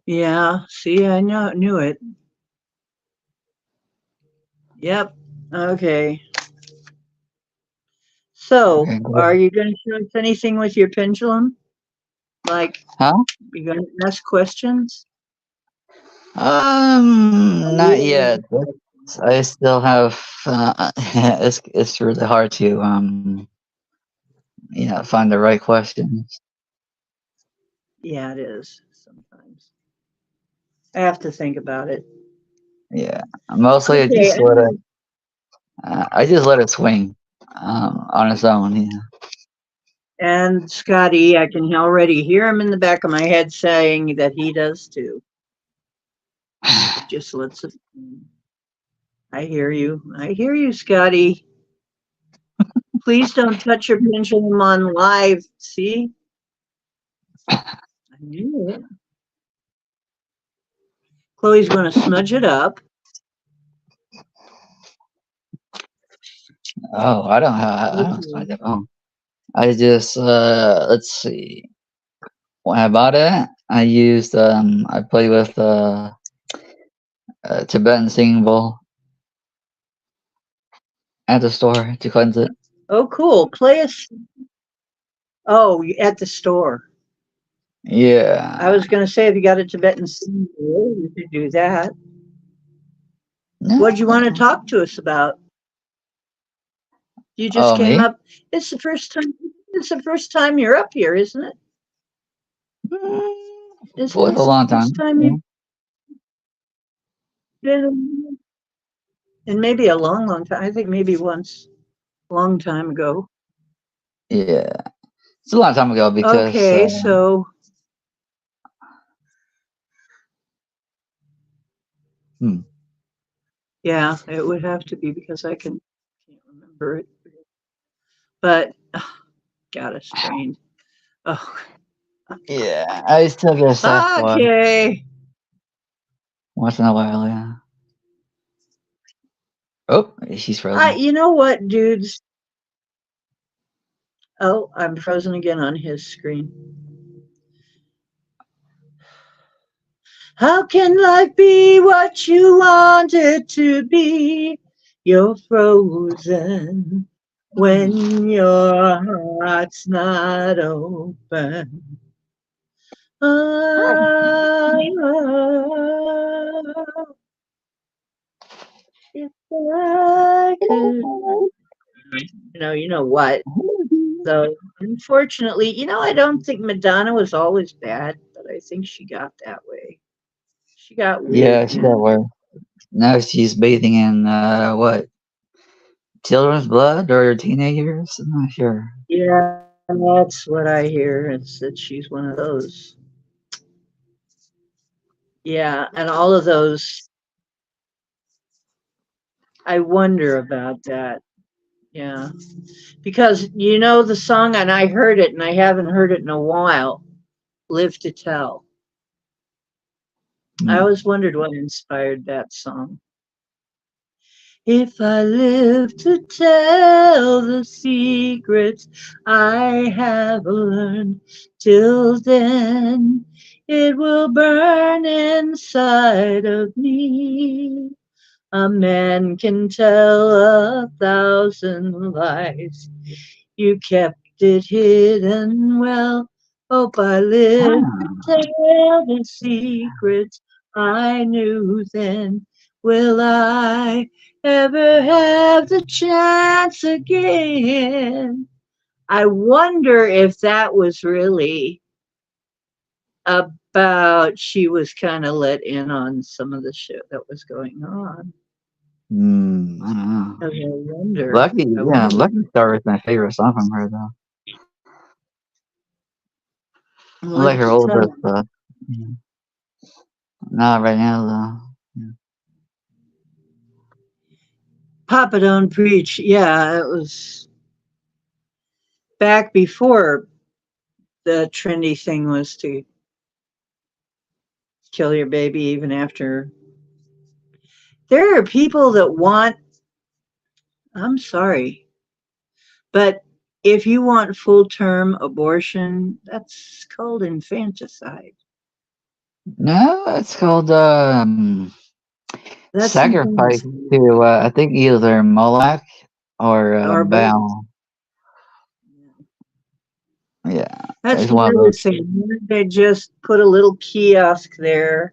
Yeah. See, I knew it. Yep. Okay. So, Okay. are Good. you going to show us anything with your pendulum? Like, Huh? you going to ask questions? Not yet. I still have. It's really hard to find the right questions. Yeah, it is sometimes. I have to think about it. Yeah. Mostly, Okay. I just let it swing on its own. Yeah. And Scotty, I can already hear him in the back of my head saying that he does too. He just lets it. I hear you. I hear you, Scotty. Please don't touch your pendulum on live. See? I knew it. Chloe's going to smudge it up. Oh, I don't find Okay. it wrong. I just let's see. When I bought it, I played with Tibetan singing bowl at the store to cleanse it. Oh, cool. Play us. Oh, at the store. I Yeah. was going to say if you got a Tibetan singing bowl, you could do that. What'd you want to No. talk to us about? You just Oh, came me? up. It's the first time. It's the first time you're up here, isn't it? Isn't For a this the long first time. time Yeah. you've been? And maybe a long, long time. I think maybe once, long time ago. Yeah. It's a long time ago because Okay, so hmm. yeah, it would have to be because I can't remember it. But got us trained. Oh, Yeah, I still get a Sasquatch okay. once in a while. Yeah. Oh, she's frozen. You know what, dudes? Oh, I'm frozen again on his screen. How can life be what you want it to be? You're frozen when your heart's not open. Ah, if I could, you know what? So unfortunately, I don't think Madonna was always bad, but I think she got that way. She got weird, Yeah, she got man. worse. Now she's bathing in what? Children's blood or teenagers? I'm not sure. Yeah, that's what I hear. It's that she's one of those. Yeah, and all of those. I wonder about that. Yeah, because the song, and I heard it, and I haven't heard it in a while. Live to Tell. I Hmm. always wondered what inspired that song. If I live to tell the secrets I have learned till then, it will burn inside of me. A man can tell 1,000 lies. You kept it hidden well. Hope I live to Ah. tell the secrets I knew then. Will I ever have the chance again? I wonder if that was really about she was kind of let in on some of the shit that was going on. I don't know. I wonder. Lucky, I yeah, wonder. Lucky Star is my favorite song from her though. I like Live her to older tell. stuff. Yeah. Not right now though. Yeah. Papa don't preach. Yeah, it was back before the trendy thing was to kill your baby even after. There are people that want, I'm sorry, but if you want full term abortion, that's called infanticide. No, it's called That's sacrifice infanticide. to I think either Moloch or Or both. Baal. Yeah, That's it's what one of I those. was saying. They just put a little kiosk there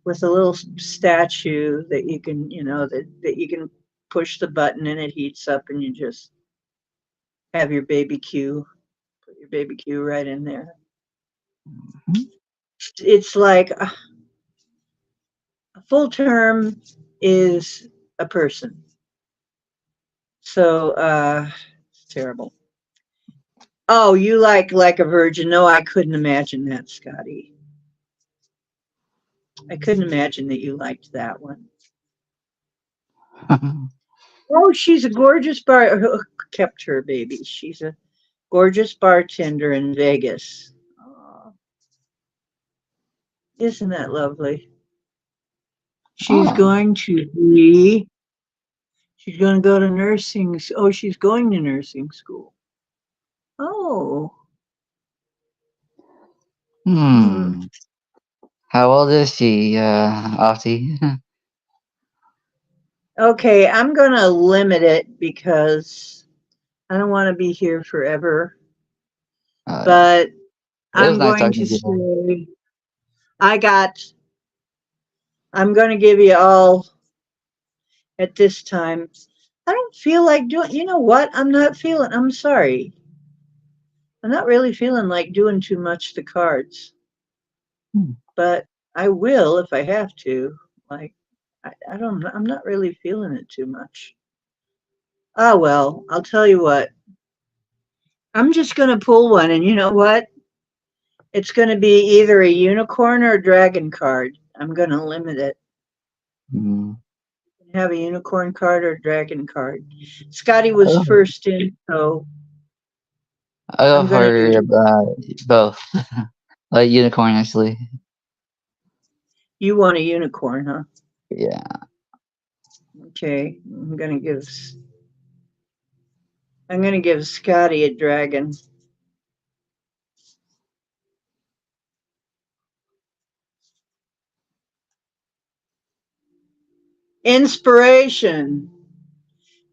with a little statue that you can, that you can push the button and it heats up and you just have your baby Q, put your baby Q right in there. Mhm. It's like a full term is a person. So it's terrible. Oh, you like a virgin. No, I couldn't imagine that, Scotty. I couldn't imagine that you liked that one. Oh, she's a gorgeous bar. Who kept her baby? She's a gorgeous bartender in Vegas. Oh, isn't that lovely? She's Oh. going to be. She's going to go to nursing. Oh, she's going to nursing school. Oh, hmm. Hmm. How old is she, Ozzy? Okay, I'm going to limit it because I don't want to be here forever. Yeah. But It was I'm nice going talking to to you. say I got. I'm going to give you all at this time. I don't feel like doing. You know what? I'm not feeling. I'm sorry. I'm not really feeling like doing too much the cards, Hmm. but I will if I have to. Like I don't. I'm not really feeling it too much. Ah well. I'll tell you what. I'm just going to pull one, and you know what? It's going to be either a unicorn or a dragon card. I'm going to limit it. Hmm. Have a unicorn card or a dragon card. Scotty was first in, so I'll I'm go going to for use. both. Like unicorn, actually. You want a unicorn, huh? Yeah. Okay, I'm gonna give Scotty a dragon. Inspiration.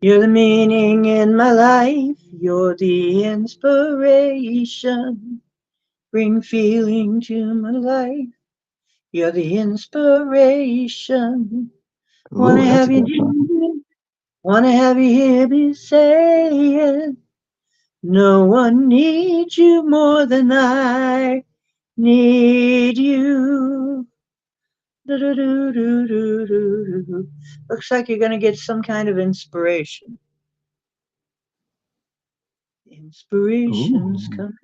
You're the meaning in my life. You're the inspiration. Bring feeling to my life. You're the inspiration. Wanna Ooh, that's a have you good one. do it. Wanna have you hear me say it. No one needs you more than I need you. Do-do-do-do-do-do-do. Looks like you're going to get some kind of inspiration. Inspirations Ooh. come.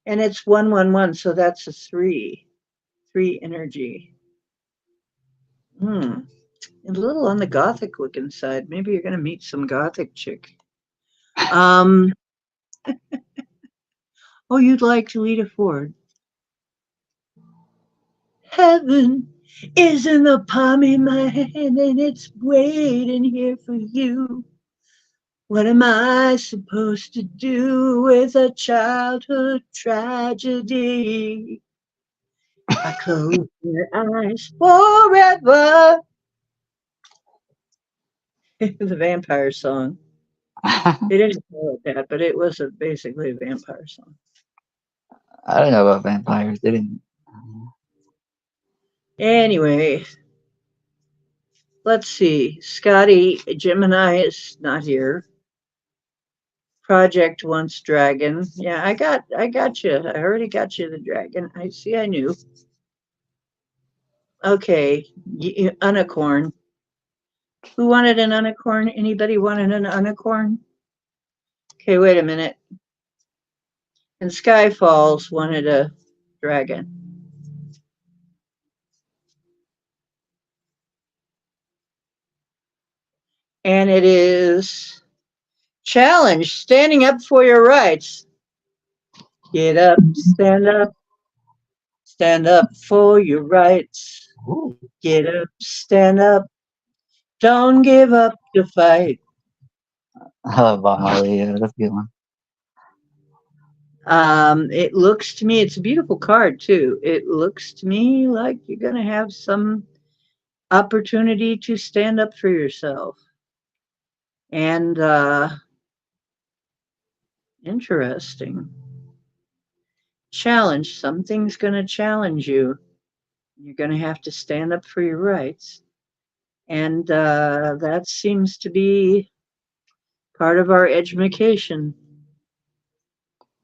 And it's 111, so that's a three. Three energy. Hmm. A little on the gothic looking side. Maybe you're going to meet some gothic chick. Um. Oh, you'd like to lead a Ford. Heaven is in the palm of my hand and it's waiting here for you. What am I supposed to do with a childhood tragedy? I close my eyes forever. The vampire song. They didn't call it that, but it was basically a vampire song. I don't know about vampires. They didn't. Anyway, let's see. Scotty Gemini is not here. Project wants dragon. Yeah, I got you. I already got you the dragon. I see. I knew. Okay, unicorn. Who wanted an unicorn? Anybody wanted an unicorn? Okay, wait a minute. And Skyfalls wanted a dragon. And it is challenge, standing up for your rights. Get up, stand up for your rights. Ooh. Get up, stand up, don't give up the fight. I love Bob Marley. Yeah, that's a good one. It looks to me, it's a beautiful card too. It looks to me like you're going to have some opportunity to stand up for yourself. And interesting. Challenge. Something's going to challenge you. You're going to have to stand up for your rights. And that seems to be part of our education.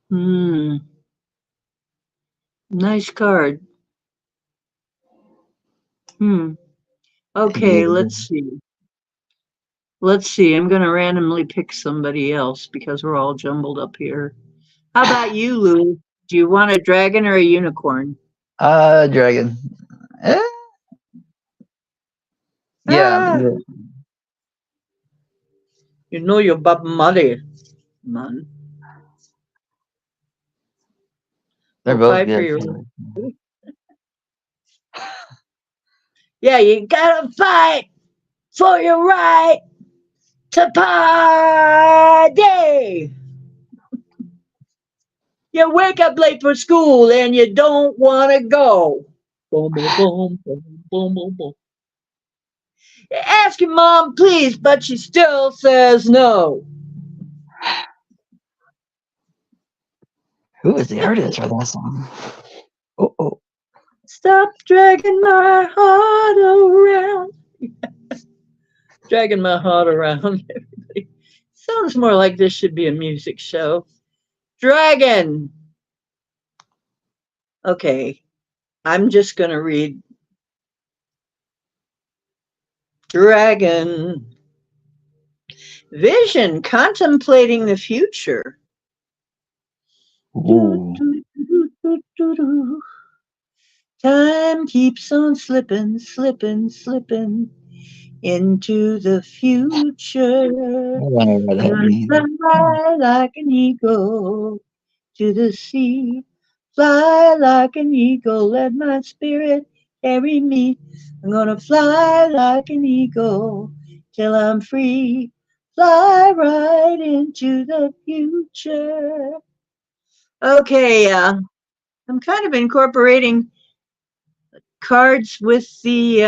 Hmm. Nice card. Hmm. Okay, Yeah. let's see. Let's see. I'm going to randomly pick somebody else because we're all jumbled up here. How about you, Lou? Do you want a dragon or a unicorn? Dragon. Eh? Yeah, Ah, yeah. you know your Bob Marley, man. They're Go both fight for good. your. Yeah, you gotta fight for your right to party. You wake up late for school and you don't want to go. Boom, boom, boom, boom, boom, boom, boom. You ask your mom, please, but she still says no. Who is the artist for that song? Oh, oh. Stop dragging my heart around. Dragging my heart around. Everybody. Sounds more like this should be a music show. Dragon. Okay, I'm just going to read Dragon. Vision, contemplating the future. Do, Ooh. do, do, do, do, do. Time keeps on slipping, slipping, slipping into the future. I wonder what I'm that gonna means. fly like an eagle to the sea. Fly like an eagle, let my spirit carry me. I'm gonna fly like an eagle till I'm free. Fly right into the future. Okay, I'm kind of incorporating cards with the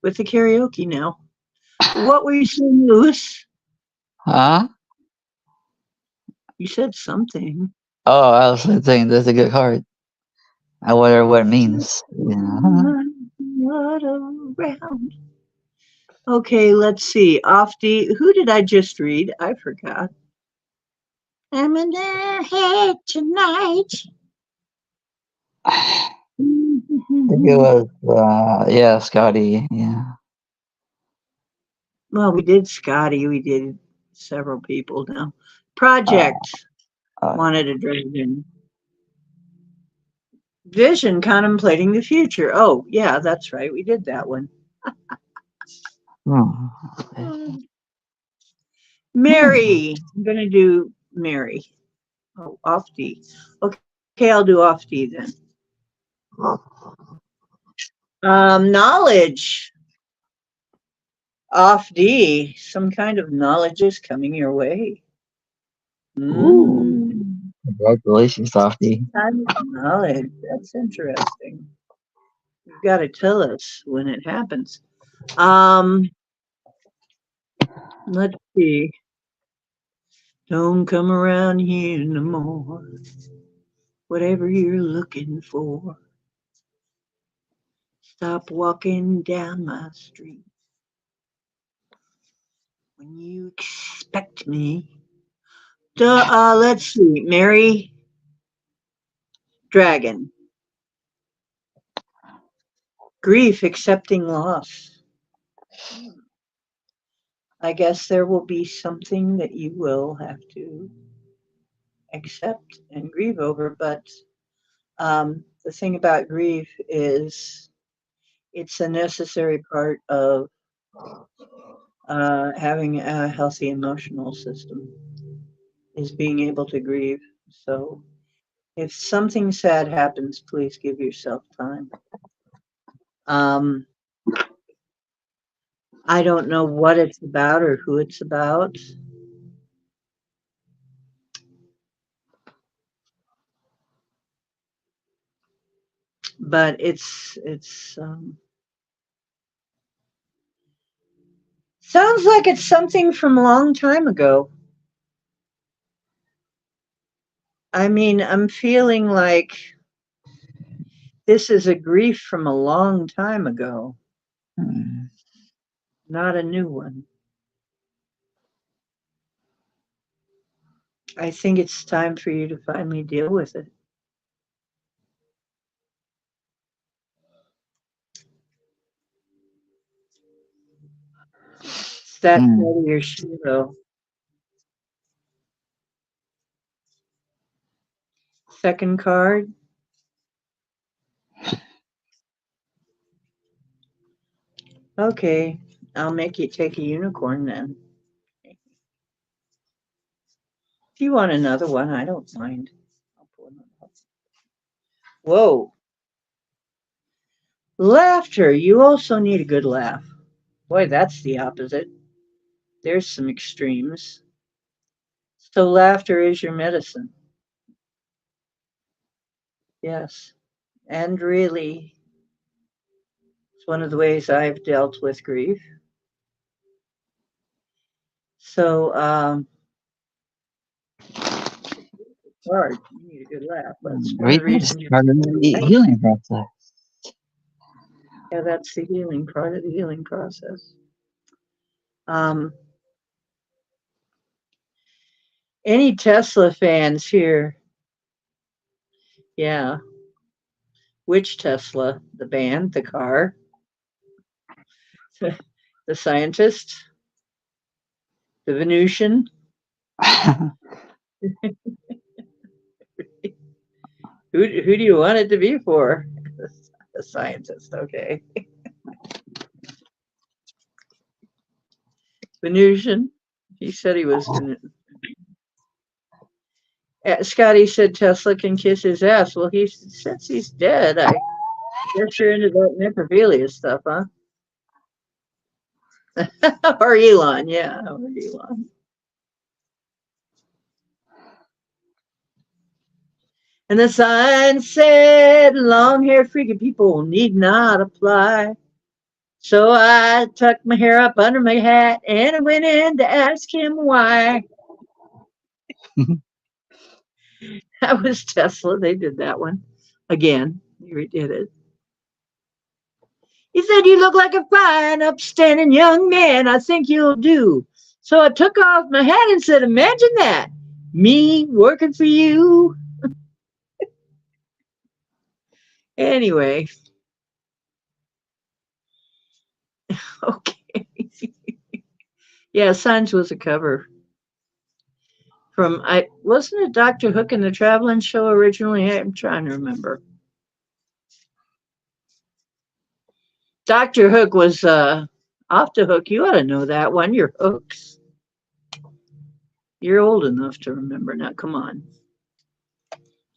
karaoke now. What were you saying, Lewis? Huh? You said something. Oh, I was saying that's a good card. I wonder what it means. Yeah. Not around. Okay, let's see. Who did I just read? I forgot. I'm in the head tonight. I think it was, yeah, Scotty. Yeah. Well, we did Scotty. We did several people now. Uh, Project uh, wanted a dragon. Vision contemplating the future. Oh, yeah, that's right. We did that one. hmm. Hmm. Mary. I'm going to do Mary. Oh, off D. Okay, I'll do off D then. Knowledge. Off D. Some kind of knowledge is coming your way. Ooh. Mm, Congratulations, Softy. kind of knowledge. That's interesting. You've got to tell us when it happens. Um, let's see. Don't come around here no more. Whatever you're looking for, stop walking down my street. When you expect me. Let's see. Mary Dragon. Grief, accepting loss. I guess there will be something that you will have to accept and grieve over. But the thing about grief is it's a necessary part of having a healthy emotional system is being able to grieve. So if something sad happens, please give yourself time. Um, I don't know what it's about or who it's about. But it's sounds like it's something from a long time ago. I mean, I'm feeling like this is a grief from a long time ago, Hmm. not a new one. I think it's time for you to finally deal with it. It's that Hmm. part of your show. Second card. Okay, I'll make you take a unicorn then. If you want another one, I don't mind. I'll pull one up. Whoa. Laughter. You also need a good laugh. Boy, that's the opposite. There's some extremes. So laughter is your medicine. Yes. And really, it's one of the ways I've dealt with grief. So, hard. You need a good laugh. That's one of the Grief is reasons. part of the healing process. Yeah, that's the healing part of the healing process. Um, any Tesla fans here? Yeah. Which Tesla? The band, the car, the scientist, the Venusian? Who do you want it to be for? The scientist, okay. Venusian. He said he was. Scotty said Tesla can kiss his ass. Well, since he's dead, I guess you're into that necrophilia stuff, huh? Or Elon, yeah, or Elon. And the sign said, long-haired freaky people need not apply. So I tucked my hair up under my hat and I went in to ask him why. That was Tesla. They did that one again. They redid it. He said, you look like a fine, upstanding young man. I think you'll do. So I took off my hat and said, imagine that. Me working for you. Anyway, okay. Yeah, Signs was a cover from, I wasn't it Dr. Hook and the Traveling Show originally? I'm trying to remember. Dr. Hook was off the hook. You ought to know that one. You're hooks. You're old enough to remember. Now, come on.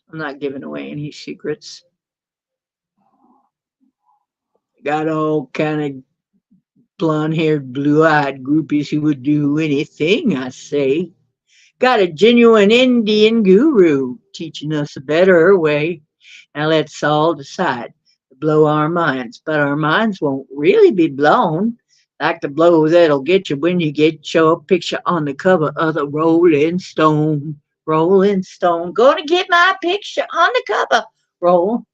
I'm not giving away any secrets. Got all kind of blonde-haired, blue-eyed groupies who would do anything I say. Got a genuine Indian guru teaching us a better way. Now let's all decide to blow our minds, but our minds won't really be blown like the blow that'll get you when you get your picture on the cover of the Rolling Stone. Rolling Stone, gonna get my picture on the cover. Rolling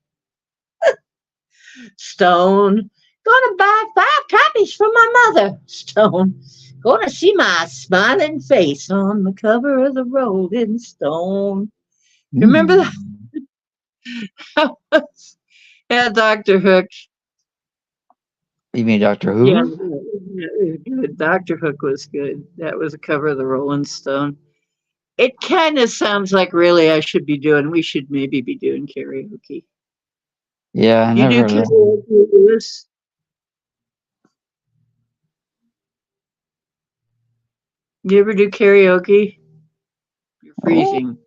Stone, gonna buy 5 copies for my mother. Stone, gonna see my smiling face on the cover of the Rolling Stone. Remember that? Yeah, Dr. Hook. You mean Doctor Yeah, Who? good. Dr. Hook was good. That was a cover of the Rolling Stone. It kind of sounds like really I should be doing, we should maybe be doing karaoke. Yeah, I You never do heard of that. karaoke, Lewis? You ever do karaoke? You're Oh, freezing.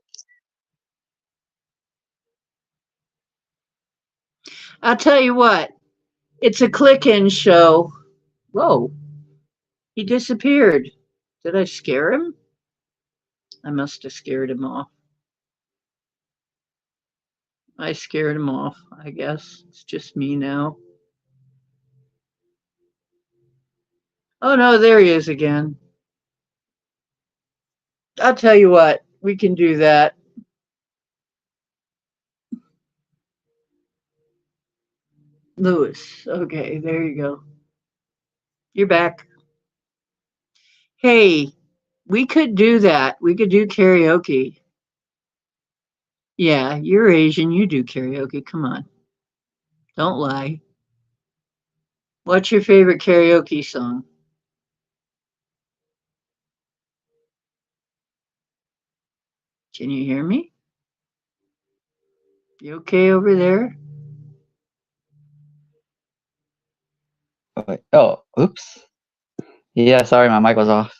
I'll tell you what, it's a click-in show. Whoa, he disappeared. Did I scare him? I must have scared him off. I scared him off, I guess. It's just me now. Oh no, there he is again. I'll tell you what, we can do that. Lewis. Okay, there you go. You're back. Hey, we could do that. We could do karaoke. Yeah, you're Asian. You do karaoke. Come on. Don't lie. What's your favorite karaoke song? Can you hear me? You okay over there? wait. Oh, oops. Yeah, sorry, my mic was off.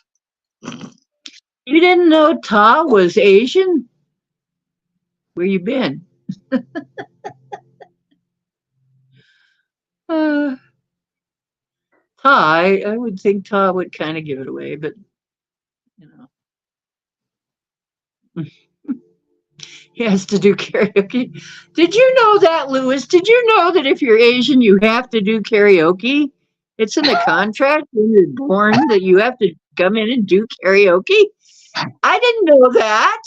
You didn't know Ta was Asian? Where you been? Uh, Ta, I would think Ta would kind of give it away, but you know, he has to do karaoke. Did you know that, Lewis? Did you know that if you're Asian, you have to do karaoke? It's in the contract when you're born that you have to come in and do karaoke. I didn't know that.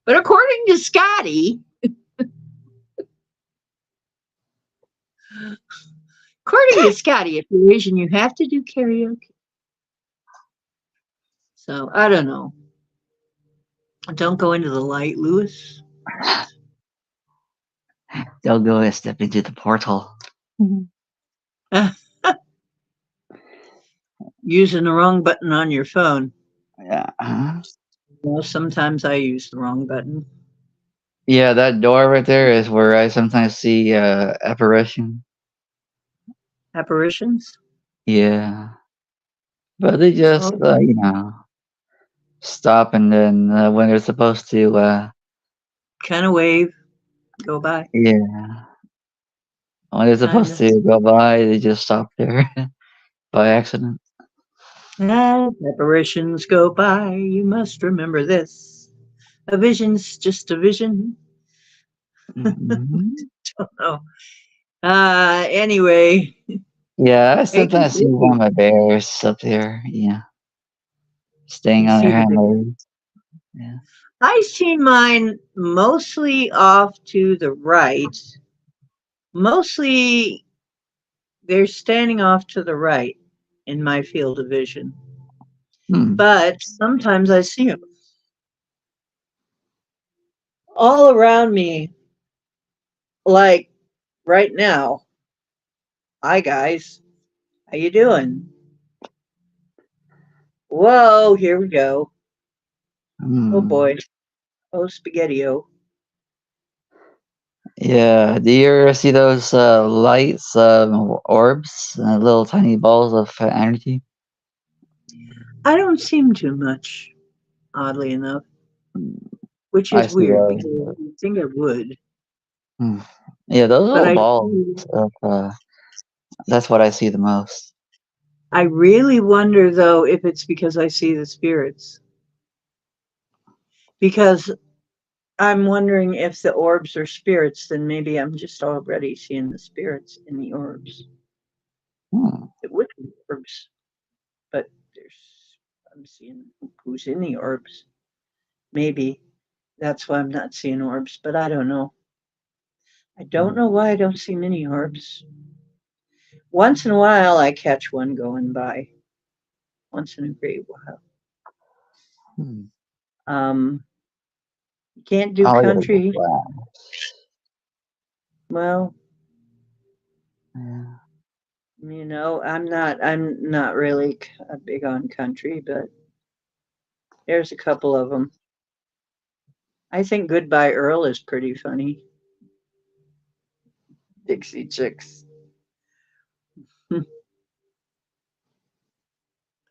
But according to Scotty, if you're Asian, you have to do karaoke. So I don't know. Don't go into the light, Lewis. Don't go and step into the portal. Using the wrong button on your phone. Yeah. Well, sometimes I use the wrong button. Yeah, that door right there is where I sometimes see apparition. Apparitions? Yeah. But they just, Oh, stop and then when they're supposed to, kind of wave, go by. yeah, when they're Kind supposed of. to go by, they just stop there by accident. As apparitions go by, you must remember this. A vision's just a vision. Mhm. Oh. Anyway. Yeah, I Hey, sometimes see one of my bears up there, staying you on see their the hammers. Yeah. I see mine mostly off to the right. Mostly they're standing off to the right in my field of vision. Hmm. But sometimes I see them all around me, like right now. Hi guys, how you doing? Whoa, here we go. Oh Hmm. boy. Oh spaghetti-o. Yeah. Do you ever see those lights, orbs, little tiny balls of energy? I don't seem too much, oddly enough, which I is see weird those. because I think I would. Hmm. Yeah, those But little balls. Of, that's what I see the most. I really wonder though if it's because I see the spirits. Because I'm wondering if the orbs are spirits, then maybe I'm just already seeing the spirits in the orbs. Hmm. It would be orbs, but I'm seeing who's in the orbs. Maybe that's why I'm not seeing orbs, but I don't know. I don't know why I don't see many orbs. Once in a while, I catch one going by. Once in a great while. Hmm. You can't do Oh, yeah. country. Wow. Well, Yeah. I'm not really big on country, but there's a couple of them. I think Goodbye Earl is pretty funny. Dixie Chicks.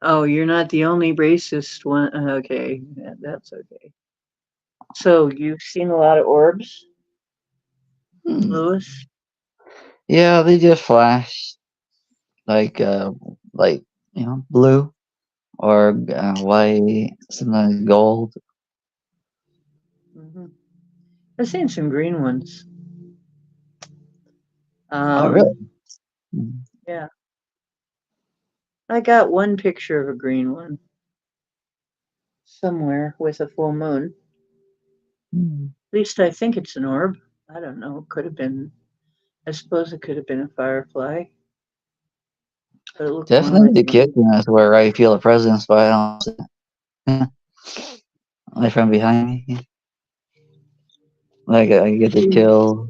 Oh, you're not the only racist one. Okay, that's okay. So you've seen a lot of orbs, Hmm. Lewis? Yeah, they just flash like blue or white, sometimes gold. Hmm. I've seen some green ones. Oh, really? Um, Hmm. yeah, I got one picture of a green one somewhere with a full moon. Hmm. At least I think it's an orb. I don't know. It could have been. I suppose it could have been a firefly, but it looked more Definitely like the an orb. kitchen is where I feel a presence, but I don't see it. Like from behind me. Like I get the Mm. chill.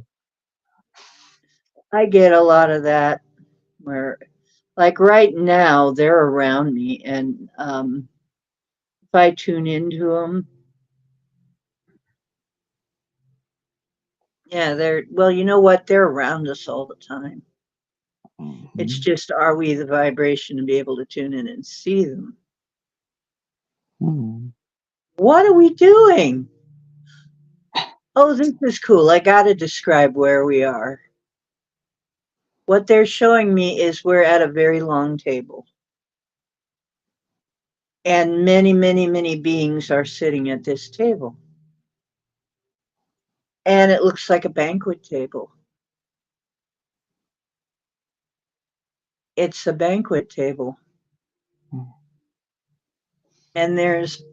I get a lot of that where, like right now, they're around me, and if I tune into them, yeah, they're well. You know what? They're around us all the time. It's Mhm. just, are we the vibration to be able to tune in and see them? Hmm. What are we doing? Oh, this is cool. I got to describe where we are. What they're showing me is we're at a very long table, and many, many, many beings are sitting at this table. And it looks like a banquet table. It's a banquet table. And there's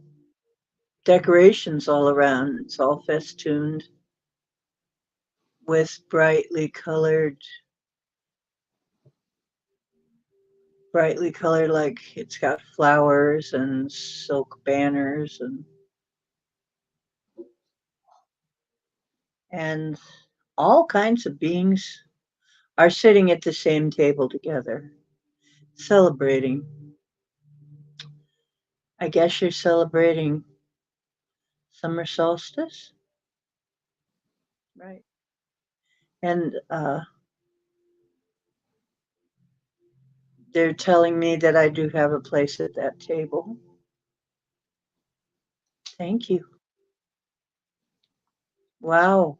decorations all around. It's all festooned with brightly colored, like it's got flowers and silk banners and all kinds of beings are sitting at the same table together, celebrating. I guess you're celebrating summer solstice, right? And they're telling me that I do have a place at that table. Thank you. Wow.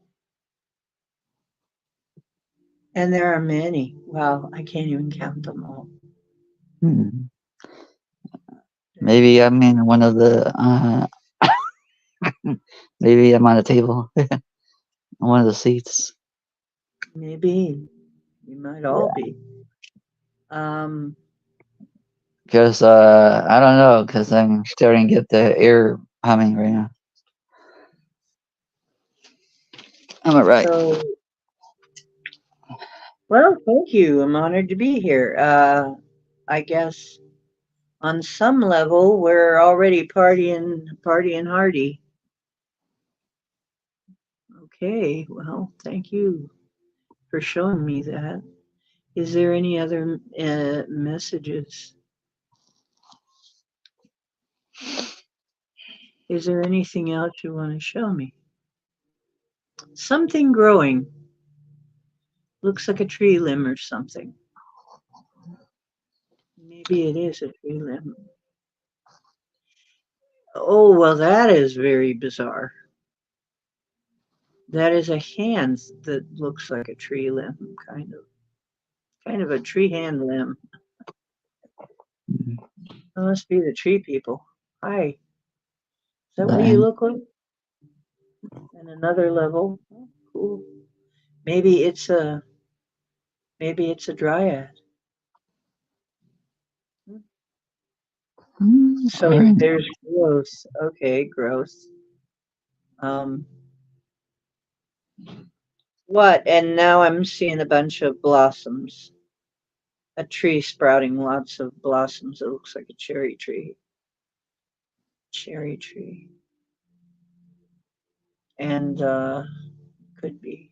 And there are many. Wow, I can't even count them all. Hmm. There's Maybe I'm in one of the. Maybe I'm on a table, on one of the seats. maybe we might all be. Um, Because I don't know, because I'm starting to get the air humming right now. I'm alright. so, well, thank you. I'm honored to be here. I guess on some level, we're already partying hardy. Okay, well, thank you for showing me that. Is there any other messages? Is there anything else you want to show me? Something growing. Looks like a tree limb or something. Maybe it is a tree limb. Oh, well, that is very bizarre. That is a hand that looks like a tree limb, kind of a tree hand limb. That must be the tree people. Hi, is that what you Then, look like? And another level. Oh, cool. Maybe it's a maybe it's a dryad. So alright. there's growth. Okay, growth. Um, what? And now I'm seeing a bunch of blossoms. A tree sprouting lots of blossoms. It looks like a cherry tree. Cherry tree. And could be.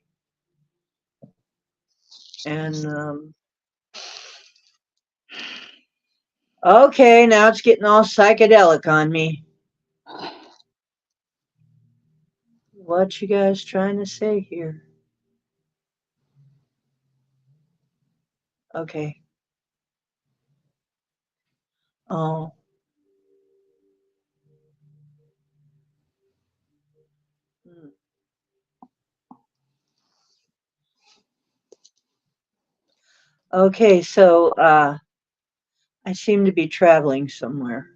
And okay, now it's getting all psychedelic on me. What you guys trying to say here? Okay. Oh, hmm. Okay, so I seem to be traveling somewhere.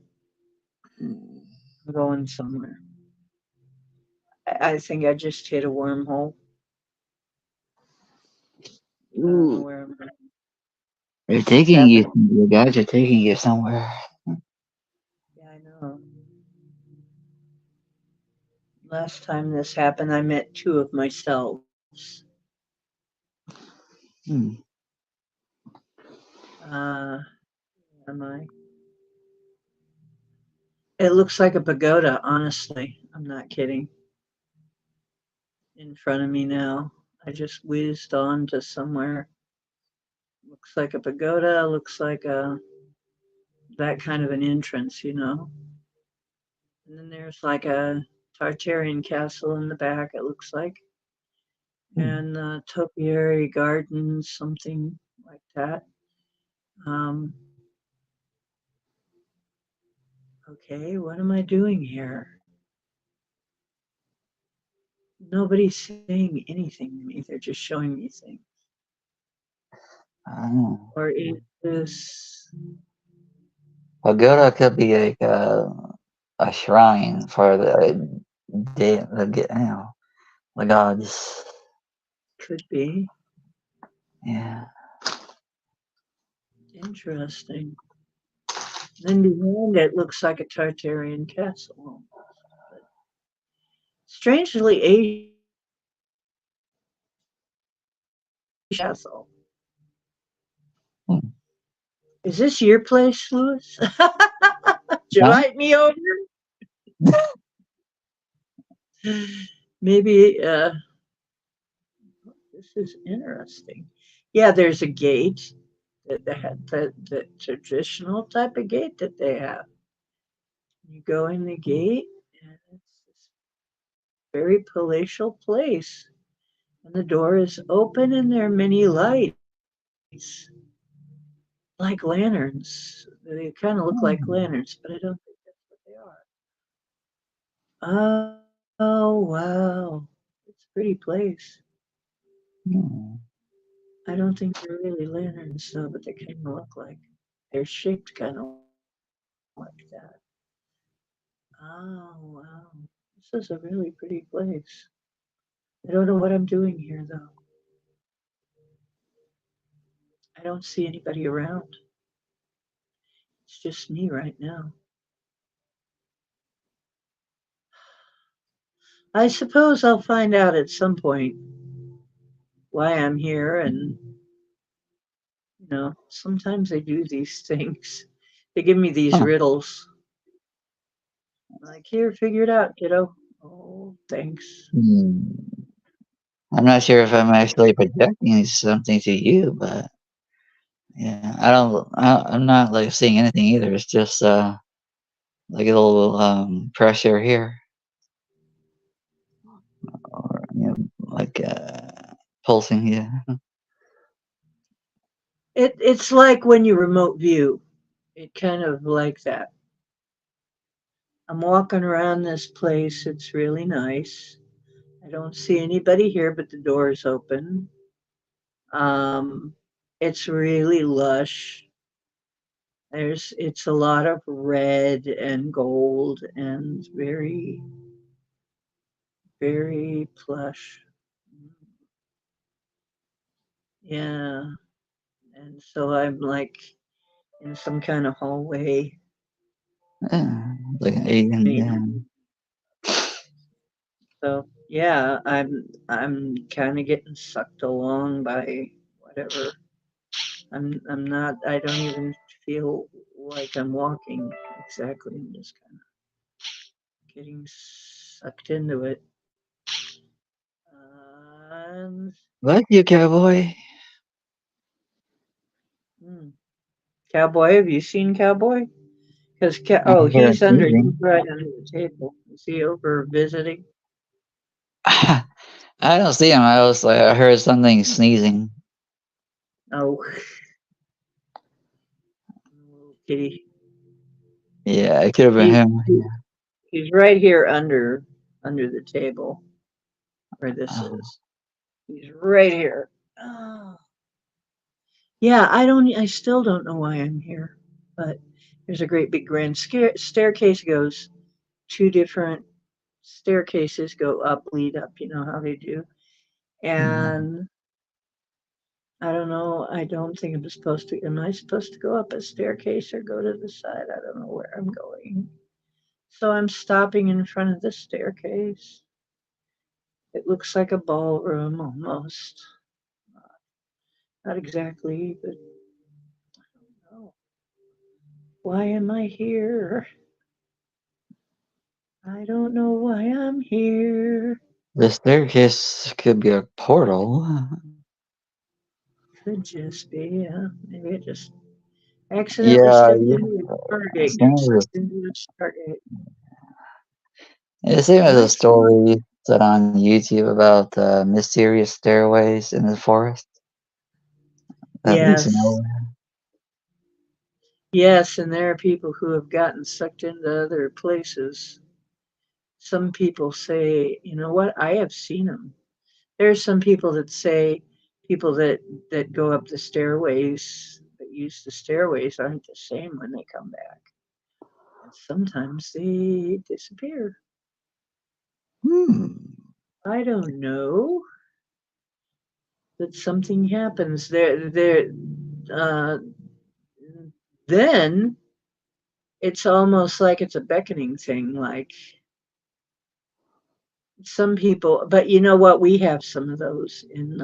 I'm going somewhere. I think I just hit a wormhole. I don't know Ooh, where I'm going. they're What's taking you. happening? Your guys are taking you somewhere. Yeah, I know. Last time this happened, I met two of myselves. Hmm. Uh, am I? It looks like a pagoda, honestly. I'm not kidding. In front of me now. I just whizzed on to somewhere. Looks like a pagoda, looks like a that kind of an entrance, you know. And then there's like a Tartarian castle in the back, it looks like. Hmm. And topiary gardens, something like that. Um, okay, what am I doing here? Nobody's saying anything to me. They're just showing me things. I don't know. Or is this Pagoda could be like a shrine for the gods. could be Yeah. interesting? Then behind it looks like a Tartarian castle. But strangely Asian castle. Hmm. Is this your place, Louis? Did you Huh? invite me over? Maybe this is interesting. Yeah, there's a gate that they had the traditional type of gate that they have. You go in the gate, and it's this very palatial place. And the door is open, and there are many lights, like lanterns. They kind of look like Hmm. lanterns, but I don't think that's what they are. Oh, wow. It's a pretty place. Hmm. I don't think they're really lanterns, though, but they kind of look like. They're shaped kind of like that. Oh, wow. This is a really pretty place. I don't know what I'm doing here, though. I don't see anybody around. It's just me right now. I suppose I'll find out at some point why I'm here. And, sometimes they do these things. They give me these Huh. riddles. Like, here, figure it out, kiddo. Oh, thanks. Hmm. I'm not sure if I'm actually projecting something to you, but yeah, I don't. I'm not like seeing anything either. It's just like a little pressure here, or like pulsing. Yeah. It's like when you remote view. It kind of like that. I'm walking around this place. It's really nice. I don't see anybody here, but the door is open. Um, it's really lush. It's a lot of red and gold and very, very plush. Yeah. And so I'm like in some kind of hallway. Yeah, like an alien. Me. Yeah. So yeah, I'm kind of getting sucked along by whatever. I'm not. I don't even feel like I'm walking exactly. I'm just kind of getting sucked into it. And Like you, cowboy. hmm, Cowboy, have you seen Cowboy? Because I oh, hear he's under. He's sneezing. right under the table. Is he over visiting? I don't see him. I was like, I heard something sneezing. Oh, little kitty. Yeah, it could have been He, him. he's right here under the table where this Oh, is. He's right here. Oh. Yeah, I still don't know why I'm here, but there's a great big grand staircase goes two different staircases go up, lead up, you know how they do. mm. And I don't know, I don't think I'm supposed to, am I supposed to go up a staircase or go to the side? I don't know where I'm going. So I'm stopping in front of the staircase. It looks like a ballroom almost. Not exactly, but I don't know. Why am I here? I don't know why I'm here. The staircase could be a portal. Could just be, yeah. Maybe I just accidentally Yeah, stepped yeah. into a Stargate. Got Same as sucked into a Stargate. the same as a What's wrong? story set on YouTube about mysterious stairways in the forest that leads to Yes. nowhere. Yes, and there are people who have gotten sucked into other places. Some people say, you know what, I have seen them. There are some people that say people that go up the stairways, that use the stairways, aren't the same when they come back. And sometimes they disappear. Hmm. I don't know. That something happens uh, then it's almost like it's a beckoning thing, like some people, but you know what, we have some of those in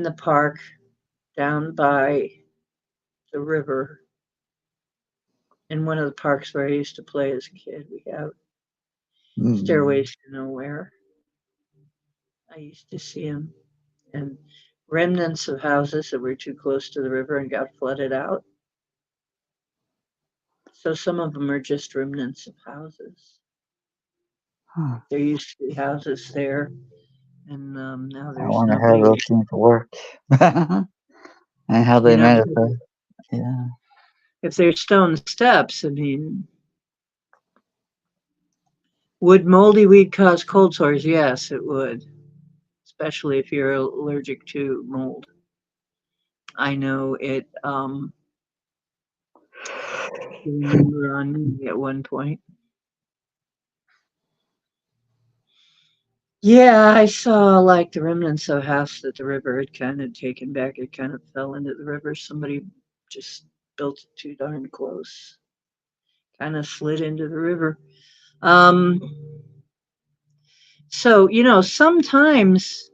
the park down by the river. In one of the parks where I used to play as a kid, we have Hmm. stairways to nowhere. I used to see them, and remnants of houses that were too close to the river and got flooded out. So some of them are just remnants of houses. Huh. There used to be houses there, and now I there's wonder how nobody. those things work and how You they know, manifest. Yeah. if there's stone steps, I mean, would moldy weed cause cold sores? Yes, it would, especially if you're allergic to mold. I know it. I remember on me at one point. Yeah, I saw like the remnants of a house that the river had kind of taken back. It kind of fell into the river. Somebody just built it too darn close, kind of slid into the river. Um, so, sometimes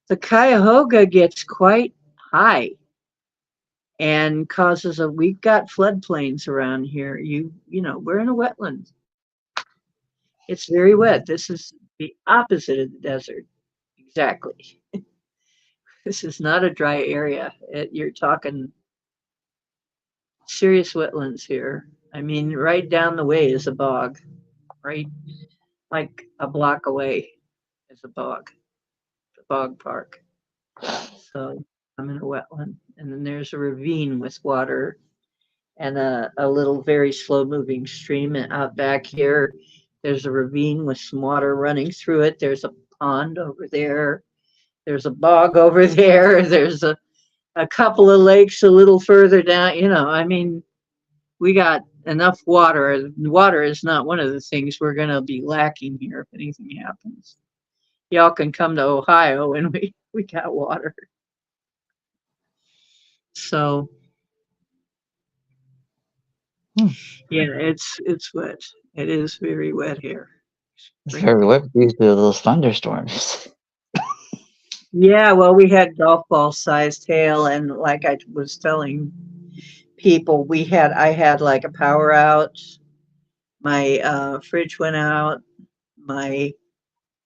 the Cuyahoga gets quite high and causes we've got floodplains around here. We're in a wetland. It's very wet. This is the opposite of the desert. Exactly. This is not a dry area. You're talking serious wetlands here. I mean, right down the way is a bog, right? Like a block away is a bog, the bog park. So I'm in a wetland. And then there's a ravine with water and a little very slow moving stream. And out back here, there's a ravine with some water running through it. There's a pond over there. There's a bog over there. There's a couple of lakes a little further down. I mean, we got enough water. Water is not one of the things we're going to be lacking here if anything happens. Y'all can come to Ohio and we got water. So Hmm. yeah, it's wet. It is very wet here. It's very Extremely. wet due to those thunderstorms. Yeah, well, we had golf ball sized hail, and like I was telling people, I had like a power out. My fridge went out. My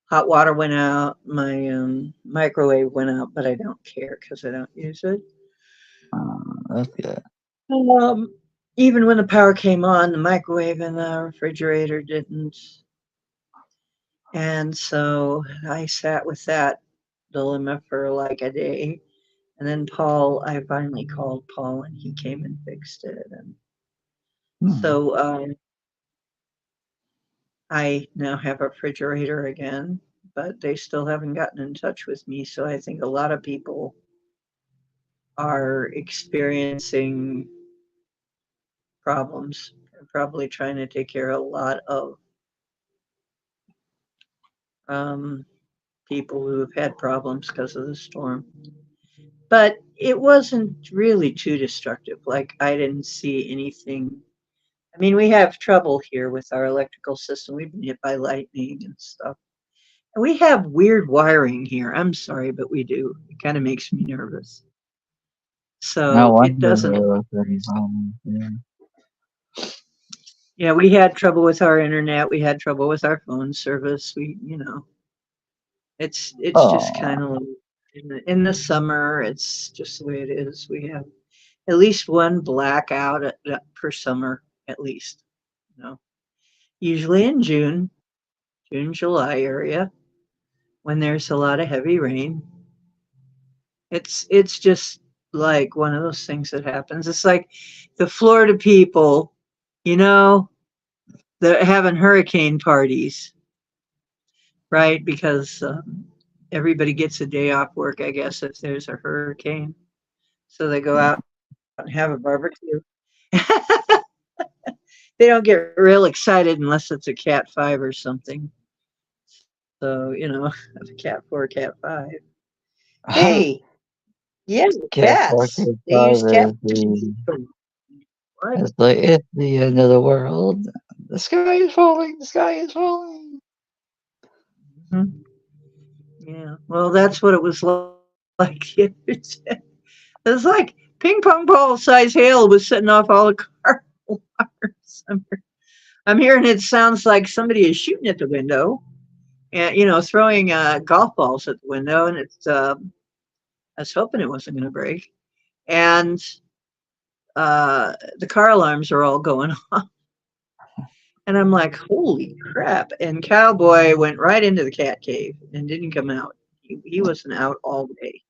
hot water went out. My microwave went out, but I don't care because I don't use it. That's good. Um, Even when the power came on, the microwave and the refrigerator didn't. And so I sat with that dilemma for like a day. And then I finally called Paul and he came and fixed it. And So I now have a refrigerator again, but they still haven't gotten in touch with me. So I think a lot of people are experiencing problems. They're probably trying to take care of a lot of um, people who have had problems because of the storm. But it wasn't really too destructive. Like, I didn't see anything. I mean, we have trouble here with our electrical system. We've been hit by lightning and stuff. And we have weird wiring here. I'm sorry, but we do. It kind of makes me nervous. No So it wonder doesn't. there was any problems. Yeah. Yeah, we had trouble with our internet. We had trouble with our phone service. It's just Oh, kind of in the summer. It's just the way it is. We have at least one blackout per summer, at least. You know, usually in June, July area when there's a lot of heavy rain. It's just like one of those things that happens. It's like the Florida people, you know, they're having hurricane parties, right? Because everybody gets a day off work, I guess, if there's a hurricane. So they go out and have a barbecue. They don't get real excited unless it's a Cat 5 or something. So, a Cat 4, Cat 5. Hey, yeah, Cat 4, cats. Cat They use 5 cats. is the What? it's the end of the world. The sky is falling. The sky is falling. Mhm. Yeah. Well, that's what it was like the other day. It was like ping pong ball size hail was setting off all the car alarms. I'm hearing it sounds like somebody is shooting at the window and throwing golf balls at the window, and it's I was hoping it wasn't going to break. And the car alarms are all going off. And I'm like, holy crap. And Cowboy went right into the cat cave and didn't come out. He wasn't out all day.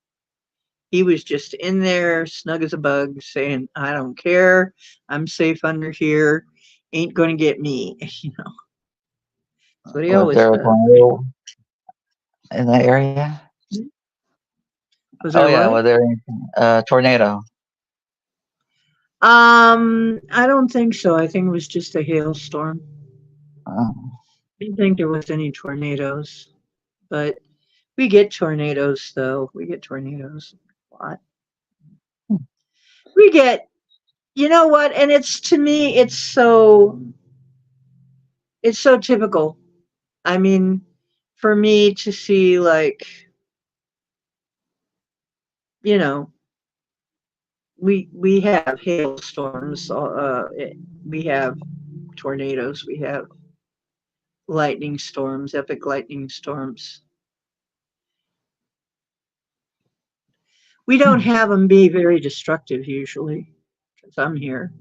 He was just in there, snug as a bug, saying, I don't care. I'm safe under here. Ain't going to get me. That's what he Was always there a does. tornado in that area? Was Oh there yeah, what? was there a tornado? I don't think so. I think it was just a hailstorm. Oh. I didn't think there was any tornadoes, but we get tornadoes though. We get tornadoes a lot. We get, you know what? And it's to me, it's so typical. I mean, for me to see like, you know, we have hailstorms. We have tornadoes. We have lightning storms, epic lightning storms. We don't Hmm. have them be very destructive usually, because I'm here.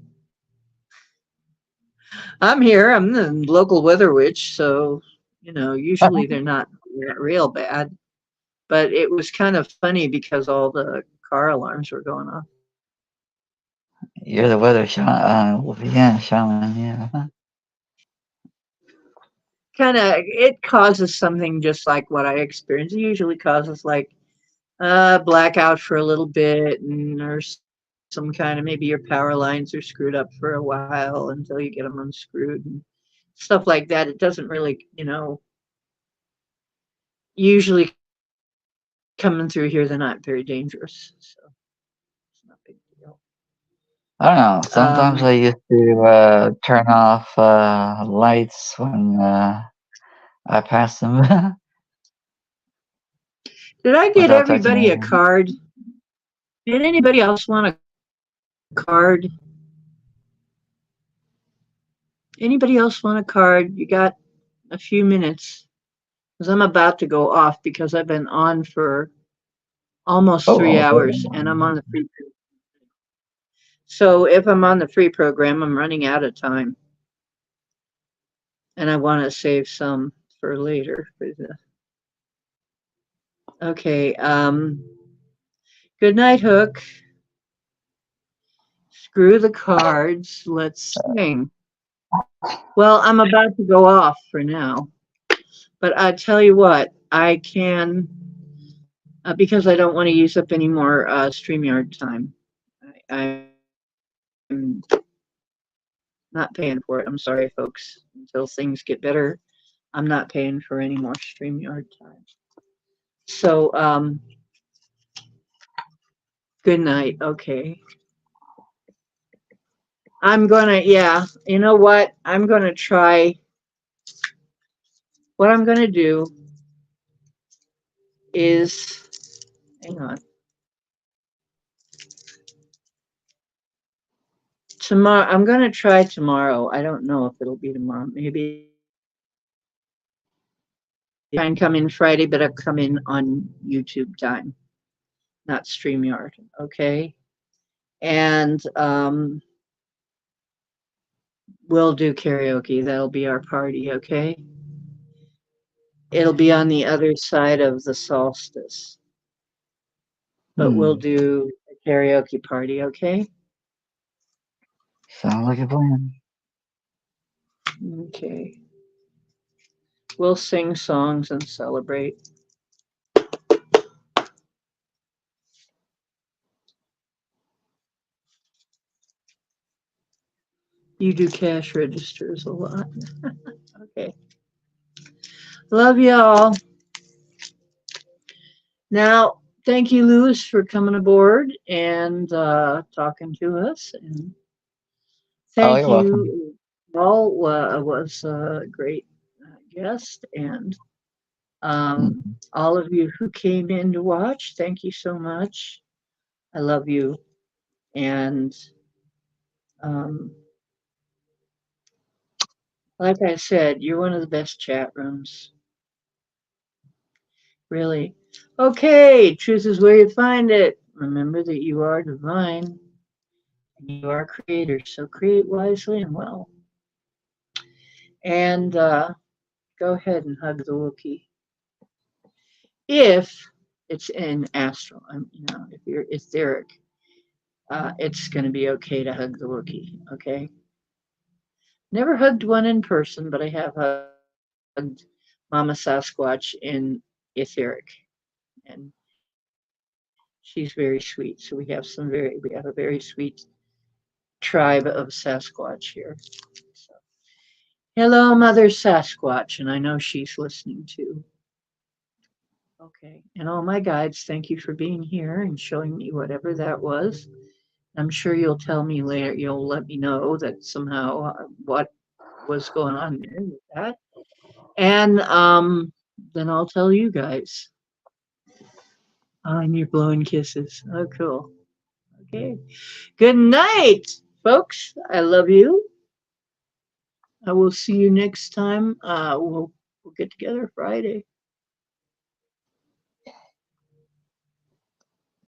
I'm here. I'm the local weather witch, so usually they're not real bad. But it was kind of funny because all the car alarms were going off. You're the weather shaman. Yeah, shaman. Yeah. Kind of, it causes something just like what I experienced. It usually causes like blackout for a little bit, and or some kind of maybe your power lines are screwed up for a while until you get them unscrewed and stuff like that. It doesn't really, usually coming through here, they're not very dangerous, so it's not a big deal. I don't know. Sometimes I Um, used to turn off lights when I pass them did I get without touching everybody a anything. card? Did anybody else want a card? Anybody else want a card? You got a few minutes because I'm about to go off because I've been on for almost three Oh, hours and I'm on the free. So if I'm on the free program, I'm running out of time and I want to save some for later. Okay. Good night, Hook. Screw the cards. Let's sing. Well, I'm about to go off for now, but I tell you what, I can because I don't want to use up any more StreamYard time. I'm not paying for it. I'm sorry, folks. Until things get better, I'm not paying for any more StreamYard time. So, good night. Okay. Yeah, you know what? I'm gonna try. What I'm gonna do is, hang on. Tomorrow, I'm gonna try tomorrow. I don't know if it'll be tomorrow. Maybe try and come in Friday, but I'll come in on YouTube time, not StreamYard. Okay. And we'll do karaoke. That'll be our party. Okay. It'll be on the other side of the solstice, but we'll do a karaoke party. Okay. Sounds like a plan. Okay. We'll sing songs and celebrate. You do cash registers a lot. Okay. Love y'all. Now, thank you, Lewis, for coming aboard and talking to us. And thank you're welcome. you, Paul was a great guest. And all of you who came in to watch, thank you so much. I love you. And like I said, you're one of the best chat rooms. Really. Okay, truth is where you find it. Remember that you are divine and you are creator, so create wisely and well. And go ahead and hug the Wookiee. If it's in astral, if you're etheric, it's going to be okay to hug the Wookiee, okay? Never hugged one in person, but I have hugged Mama Sasquatch in etheric. And she's very sweet. So we have a very sweet tribe of Sasquatch here. So, hello, Mother Sasquatch, and I know she's listening too. Okay, and all my guides, thank you for being here and showing me whatever that was. I'm sure you'll tell me later. You'll let me know that somehow what was going on there with that, and then I'll tell you guys. And you're blowing kisses. Oh, cool. Okay. Good night, folks. I love you. I will see you next time. We'll get together Friday.